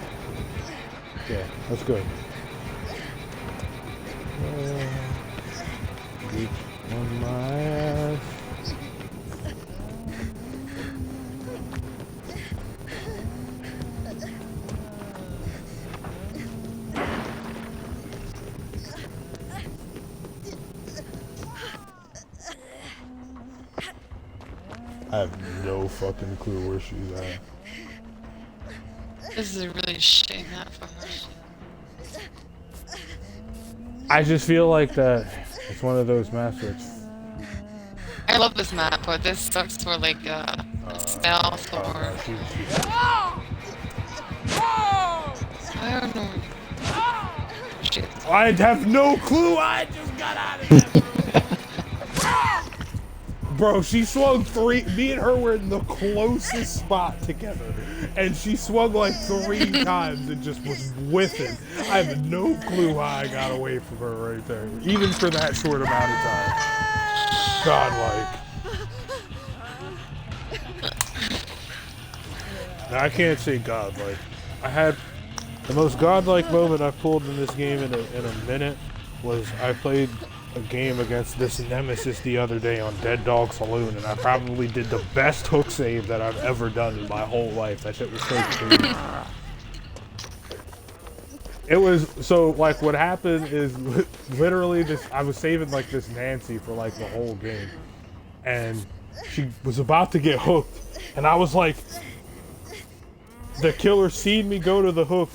Speaker 1: Yeah, that's good. Reach on my ass. I have no fucking clue where she's at.
Speaker 3: This is a really shitty map for her.
Speaker 1: I just feel like that it's one of those maps where it's
Speaker 3: I love this map, but this sucks for like stealth or
Speaker 1: no, she
Speaker 3: I don't know. Shit.
Speaker 1: I have no clue. I just got out of that room. Bro, she swung three. Me and her were in the closest spot together, and she swung like 3 times and just was whiffing. I have no clue how I got away from her right there, even for that short amount of time. Godlike. Now, I can't say godlike. I had the most godlike moment I've pulled in this game in a minute was I played a game against this nemesis the other day on Dead Dog Saloon, and I probably did the best hook save that I've ever done in my whole life. That shit was so crazy. It was, so, like, what happened is literally this, I was saving, like, this Nancy for, like, the whole game, and she was about to get hooked, and I was like, the killer seen me go to the hook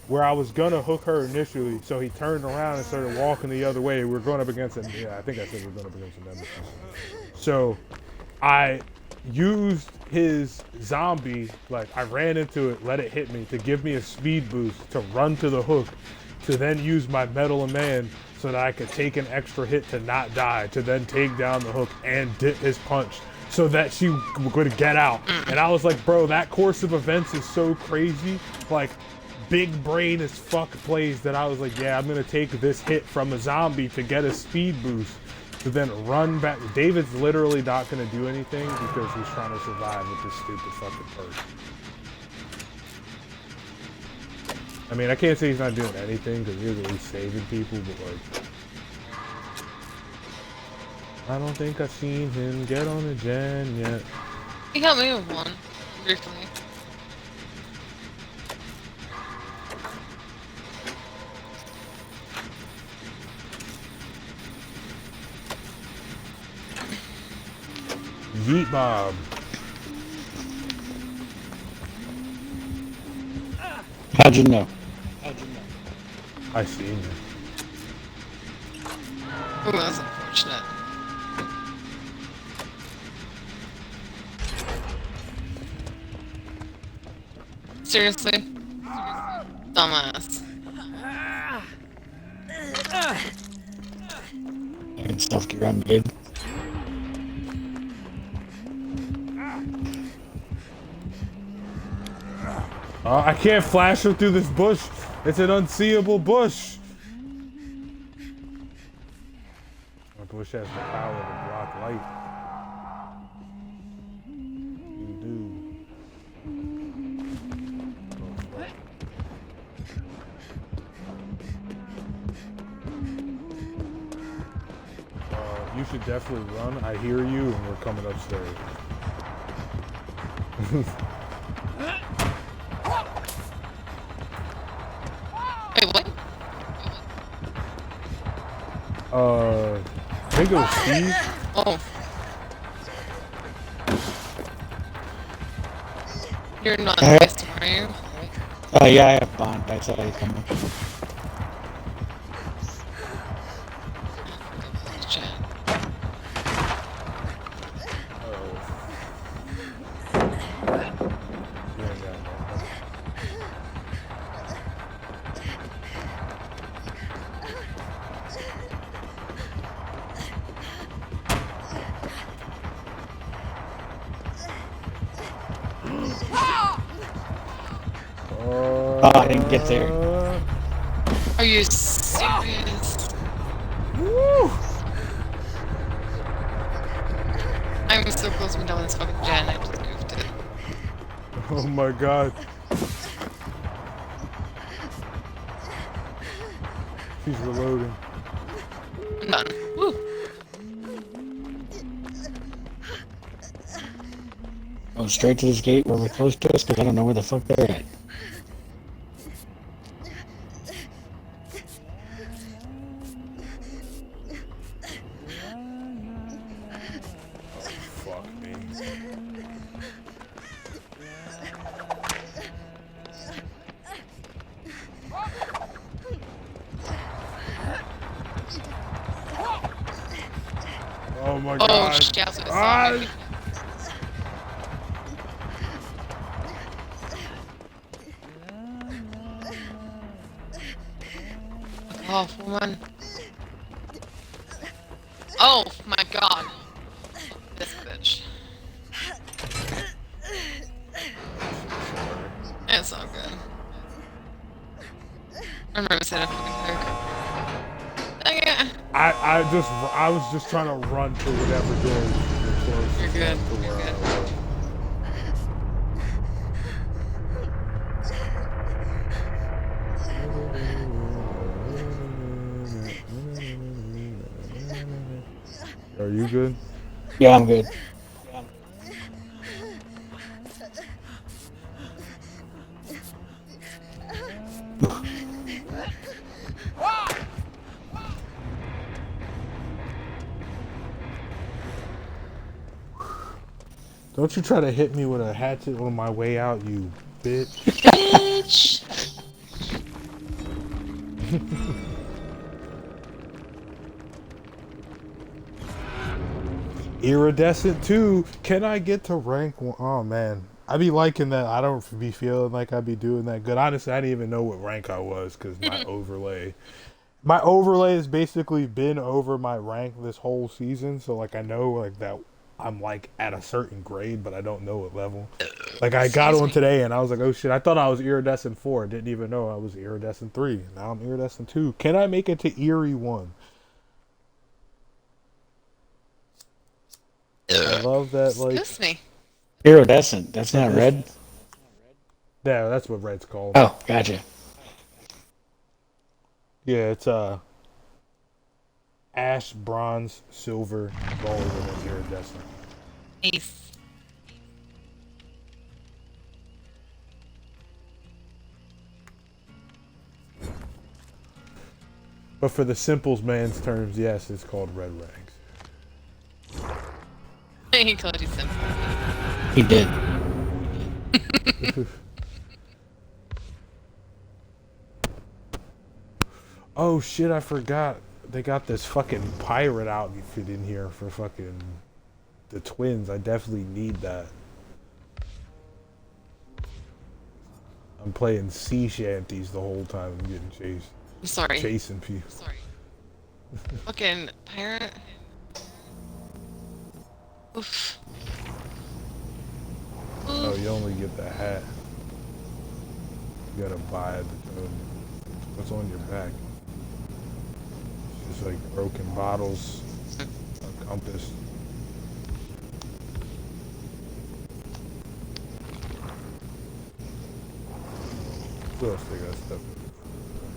Speaker 1: where I was gonna hook her initially, so he turned around and started walking the other way. We were going up against him. Yeah, I think I said we were going up against a nemesis. So I used his zombie, like I ran into it, let it hit me to give me a speed boost to run to the hook, to then use my Metal of Man so that I could take an extra hit to not die, to then take down the hook and dip his punch so that she would get out. And I was like, bro, that course of events is so crazy. Like, big brain as fuck plays that I was like, yeah, I'm gonna take this hit from a zombie to get a speed boost to then run back. David's literally not going to do anything because he's trying to survive with this stupid fucking perk. I mean, I can't say he's not doing anything because he's at least saving people, but like, I don't think I've seen him get on a gen yet.
Speaker 3: He helped me with one, briefly.
Speaker 1: Yeet Bob.
Speaker 2: How'd you know?
Speaker 1: I seen you.
Speaker 3: Ooh, that's unfortunate. Seriously? Dumbass.
Speaker 2: Good stuff, get around, kid.
Speaker 1: I can't flash him through this bush. It's an unseeable bush. My bush has the power to block light. You do. You should definitely run. I hear you, and we're coming upstairs.
Speaker 3: Wait, what?
Speaker 1: I think it was Steve.
Speaker 3: Oh. You're not the best, are you?
Speaker 2: Oh yeah, I have bond. I saw you coming. Oh, I didn't get there.
Speaker 3: Are you serious?
Speaker 1: Woo!
Speaker 3: I'm so close to being done with this fucking gen, I just goofed it.
Speaker 1: Oh my god. She's reloading.
Speaker 3: I'm done. Woo!
Speaker 2: Go straight to this gate where we're close to us, because I don't know where the fuck they're at.
Speaker 1: Oh my
Speaker 3: Oh,
Speaker 1: god.
Speaker 3: shit, that's what it saw me. Oh, woman. Oh my god. This bitch. It's all good. I remember saying a fucking perk. Dang it.
Speaker 1: I was just trying to run to whatever door was closest.
Speaker 3: You're good.
Speaker 1: To
Speaker 3: You're
Speaker 1: where
Speaker 3: good.
Speaker 1: I was. Are you good?
Speaker 2: Yeah, I'm good.
Speaker 1: Don't you try to hit me with a hatchet on my way out, you bitch.
Speaker 3: Bitch!
Speaker 1: Iridescent 2. Can I get to rank 1? Oh man. I be liking that. I don't be feeling like I be doing that good. Honestly, I didn't even know what rank I was because my overlay. My overlay has basically been over my rank this whole season. So like I know like that I'm like at a certain grade, but I don't know what level. Like I got on today and I was like, oh shit, I thought I was iridescent 4. Didn't even know I was iridescent 3. Now I'm iridescent 2. Can I make it to Eerie 1? love that, like...
Speaker 3: Excuse me.
Speaker 2: Iridescent. That's not red?
Speaker 1: Yeah, that's what red's called.
Speaker 2: Oh, gotcha.
Speaker 1: Yeah, it's ash, bronze, silver, gold, and then iridescent.
Speaker 3: Ace.
Speaker 1: But for the simples man's terms, yes, it's called red ranks.
Speaker 3: He called you simple.
Speaker 2: He did.
Speaker 1: Oh shit, I forgot. They got this fucking pirate outfit in here for fucking the twins. I definitely need that. I'm playing sea shanties the whole time I'm getting chased.
Speaker 3: I'm sorry.
Speaker 1: Chasing people.
Speaker 3: Sorry. Fucking pirate. Oof.
Speaker 1: Oh, you only get the hat. You gotta buy it. What's on your back? It's just like broken bottles, a compass. What else they got stuff?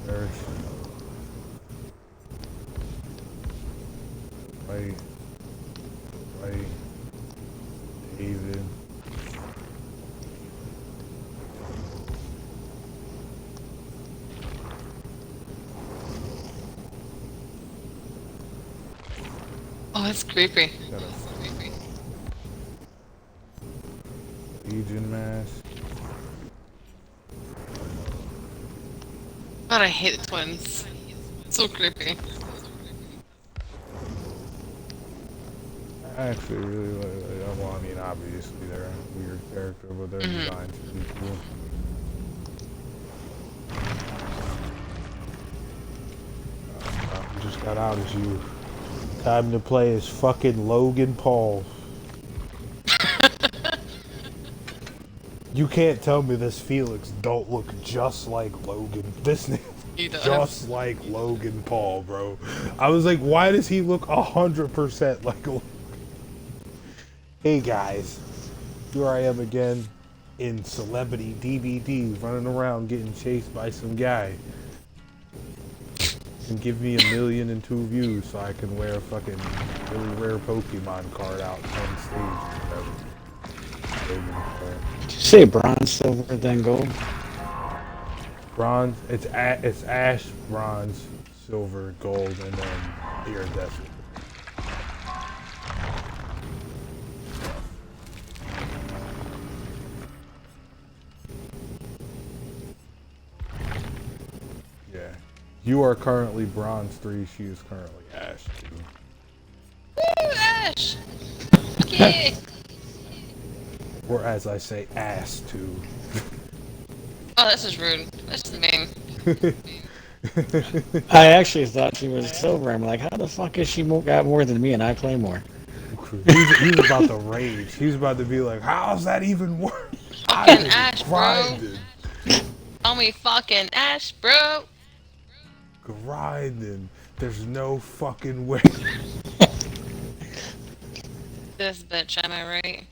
Speaker 1: There's right, David.
Speaker 3: Oh, that's creepy.
Speaker 1: Got a Legion mask.
Speaker 3: God, I hate the twins. So creepy.
Speaker 1: I actually really like. Well, I mean, obviously they're a weird character, but their designs are pretty cool. Just got out as you. Time to play as fucking Logan Paul. You can't tell me this Felix don't look just like Logan. This nigga just like Logan Paul, bro. I was like, why does he look 100% like Logan? Hey guys, here I am again in celebrity Dbdd, running around getting chased by some guy. And give me 1,000,002 views so I can wear a fucking really rare Pokemon card out on stage or whatever.
Speaker 2: Did you say bronze, silver, then gold?
Speaker 1: Bronze, it's ash, bronze, silver, gold, and then iridescent. Yeah. You are currently bronze 3, she is currently ash 2.
Speaker 3: Woo, Ash! Yeah!
Speaker 1: Or as I say, ass 2.
Speaker 3: Oh, this is rude. This is mean.
Speaker 2: I actually thought she was silver. I'm like, how the fuck is she got more than me and I play more?
Speaker 1: He's about to rage. He's about to be like, how's that even work?
Speaker 3: Fucking Ash, bro.
Speaker 1: Grinding.
Speaker 3: Call me fucking Ash, bro.
Speaker 1: Grinding. There's no fucking way.
Speaker 3: This bitch, am I right?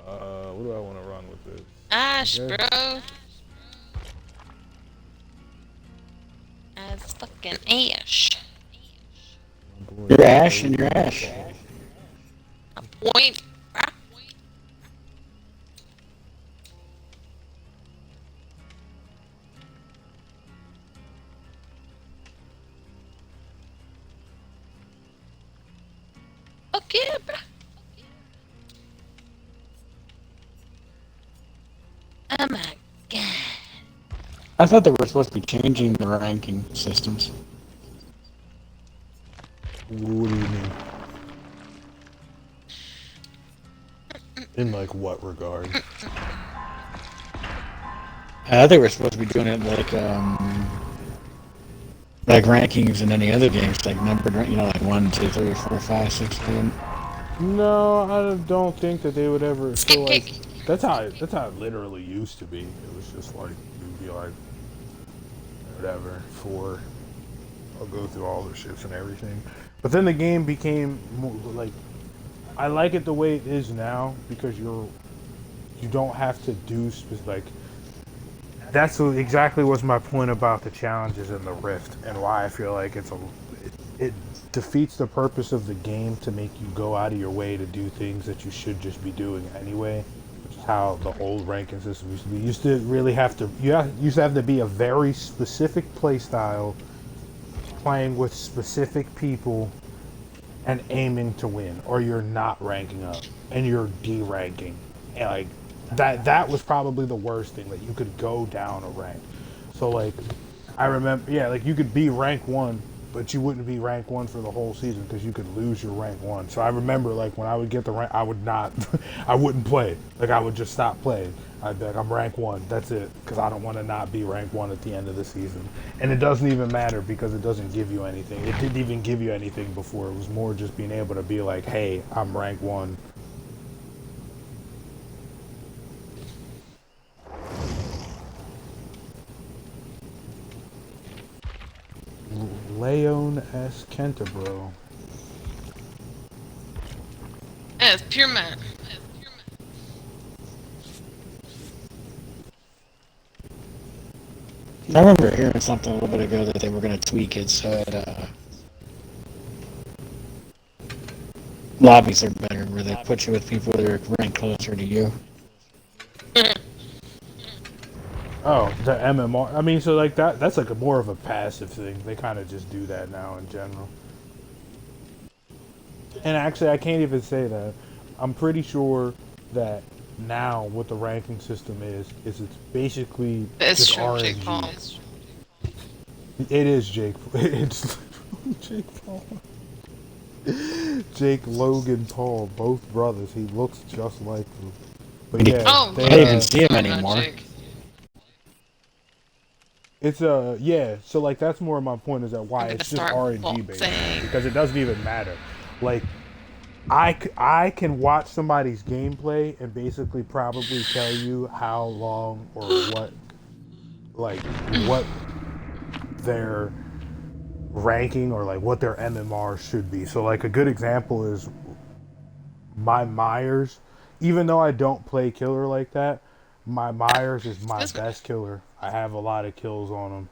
Speaker 1: What do I want to run with this?
Speaker 3: Ash,
Speaker 1: Okay.
Speaker 3: bro. As fucking Ash.
Speaker 2: You're Ash and you're Ash.
Speaker 3: A point. Okay, bro. Oh my god.
Speaker 2: I thought they were supposed to be changing the ranking systems.
Speaker 1: What do you mean? In like what regard?
Speaker 2: I thought they were supposed to be doing it like rankings in any other games, like numbered, like 1, 2, 3, 4, 5, 6, 7.
Speaker 1: No, I don't think that they would ever. So
Speaker 3: Skip
Speaker 1: like,
Speaker 3: kick.
Speaker 1: that's how it literally used to be. It was just like you'd be like, whatever, 4, I'll go through all the ships and everything. But then the game became more, like, I like it the way it is now because you don't have to do like that's exactly what's my point about the challenges in the Rift and why I feel like it defeats the purpose of the game to make you go out of your way to do things that you should just be doing anyway, which is how the old ranking system used to be. You used to really have to used to have to be a very specific play style, playing with specific people and aiming to win, or you're not ranking up and you're de-ranking. And like that was probably the worst thing, that you could go down a rank. So like I remember, yeah, like you could be rank 1, but you wouldn't be rank 1 for the whole season because you could lose your rank 1. So I remember like when I would get the rank, I would not I wouldn't play. Like I would just stop playing. I'd be like, I'm rank 1, that's it, because I don't want to not be rank 1 at the end of the season. And it doesn't even matter because it doesn't give you anything. It didn't even give you anything before. It was more just being able to be like, hey, I'm rank 1. Leon S. Kentabro.
Speaker 3: Yeah, it's pure man.
Speaker 2: I remember hearing something a little bit ago that they were going to tweak it so that lobbies are better, where they put you with people that are ranked closer to you.
Speaker 1: Oh, the MMR. I mean, so like that's like a more of a passive thing. They kind of just do that now in general. And actually, I can't even say that. I'm pretty sure that now what the ranking system is it's basically
Speaker 3: It's
Speaker 1: just
Speaker 3: true, Jake Paul.
Speaker 1: RNG. It is Jake. It's Jake Paul. Jake Logan Paul, both brothers. He looks just like them. But yeah,
Speaker 3: Oh,
Speaker 2: I don't even see him
Speaker 3: sorry, not
Speaker 2: anymore.
Speaker 3: Jake.
Speaker 1: it's yeah. So like that's more of my point, is that why
Speaker 3: I'm
Speaker 1: it's
Speaker 3: gonna
Speaker 1: just
Speaker 3: start
Speaker 1: RNG based,
Speaker 3: waltzing.
Speaker 1: because it doesn't even matter. Like I can watch somebody's gameplay and basically probably tell you how long or what their ranking or like what their MMR should be. So like a good example is my Myers. Even though I don't play killer like that, my Myers is my best killer. I have a lot of kills on him.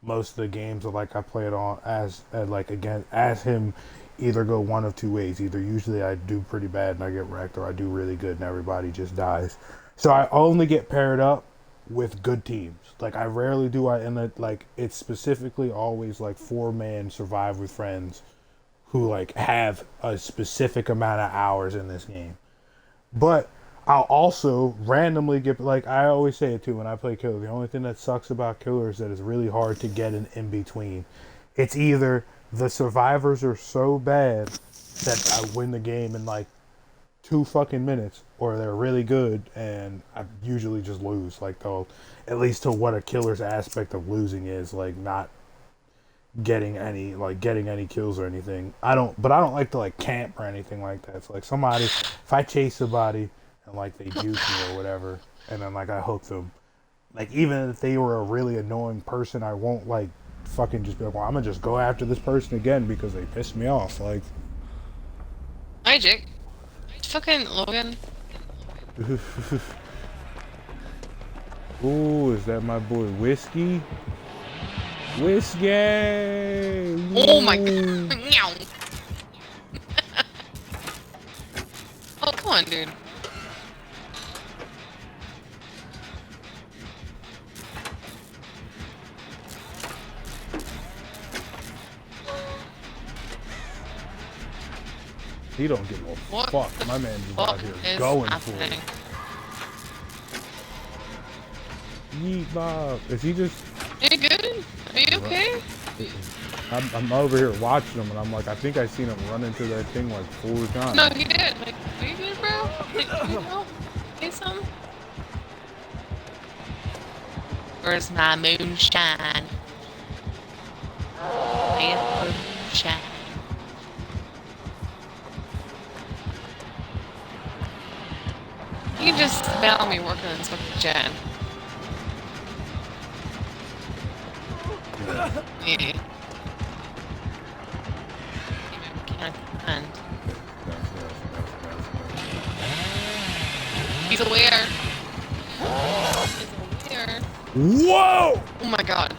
Speaker 1: Most of the games that like I play it on as like again as him either go one of two ways. Either usually I do pretty bad and I get wrecked, or I do really good and everybody just dies. So I only get paired up with good teams. Like I rarely do I in it, like it's specifically always like 4-man survive with friends who like have a specific amount of hours in this game. But I'll also randomly get, like I always say it too when I play killer, the only thing that sucks about killer is that it's really hard to get an in between. It's either the survivors are so bad that I win the game in like 2 fucking minutes, or they're really good and I usually just lose. Like they'll, at least to what a killer's aspect of losing is, like not getting any kills or anything. I don't like to like camp or anything like that. So like somebody, if I chase somebody and like they juke me or whatever, and then like I hook them, like even if they were a really annoying person, I won't like fucking just be like, well, I'm gonna just go after this person again because they pissed me off. Like,
Speaker 3: Hi, Jake. Fucking Logan.
Speaker 1: ooh, is that my boy Whiskey? Whiskey!
Speaker 3: Oh my god. Meow. Oh, come on, dude.
Speaker 1: He don't give a
Speaker 3: What
Speaker 1: fuck. My man's just
Speaker 3: What
Speaker 1: out here
Speaker 3: is
Speaker 1: going
Speaker 3: happening?
Speaker 1: for it. Yeet Bob. Is he just...
Speaker 3: Are you good? Are you okay?
Speaker 1: I'm over here watching him and I'm like, I think I seen him run into that thing like 4 times.
Speaker 3: No, he did. Like, are you good, bro? Like, you know? Say something? Where's my moonshine? My moonshine. You can just bail me working on this fucking jet. Yeah. trying to command. He's aware. He's aware.
Speaker 1: Whoa!
Speaker 3: Oh my god.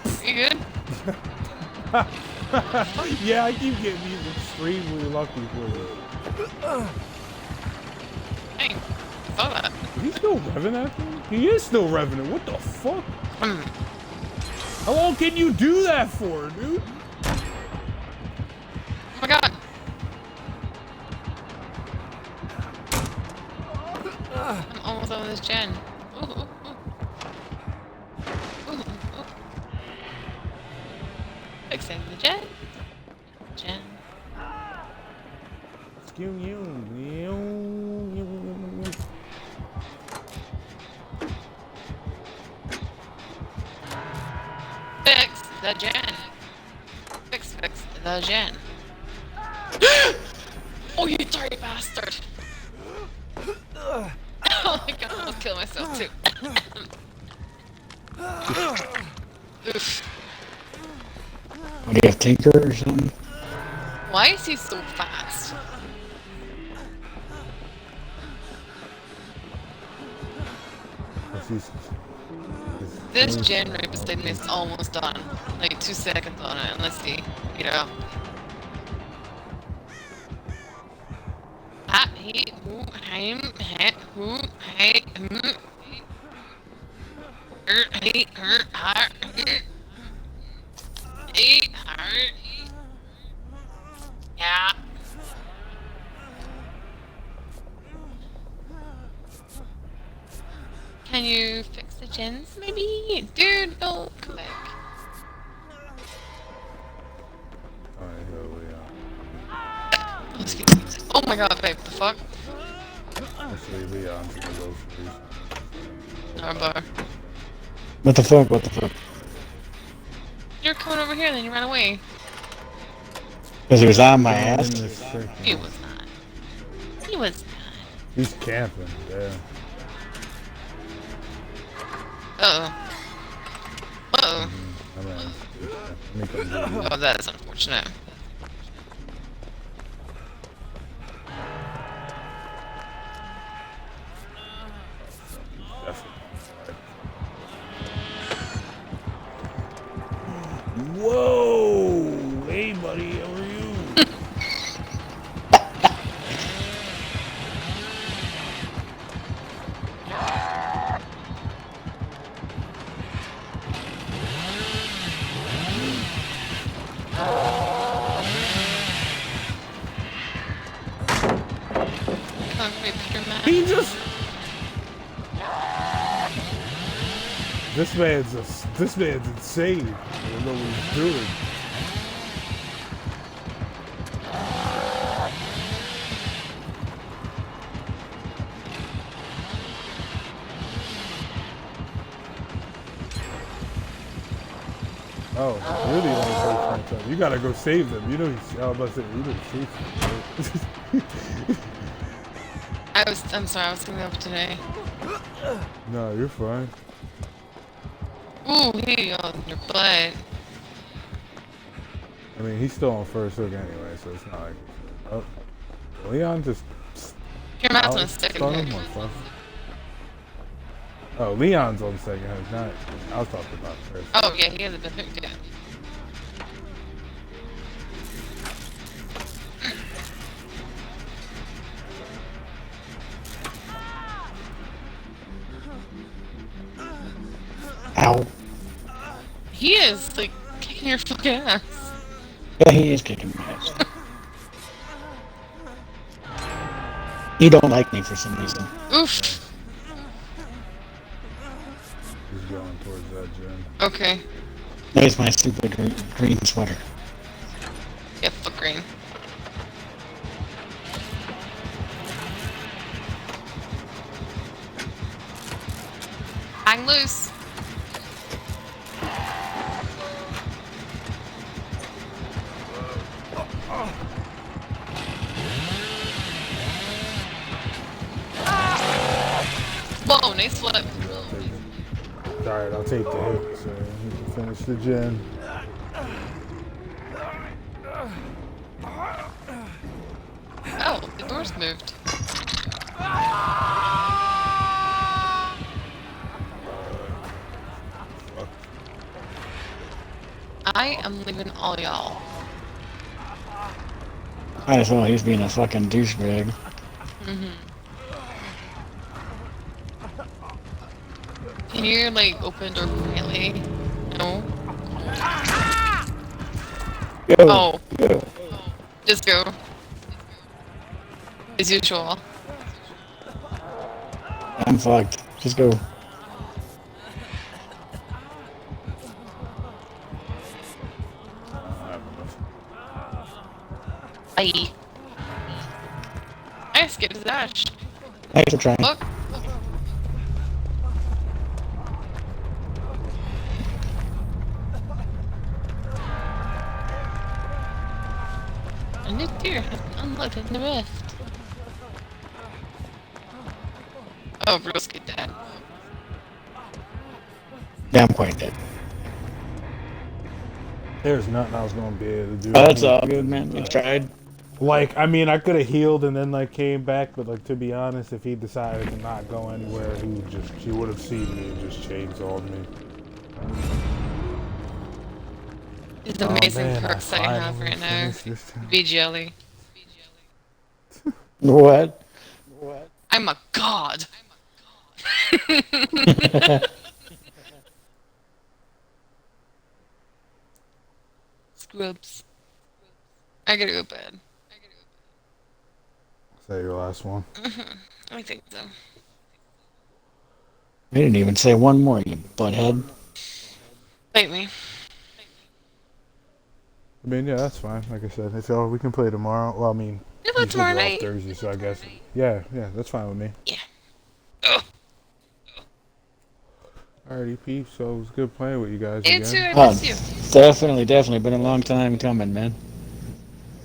Speaker 3: Are you good?
Speaker 1: Yeah, I keep getting these extremely lucky for you.
Speaker 3: Dang. Saw that.
Speaker 1: Is he still revving that thing? He is still revving it. What the fuck? How long can you do that for, dude?
Speaker 3: Oh my god. I'm almost on this gen. Ooh, ooh, ooh. Ooh, ooh. Fixing the gen. Gen.
Speaker 1: Excuse you.
Speaker 3: Fix the gen. Fix the gen. Oh, you dirty bastard. Oh my god, I'll kill myself too. Oof.
Speaker 2: What do you have, Tinker or something?
Speaker 3: Why is he so fast? This gen rape thing is almost done. Like 2 seconds on it, and let's see. You know. Ah, he, who, him, who, hey, he, her, he, her. Yeah. Can you fix the gens, maybe? Dude, no, come back. Oh, excuse me. Oh my god, babe, the fuck?
Speaker 1: Actually, Leon's gonna go for
Speaker 3: Armbar.
Speaker 2: What the fuck? What the fuck?
Speaker 3: You're coming over here, then you ran away.
Speaker 2: Because he was on my
Speaker 1: in
Speaker 2: ass.
Speaker 1: this second.
Speaker 3: He was not. He was not.
Speaker 1: He's camping, yeah.
Speaker 3: Uh-oh. Uh-oh. Oh, that is unfortunate.
Speaker 1: Whoa! Hey, buddy, how are you? He just. This man's insane. I don't know what he's doing. Oh, you're the only person. You gotta go save them. You know he's. I was about to say, you know he's chasing.
Speaker 3: I'm sorry, I was gonna go today.
Speaker 1: No, you're fine.
Speaker 3: Ooh, he on your butt.
Speaker 1: I mean, he's still on first hook anyway, so it's not like. Oh, Leon just.
Speaker 3: Your mouth's on a second
Speaker 1: Stun
Speaker 3: hook.
Speaker 1: him or something. Oh, Leon's on second hook, not. I was talking about first.
Speaker 3: Oh, yeah, he hasn't been hooked yet.
Speaker 2: Ow.
Speaker 3: He is, like, kicking your fucking ass.
Speaker 2: Yeah, he is kicking my ass. He don't like me for some reason.
Speaker 3: Oof.
Speaker 1: He's going towards that gen.
Speaker 3: Okay.
Speaker 2: There's my stupid green sweater.
Speaker 3: Yeah, fuck green. Hang loose. Whoa, nice flip.
Speaker 1: Alright, I'll take the hit, so you can finish the gen.
Speaker 3: The door's moved. I am leaving all y'all.
Speaker 2: I just thought he's being a fucking douchebag.
Speaker 3: Can you, like, open the door quietly? No?
Speaker 2: Go.
Speaker 3: Oh.
Speaker 2: Go.
Speaker 3: Just go. As usual.
Speaker 2: I'm fucked. Just go.
Speaker 3: Bye. I skipped his dash.
Speaker 2: Thanks for trying.
Speaker 3: Look. A new deer has been unlocked in the rift. Oh, Bruce get dead.
Speaker 2: Yeah, I'm quite dead.
Speaker 1: There's nothing I was gonna be able to do.
Speaker 2: Oh, that's all good, man. You tried.
Speaker 1: Like, I mean, I could have healed and then like came back, but like to be honest, if he decided to not go anywhere, he would have seen me and just chainsawed me.
Speaker 3: These amazing
Speaker 1: man,
Speaker 3: perks that I have
Speaker 1: finally
Speaker 3: right now.
Speaker 1: finished this time.
Speaker 3: VGLE.
Speaker 2: What?
Speaker 3: I'm a god. Scrubs. I gotta go to bed.
Speaker 1: Is that your last one?
Speaker 3: I think so.
Speaker 2: You didn't even say one more, you butthead.
Speaker 3: Bite me.
Speaker 1: I mean, yeah, that's fine. Like I said, it's all we can play tomorrow. Well, I mean,
Speaker 3: You
Speaker 1: you
Speaker 3: play
Speaker 1: said
Speaker 3: tomorrow
Speaker 1: you're off
Speaker 3: night.
Speaker 1: Thursday, so I guess. Yeah, that's fine with me.
Speaker 3: Yeah. Ugh.
Speaker 1: Alrighty, peeps. So it was good playing with you guys
Speaker 3: You
Speaker 1: again.
Speaker 3: too, I
Speaker 2: Oh,
Speaker 3: miss you.
Speaker 2: definitely been a long time coming, man.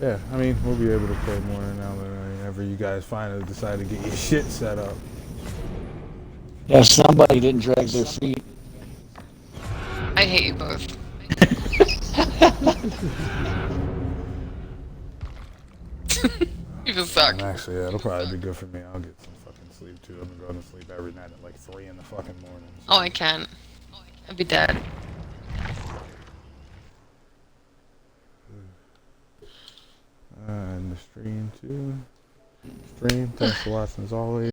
Speaker 1: Yeah, I mean, we'll be able to play more now whenever you guys finally decide to get your shit set up.
Speaker 2: Yeah, somebody didn't drag their feet.
Speaker 3: I hate you both. You just suck.
Speaker 1: And actually, yeah, it'll probably be good for me. I'll get some fucking sleep too. I've been going to sleep every night at like 3 in the fucking morning. So.
Speaker 3: Oh, I can't. I'd be dead.
Speaker 1: And the stream too. Thanks for watching as always.